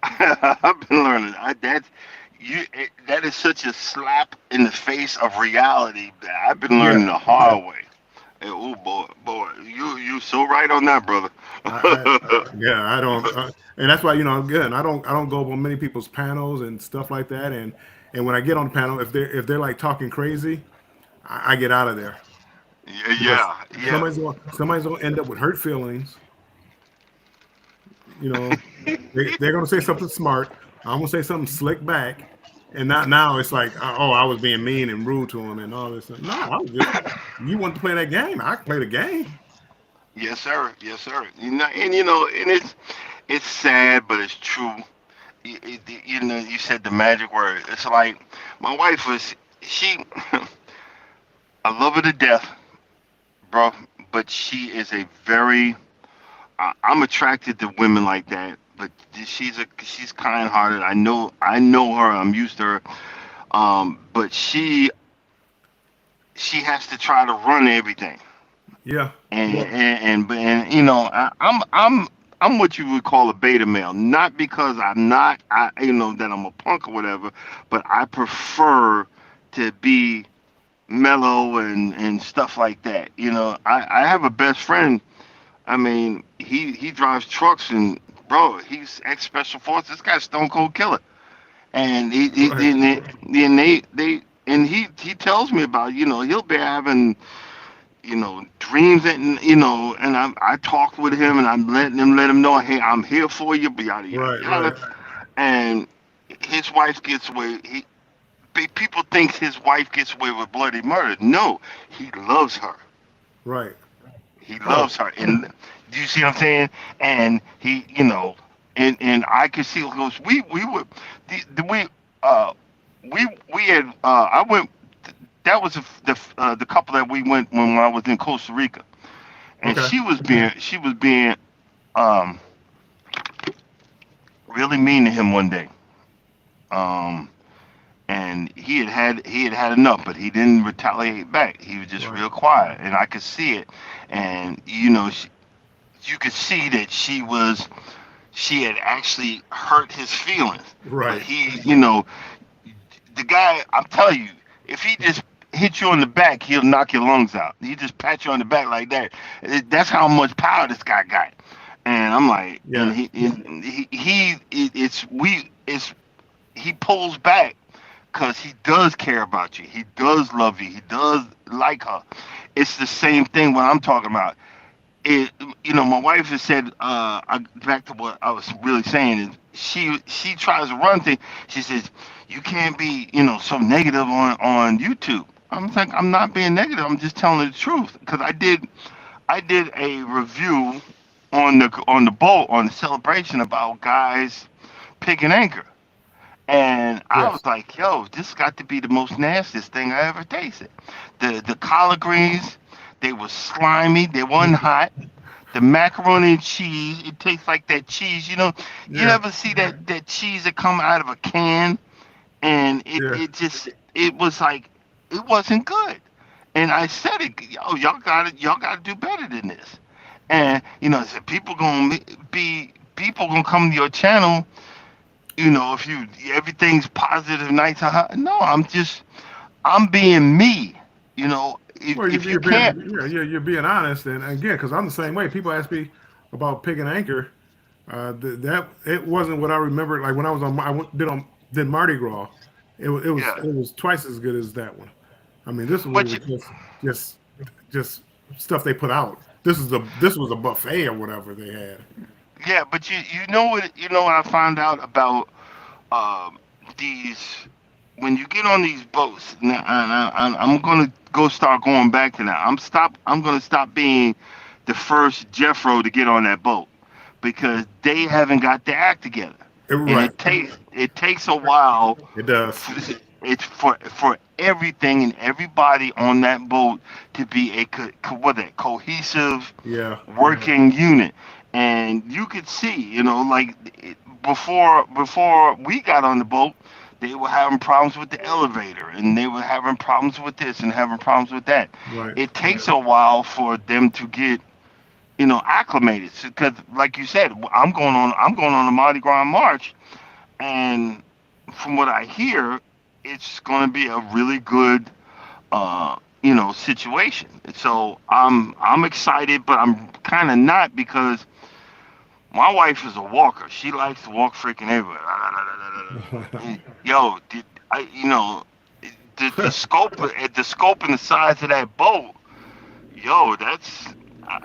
I've been learning. That is such a slap in the face of reality that I've been learning yeah. the hard way. And, oh boy, you so right on that, brother. Yeah, I don't, and that's why again, I don't go on many people's panels and stuff like that. And when I get on the panel, if they're like talking crazy, I get out of there because Yeah. somebody's gonna end up with hurt feelings. They're gonna say something smart. I'm gonna say something slick back, and not now it's like, oh, I was being mean and rude to him and all this. No, I was just, you want to play that game, I can play the game. Yes, sir. Yes, sir. And it's sad, but it's true. You said the magic word. It's like my wife she. I love her to death, bro. But she is a very. I'm attracted to women like that. But she's kind-hearted. I know her. I'm used to her. But she has to try to run everything. Yeah. I'm what you would call a beta male, not because I'm not, that I'm a punk or whatever, but I prefer to be mellow and stuff like that. I have a best friend. I mean, he drives trucks and bro, he's ex special forces. This guy's stone cold killer, and Right. he tells me about he'll be having dreams and I talked with him and I'm let him know, hey, I'm here for you, yada yada Right. yada. And his wife gets away. People think his wife gets away with bloody murder. No, he loves her. Right. He Oh, loves her, and do you see what I'm saying? And he, and I could see because we were we had I went. That was the couple that we went when I was in Costa Rica, and okay. she was being um really mean to him one day. Um, and he had had enough, but he didn't retaliate back. He was just Right. real quiet, and I could see it. And you could see that she had actually hurt his feelings. But Right. the guy, I'm telling you, if he just hit you on the back, he'll knock your lungs out. He just pat you on the back like that. That's how much power this guy got. And I'm like, and Yeah. he pulls back because he does care about you. He does love you. He does like her. It's the same thing what I'm talking about. My wife has said, back to what I was really saying is she tries to run things. She says, you can't be, so negative on YouTube. I'm like, I'm not being negative. I'm just telling the truth because I did a review on the boat on the celebration about guys picking anchor. And I Yes. was like, yo, this got to be the most nastiest thing I ever tasted. The collard greens, they were slimy, they wasn't hot. The macaroni and cheese, it tastes like that cheese. You Yeah. ever see that cheese that come out of a can, and Yeah. it was like it wasn't good. And I said it, yo, y'all gotta do better than this. And I said people gonna come to your channel, if everything's positive, nice, no, I'm being me, Well, if you you're can't, being you're being honest, and again, because I'm the same way. People ask me about Pig and Anchor. That it wasn't what I remember. Like when I was did Mardi Gras. yeah. It was twice as good as that one. I mean, this one But was just just stuff they put out. This was a buffet or whatever they had. yeah, but you know what I found out about um, these when you get on these boats. Now, I'm gonna go start going back to that. I'm gonna stop being the first Jeffro to get on that boat because they haven't got their act together, and Right, it takes a while. it does. It's for everything and everybody on that boat to be a cohesive Yeah, working unit. And you could see, like before we got on the boat, they were having problems with the elevator, and they were having problems with this and having problems with that. right. It takes a while for them to get, acclimated. Because, like you said, I'm going on a Mardi Gras March, and from what I hear, it's going to be a really good, situation. So I'm excited, but I'm kind of not because my wife is a walker. She likes to walk freaking everywhere. Yo, the scope and the size of that boat. Yo,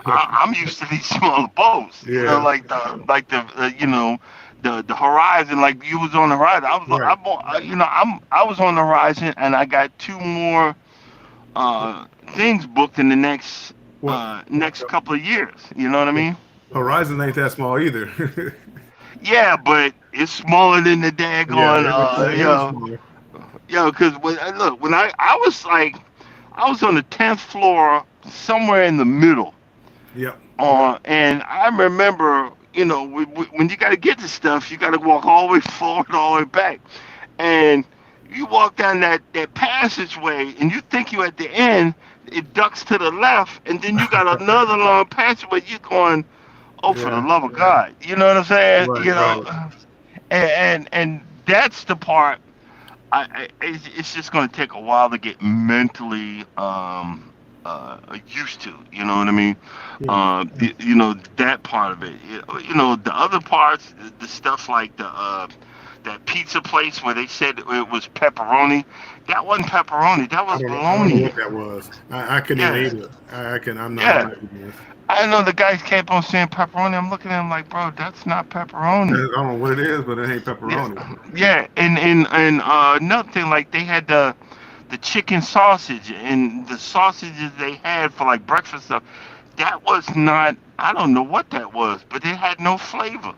I'm used to these smaller boats. Yeah. The horizon, like you was on the horizon. Right. I was on the horizon, and I got two more things booked in the next Well, next couple of years. You know what I mean? Horizon ain't that small either. Yeah, but it's smaller than the daggone. Yeah, Because when I was on the 10th floor, somewhere in the middle. Yep. And I remember, when you got to get to stuff, you got to walk all the way forward, all the way back. And you walk down that passageway, and you think you're at the end, it ducks to the left, and then you got another long passageway. You're going, oh, for the Yeah. love of God. You know what I'm saying? Right, And that's the part. It's just going to take a while to get mentally used to. You know what I mean? Yeah. That part of it. The other parts, the stuff like that pizza place where they said it was pepperoni. That wasn't pepperoni. That was I don't know bologna. what that was. I couldn't Yeah. even eat it. I'm not. Yeah. I'm not eating this. I know the guys kept on saying pepperoni. I'm looking at him like, bro, that's not I pepperoni. don't know what it is, but it ain't pepperoni. Yeah, and another thing, like they had the chicken sausage and the sausages they had for like breakfast stuff. That was not. I don't know what that was, but it had no flavor.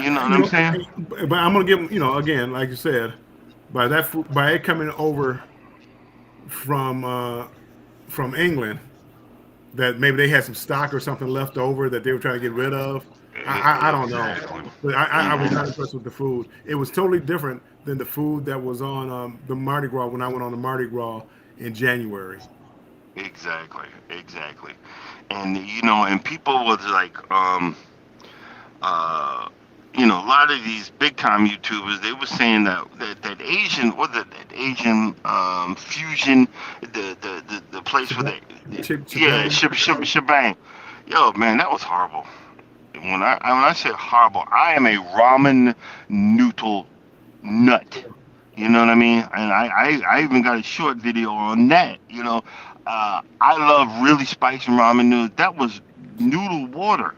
You know what I'm saying? But I'm gonna give them. Again, like you said, by it coming over from England, that maybe they had some stock or something left over that they were trying to get rid of. I don't know, Exactly. but I was not impressed with the food. It was totally different than the food that was on the Mardi Gras when I went on the Mardi Gras in January. Exactly. And and people was like, a lot of these big time YouTubers, they were saying that Asian, that Asian fusion, the place where they, shebang. Yo, man, that was horrible. When I say horrible, I am a ramen noodle nut. You know what I mean? And I even got a short video on that. I love really spicy ramen noodles. That was noodle water.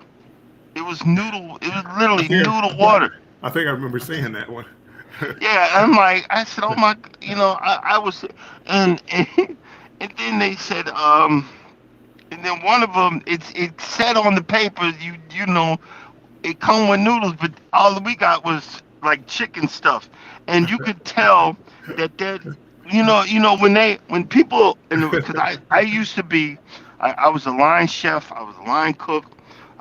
It was literally Yeah. noodle water. I think I remember seeing that one. Yeah, I'm like, I said, oh my, I was, and then they said, and then one of them, it said on the paper, it come with noodles, but all we got was like chicken stuff, and you could tell that when people, because I used to be, I was a line chef, I was a line cook,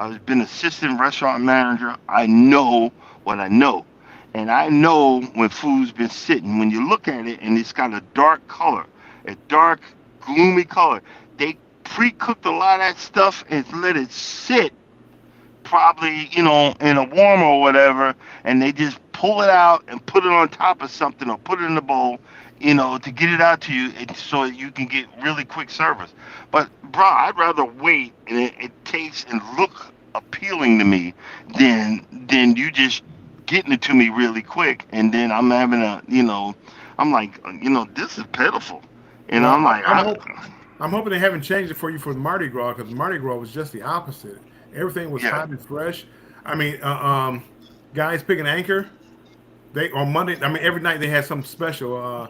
I've been assistant restaurant manager. I know what I know. And I know when food's been sitting, when you look at it and it's got a dark color, a dark, gloomy color, they pre-cooked a lot of that stuff and let it sit probably, in a warmer or whatever, and they just pull it out and put it on top of something or put it in a bowl. to get it out to you, so you can get really quick service. But bro, I'd rather wait and it tastes and look appealing to me than you just getting it to me really quick, and then I'm having I'm like, this is pitiful. Well, I'm like, I'm hoping they haven't changed it for you for the Mardi Gras because Mardi Gras was just the opposite. Everything was yeah, hot and fresh. I mean, guys picking anchor. They on Monday. I mean, every night they had something special.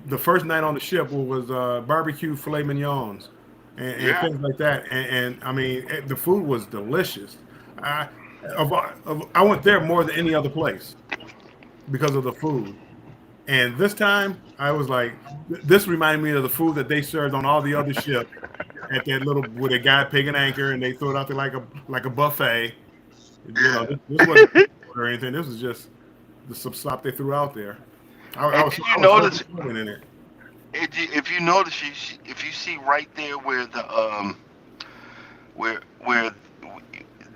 The first night on the ship was barbecue filet mignons and yeah. things like that. I mean, the food was delicious. I I went there more than any other place because of the food. And this time, I was like, this reminded me of the food that they served on all the other ships at that little with a guy picking anchor, and they throw it out there like a buffet. Yeah. This wasn't or anything. This was just the some slop they threw out there. And did I you was so notice? disappointed in it. If you notice, if you see right there where where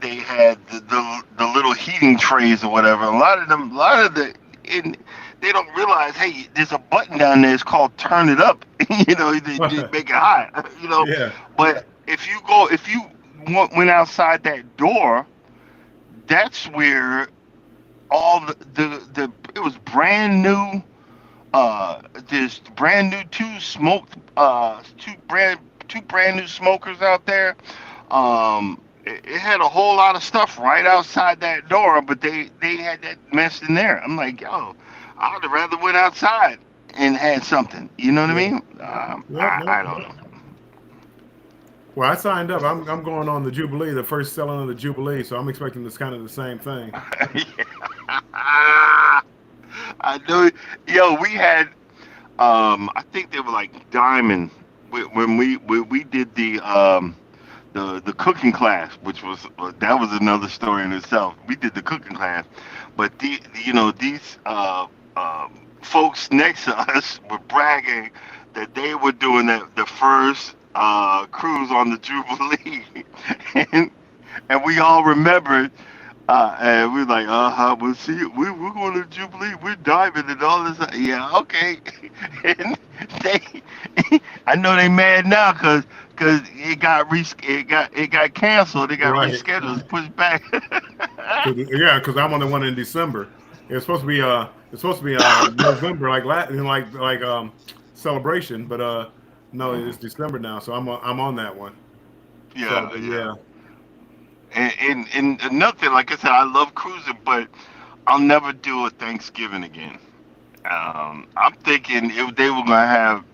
they had the little heating trays or whatever. A lot of and they don't realize, hey, there's a button down there. It's called turn it up. They make it hot. Yeah, But if you went outside that door, that's where all the it was brand new. There's brand new two brand new smokers out there. It had a whole lot of stuff right outside that door, but they had that mess in there. I'm like, yo, I'd have rather went outside and had something. You know what I yeah, mean? yep, I nope. don't know. Well, I signed up. I'm going on the Jubilee, the first selling of the Jubilee, so I'm expecting this kind of the same thing. I know. Yo, we had. I think they were like diamond when we did the cooking class, which was that was another story in itself. We did the cooking class, but these folks next to us were bragging that they were doing the first cruise on the Jubilee, and we all remembered. And we're like, we'll see. We're going to Jubilee. We're diving and all this. Yeah, okay. And they, I know they mad now because it got canceled. It got Right. rescheduled, pushed back. Yeah, because I'm on the one in December. It's supposed to be November, celebration, but no, it's December now, so I'm on that one. So Yeah, yeah. yeah, And another thing, like I said, I love cruising, but I'll never do a Thanksgiving again. I'm thinking if they were gonna have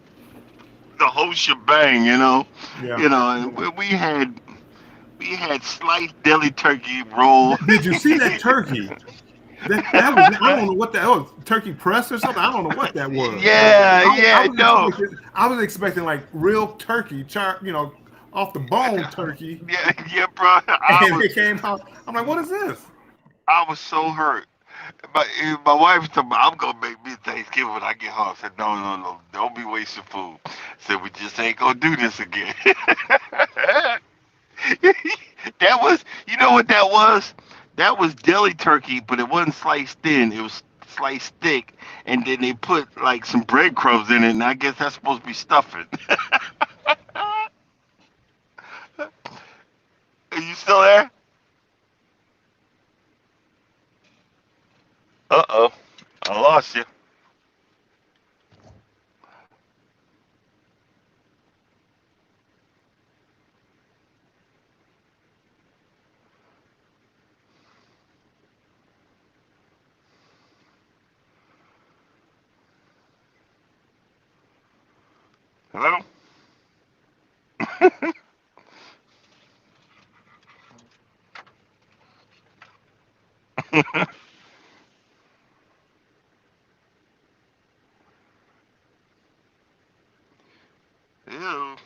the whole shebang, yeah. and we had sliced deli turkey roll. Did you see that turkey? That was I don't know what that was. Turkey press or something. I don't know what that was. Yeah, yeah, no, I was expecting like real turkey, off the bone turkey, yeah, yeah, bro. and it came out. I'm like, what is this? I was so hurt. My wife told me I'm gonna make me Thanksgiving when I get home. I said, no, no, no, don't be wasting food. I said we just ain't gonna do this again. That was, you know what that was? That was deli turkey, but it wasn't sliced thin. It was sliced thick, and then they put like some breadcrumbs in it, and I guess that's supposed to be stuffing. Are you still there? Uh-oh, I lost you. Hello? Ew.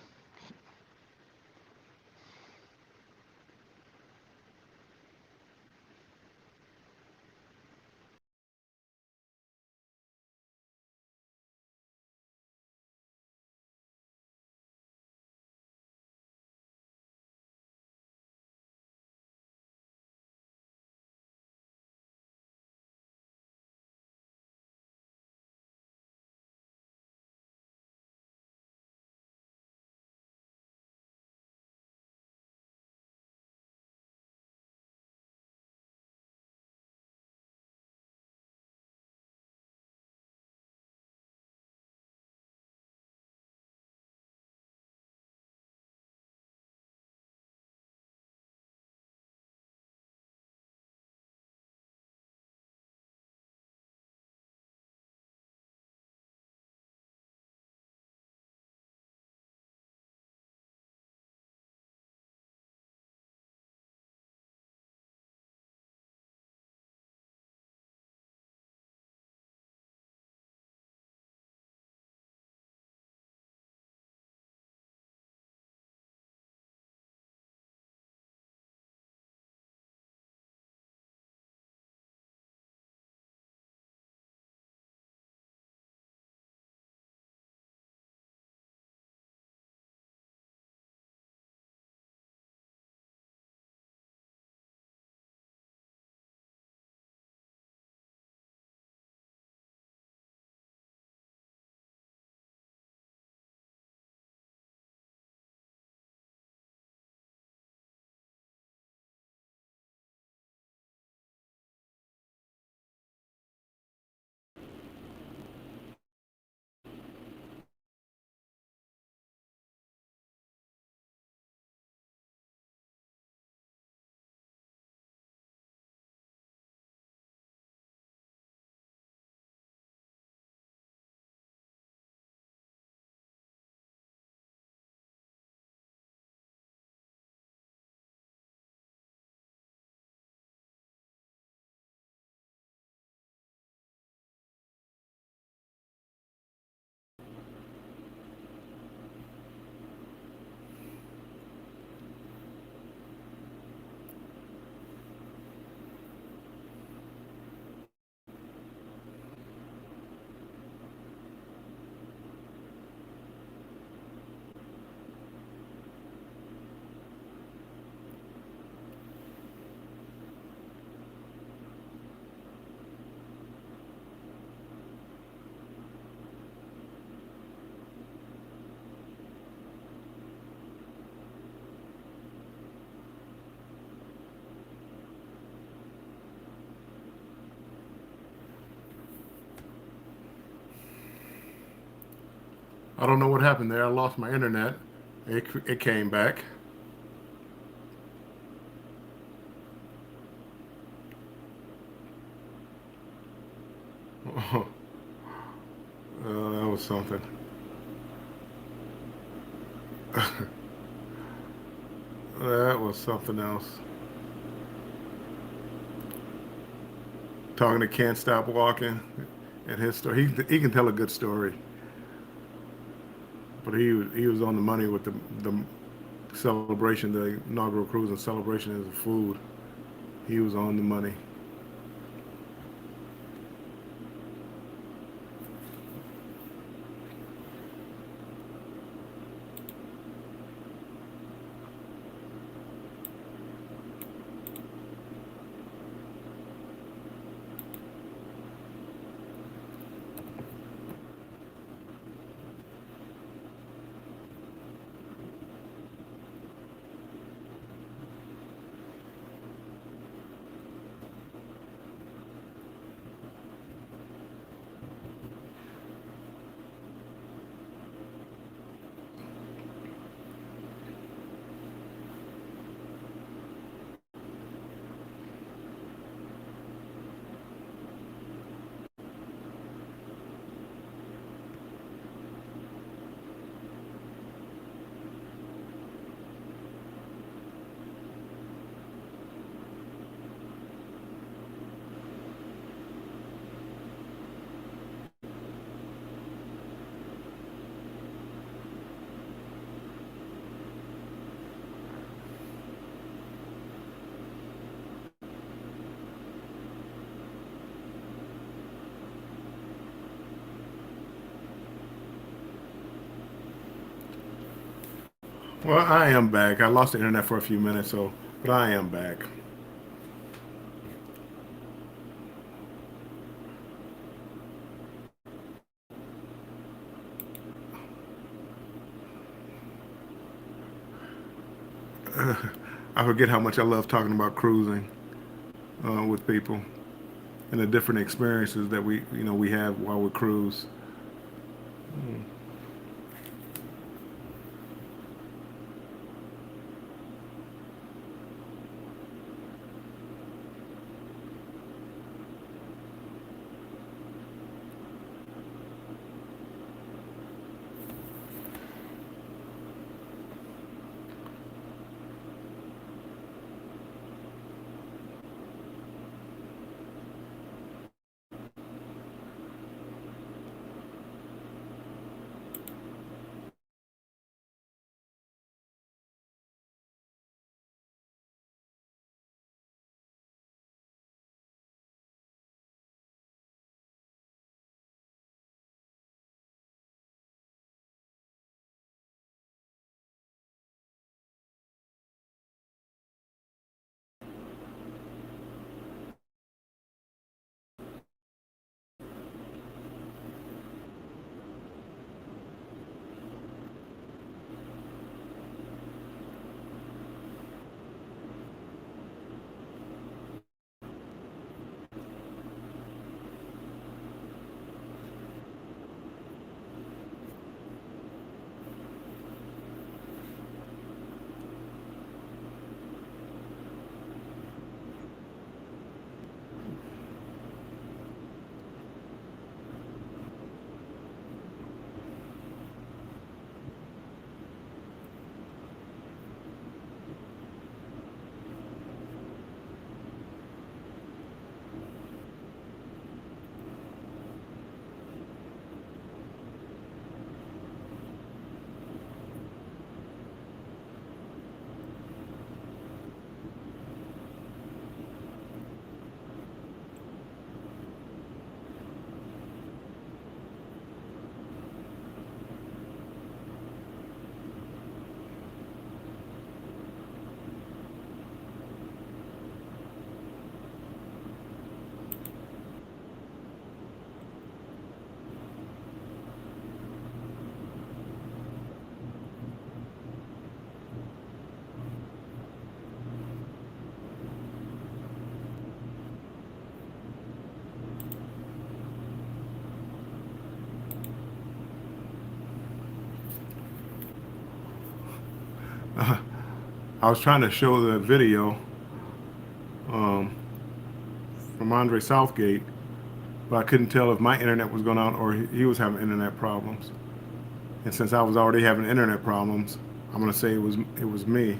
I don't know what happened there. I lost my internet. It came back. That was something. That was something else. Talking to Can't Stop Walking and his story. He can tell a good story. But he was on the money with the celebration, the inaugural cruise and celebration of the food. He was on the money. Well, I am back. I lost the internet for a few minutes, but I am back. I forget how much I love talking about cruising with people and the different experiences that we have while we cruise. I was trying to show the video um, from Andre Southgate, but I couldn't tell if my internet was going out or he was having internet problems. And since I was already having internet problems, I'm going to say it was me.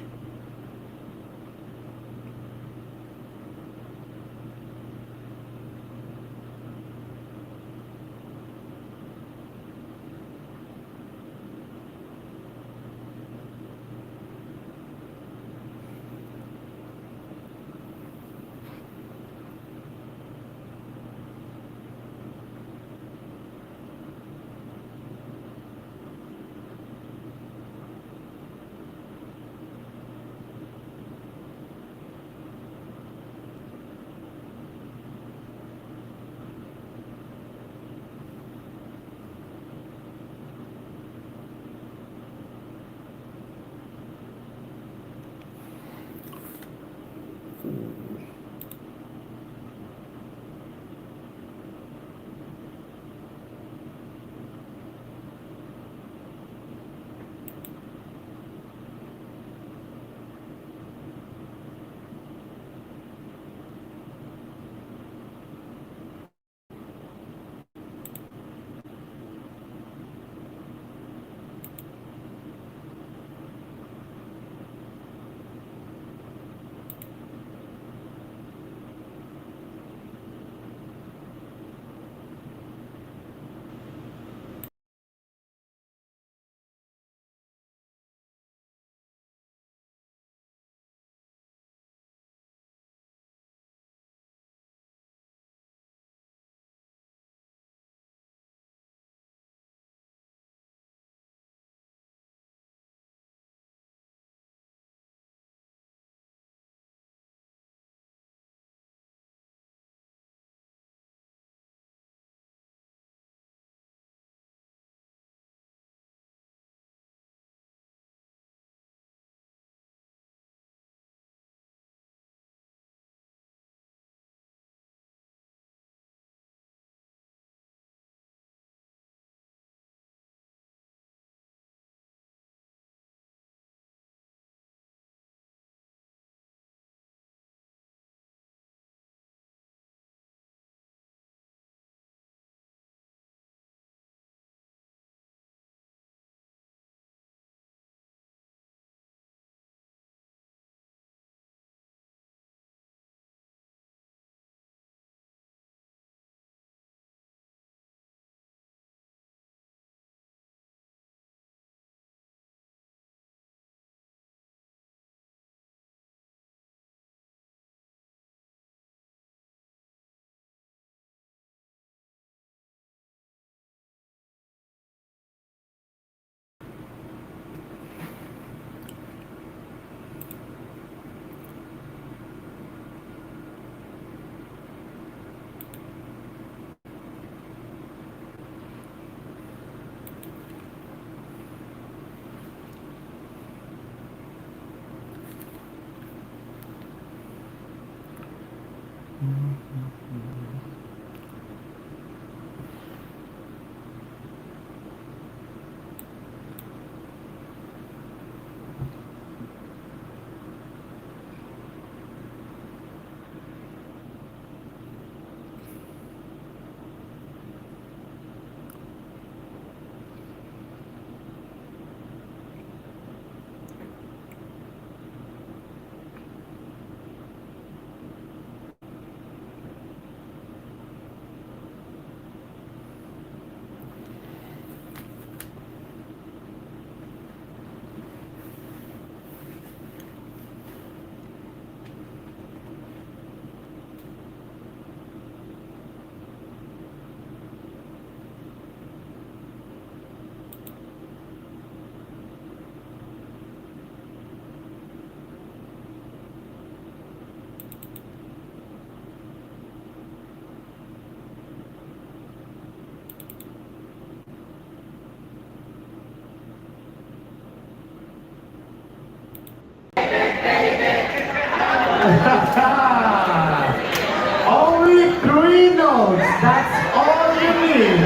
Only 3 notes. That's all you need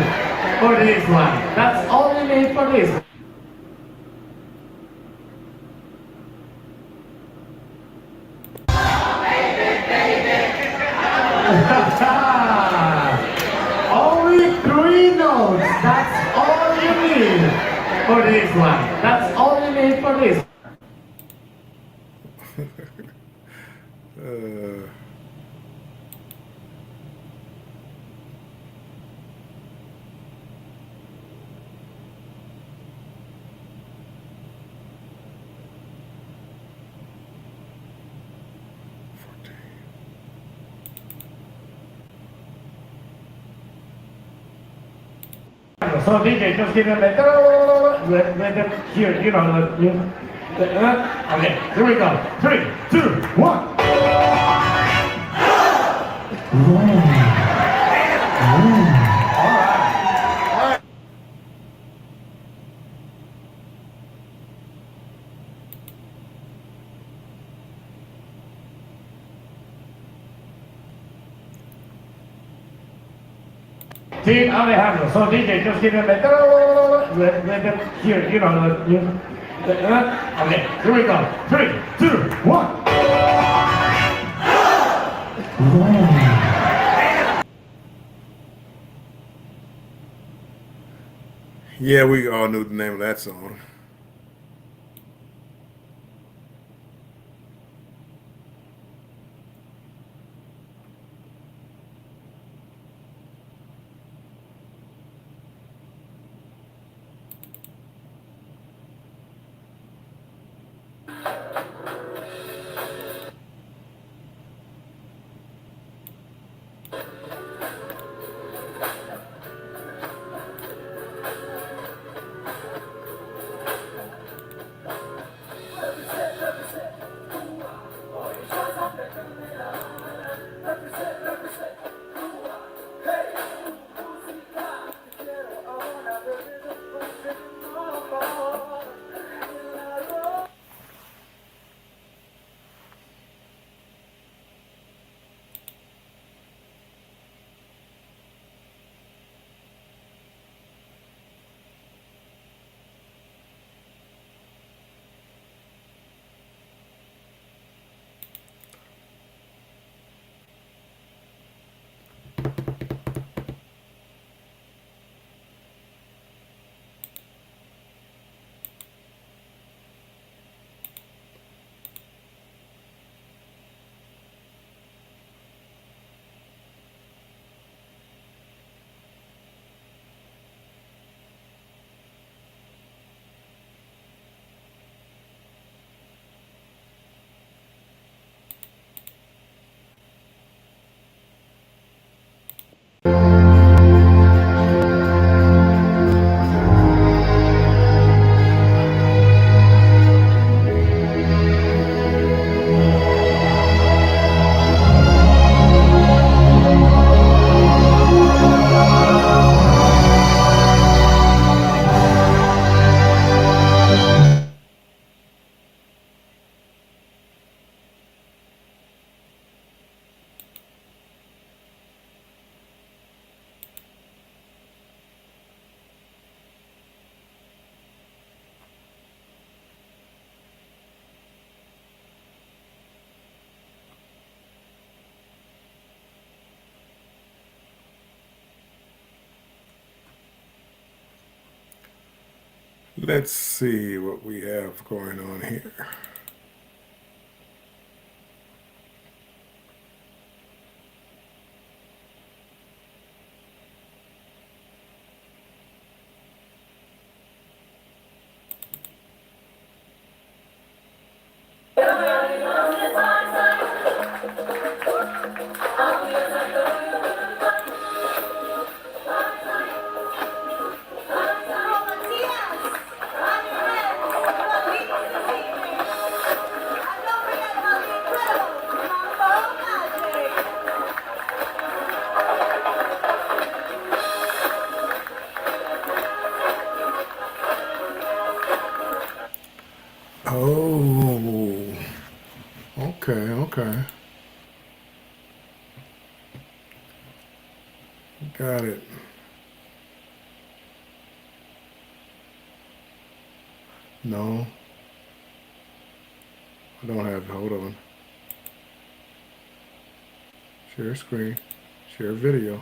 for this one. That's all you need for this one. for this one. That's all you need for this. Uh, So DJ, just give them let them hear, you know, okay, here we go. 3, 2, 1. Team Alejandro, so DJ, just give them let them hear, you know, okay, here we go. 3, 2, 1. yeah, we all knew the name of that song. Let's see what we have going on here. Oh, okay, okay. Got it. No, I don't have it. Hold on. Share screen, share video.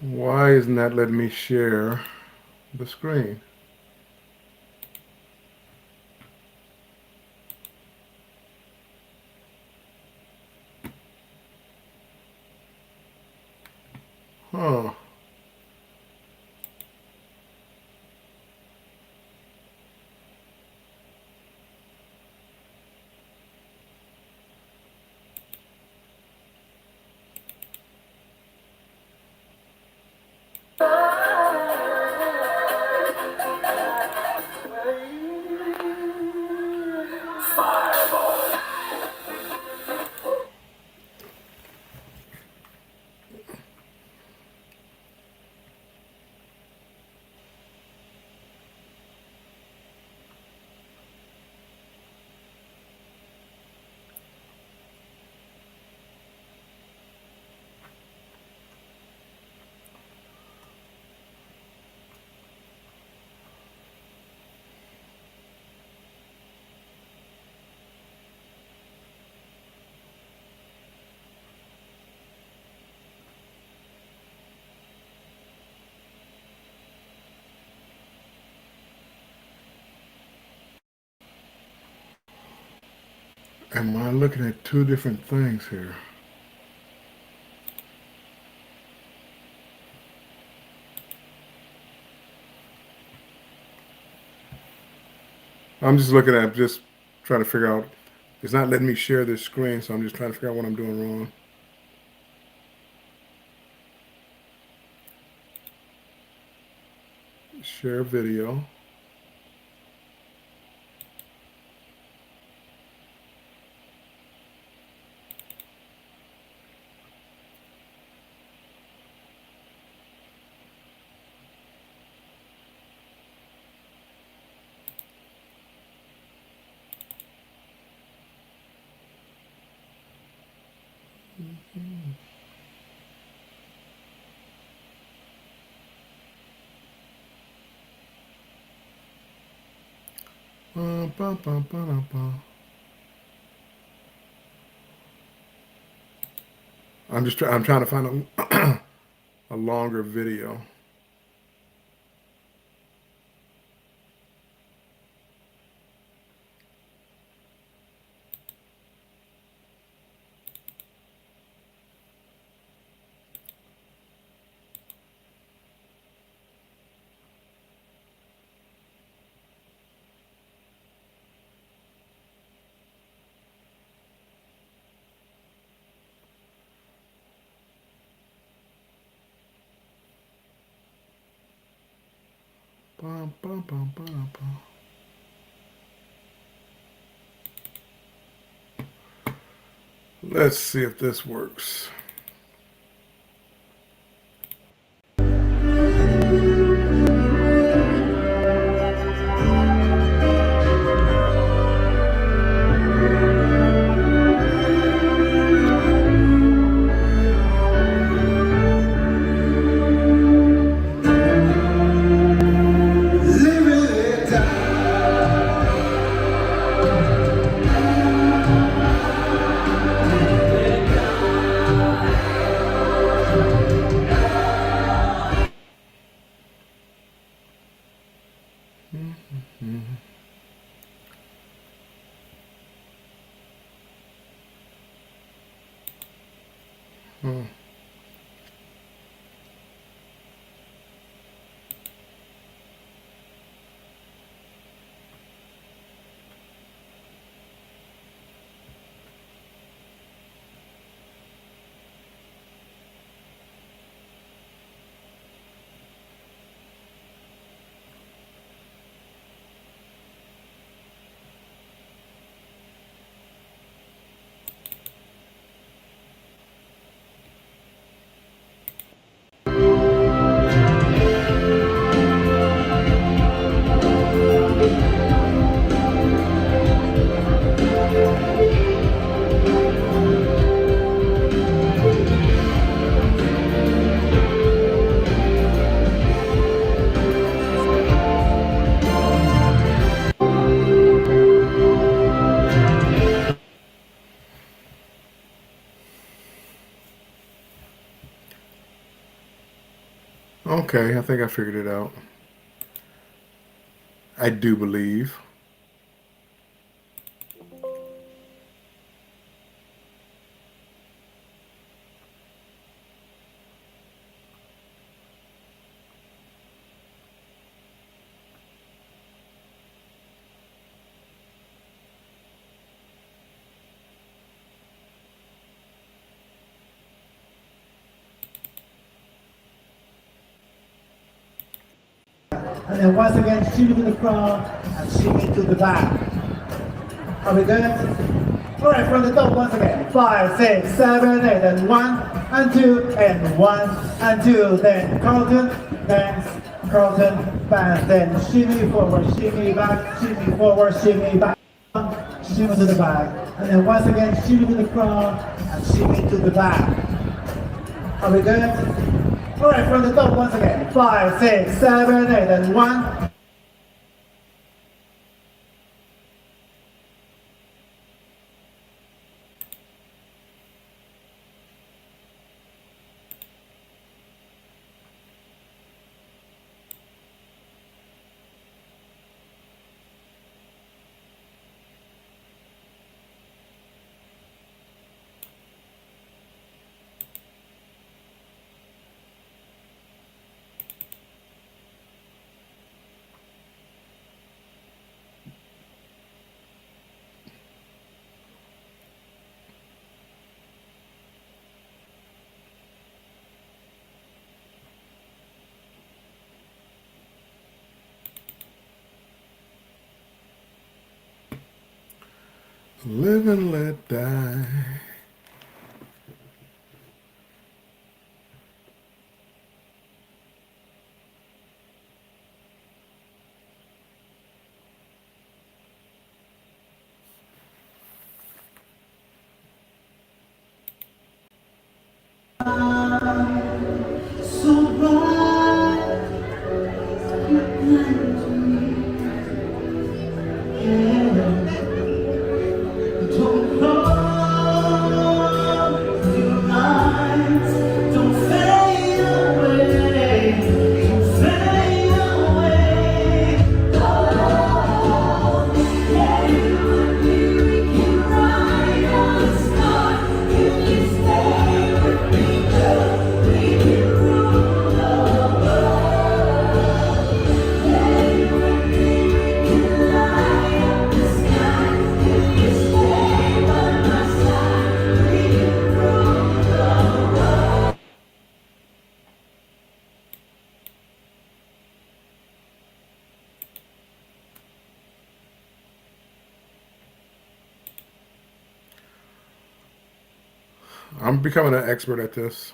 Why isn't that letting me share the screen? Huh. Am I looking at two different things here? I'm just looking at, just trying to figure out. It's not letting me share this screen, so I'm just trying to figure out what I'm doing wrong. Share video. Bum, bum, bum, bum. I'm trying to find a longer video. Bum, bum, bum, bum, bum. Let's see if this works. Hmm. Okay, I think I figured it out. I do believe. And then once again, shimmy to the front and shimmy to the back. Are we good? All right, from the top once again. 5, 6, 7, 8, and 1 and 2, and 1 and 2. Then Carlton, bands, Carlton, bands. Then shimmy forward, shimmy back, shimmy forward, shimmy back, shimmy to the back. And then once again, shimmy to the front and shimmy to the back. Are we good? All right, from the top once again. 5, 6, 7, 8, and 1. Live and let die. So bright, don't close your eyes, don't fade away, don't fade away. Oh, yeah, you and me, we can ride on the star. If you stay with me, girl, we can rule the world. Yeah, you and me, we can light up the sky. If you stay by my side, we can rule the world. I'm becoming an expert at this.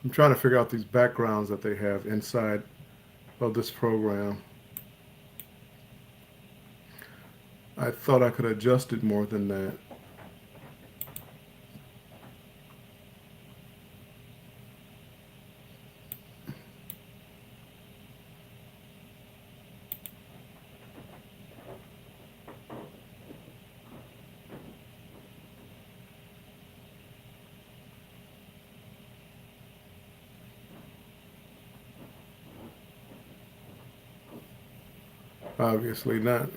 I'm trying to figure out these backgrounds that they have inside of this program. I thought I could adjust it more than that. Obviously not.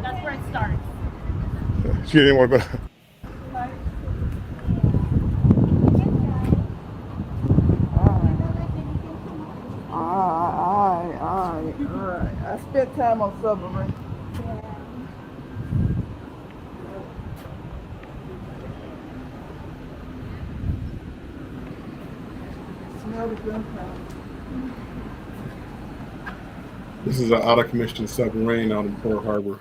That's where it starts. She didn't want to go. Alright. I spent time on submarine. Smell the gunpowder. This is an out-of-commission submarine out in Pearl Harbor.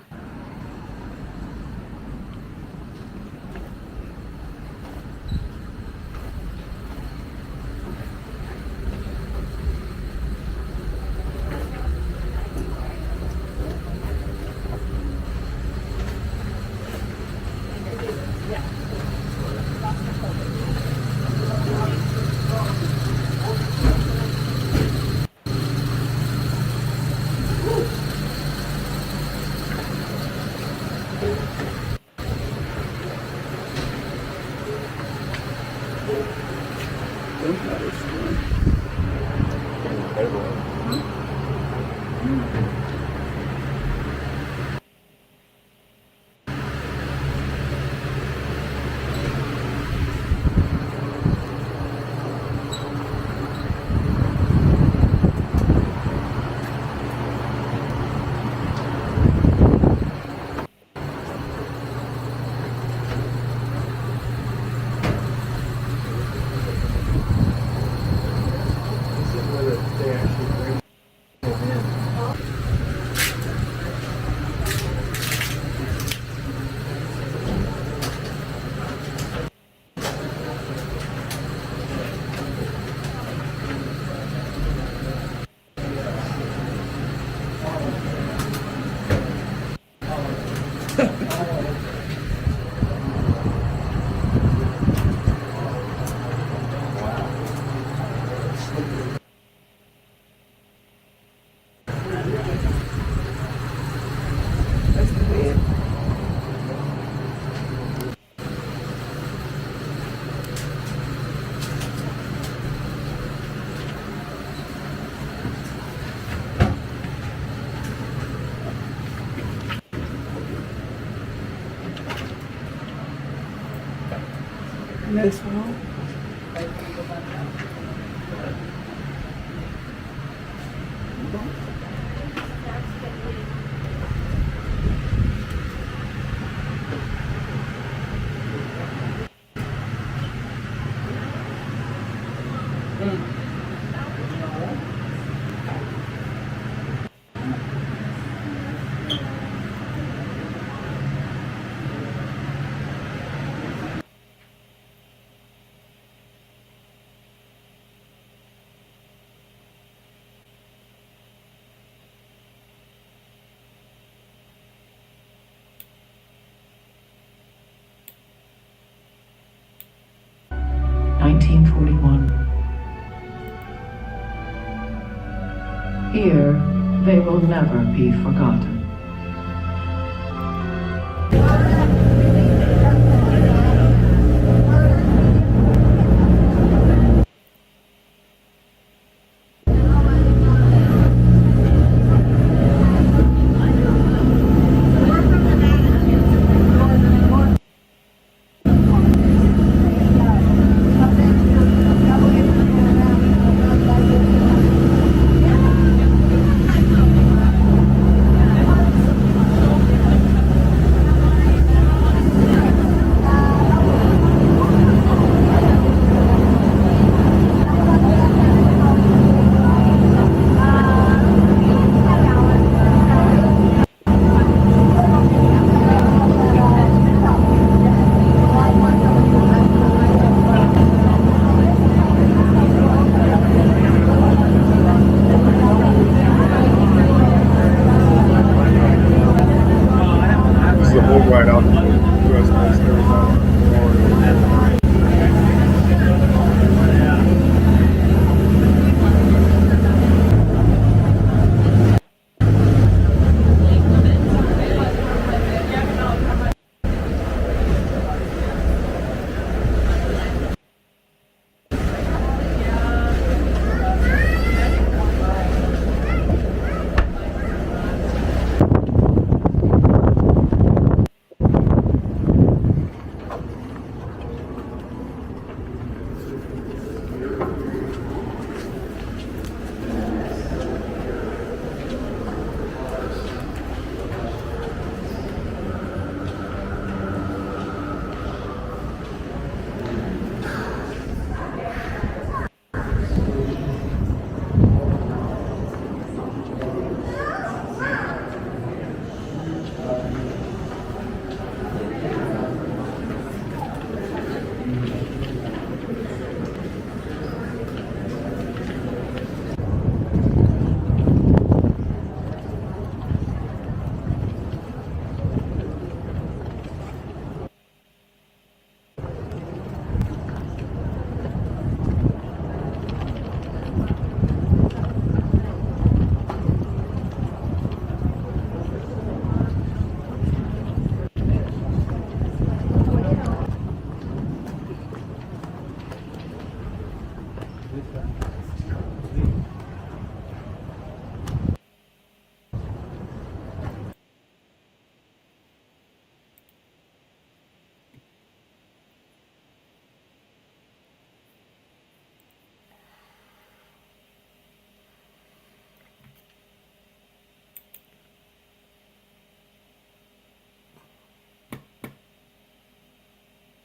They actually This one. Here, they will never be forgotten. This is a boat ride out to USS Arizona.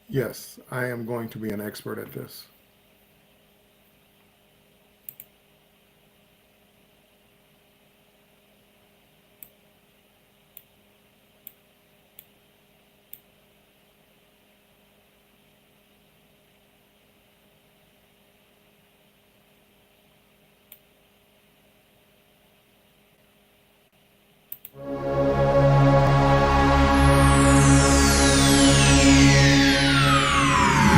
Yes, I am going to be an expert at this.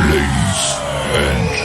Ladies and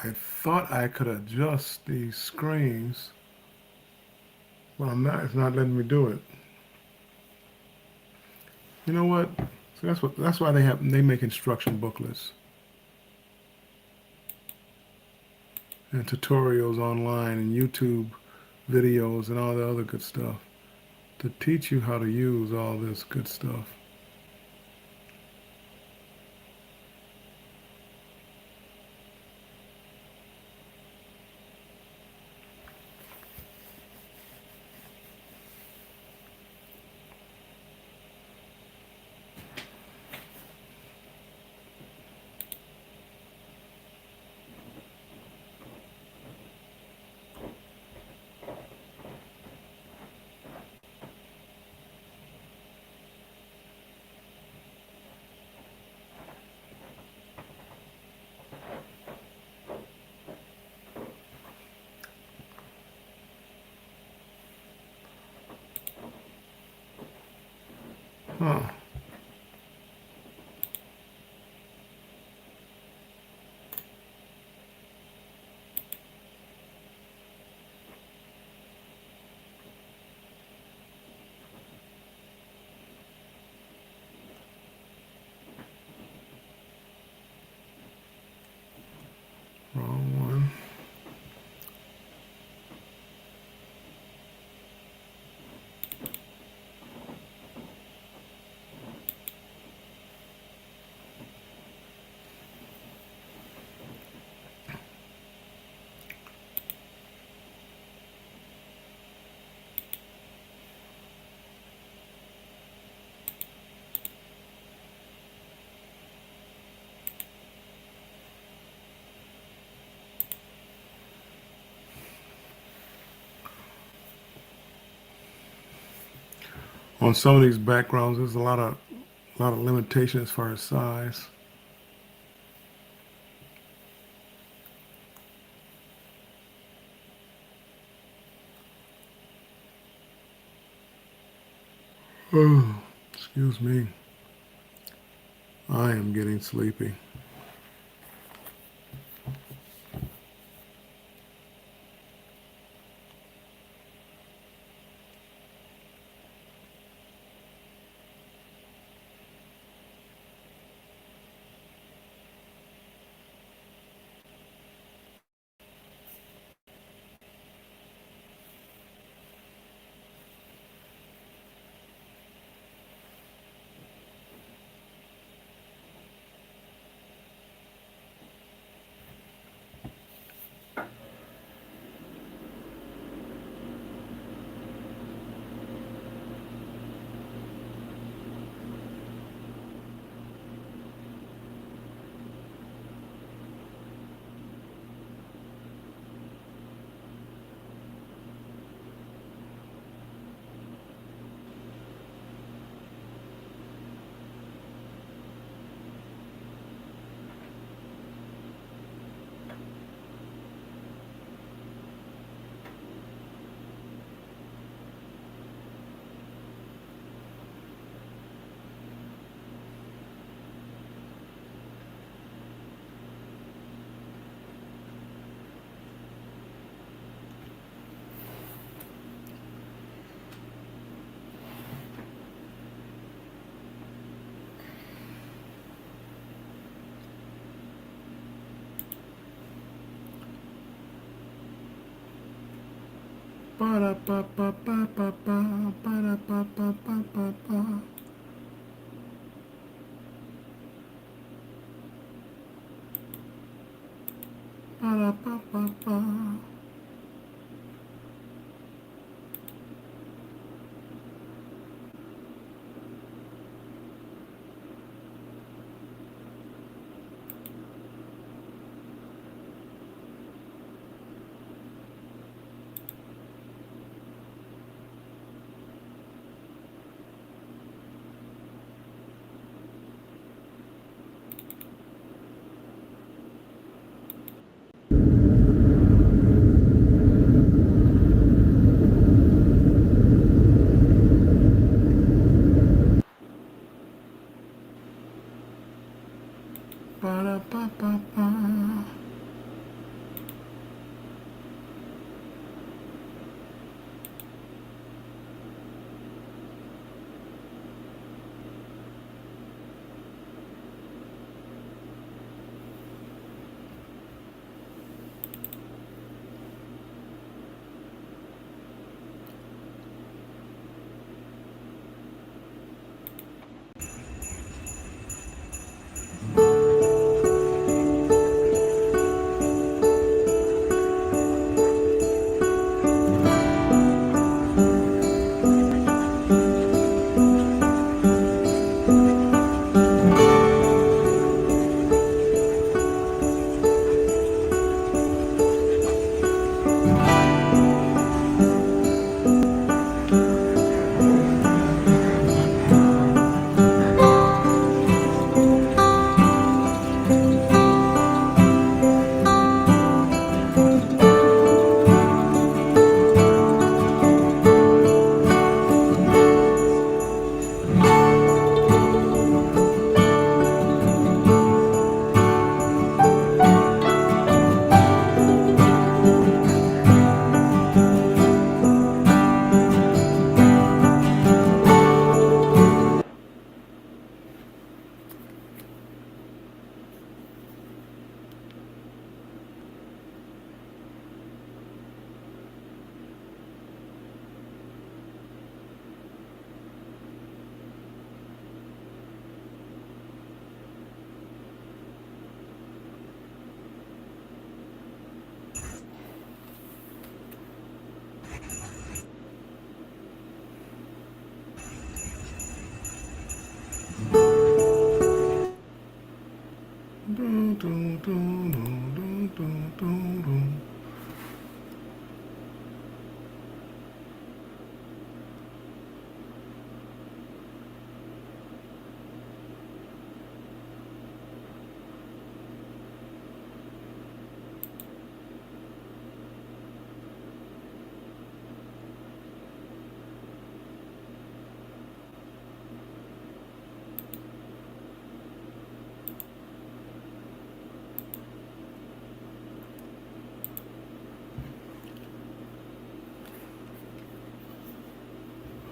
I thought I could adjust these screens, but I'm not. It's not letting me do it. You know what? So that's why they make instruction booklets and tutorials online and YouTube videos and all the other good stuff to teach you how to use all this good stuff. Huh. Wrong one. On some of these backgrounds, there's a lot of limitation as far as size. Oh, excuse me. I am getting sleepy. Ba-da-ba-ba-ba-ba-ba, ba-da-ba-ba-ba-ba-ba. Ba-da-ba-ba-ba.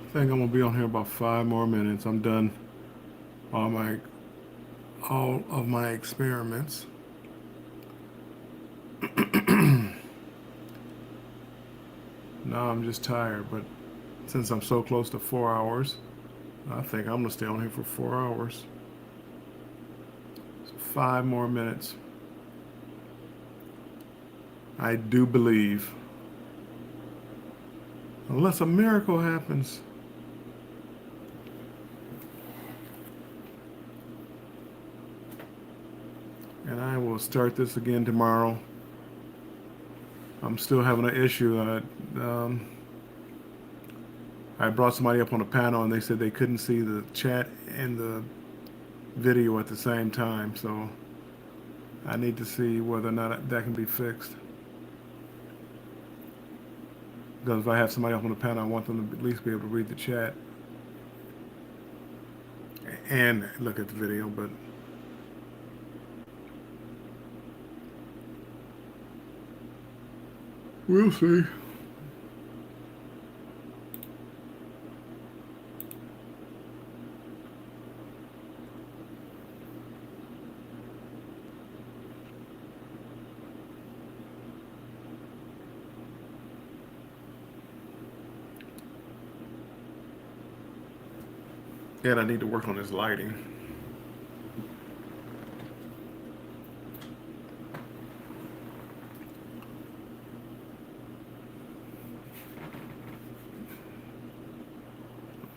I think I'm gonna be on here about 5 more minutes. I'm done all of my experiments. Now I'm just tired, but since I'm so close to 4 hours, I think I'm gonna stay on here for 4 hours. So 5 more minutes. I do believe, unless a miracle happens. And I will start this again tomorrow. I'm still having an issue. I brought somebody up on a panel and they said they couldn't see the chat and the video at the same time. So I need to see whether or not that can be fixed. Because if I have somebody up on the panel, I want them to at least be able to read the chat and look at the video, but we'll see. And I need to work on this lighting.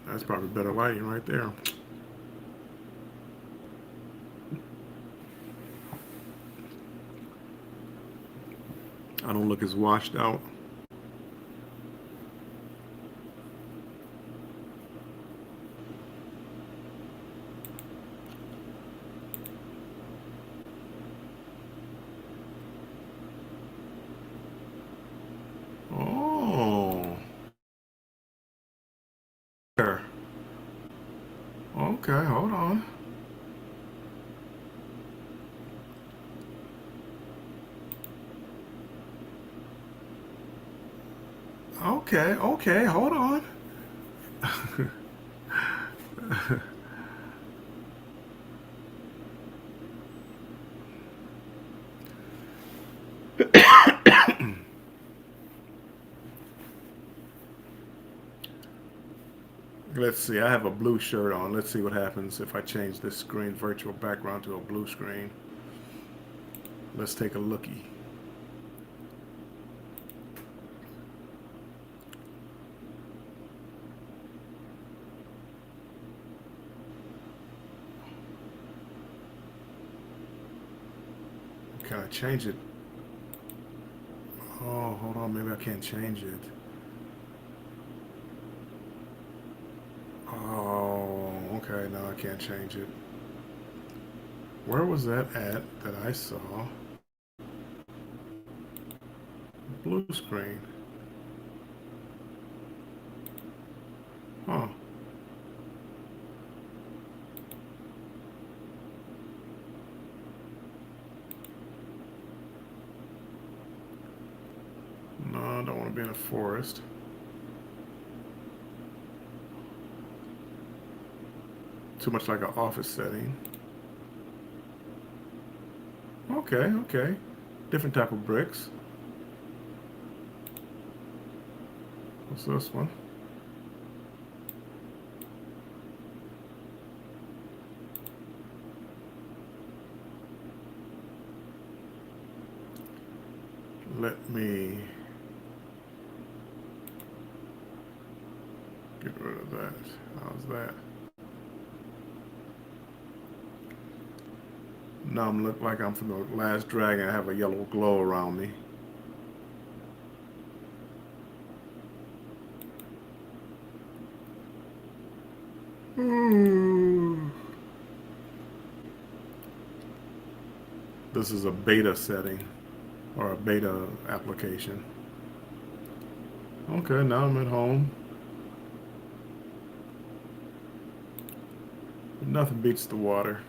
That's probably better lighting right there. I don't look as washed out. Oh. There. Okay, hold on. Okay, hold on. Let's see, I have a blue shirt on. Let's see what happens if I change this screen virtual background to a blue screen. Let's take a lookie. Can I change it? Oh, hold on, maybe I can't change it. Oh, okay, now I can't change it. Where was that at that I saw? Blue screen. Huh. No, I don't want to be in a forest. Too much like an office setting. Okay. Different type of bricks. What's this one? Let me get rid of that. How's that? Now I'm look like I'm from the Last Dragon. I have a yellow glow around me. This is a beta setting or a beta application. Okay, now I'm at home. Nothing beats the water.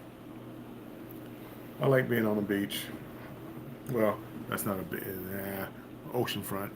I like being on the beach. Well, that's not a bit, oceanfront.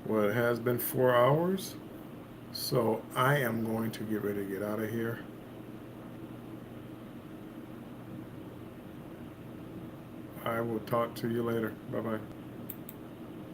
Well, it has been 4 hours, so I am going to get ready to get out of here. I will talk to you later. Bye-bye.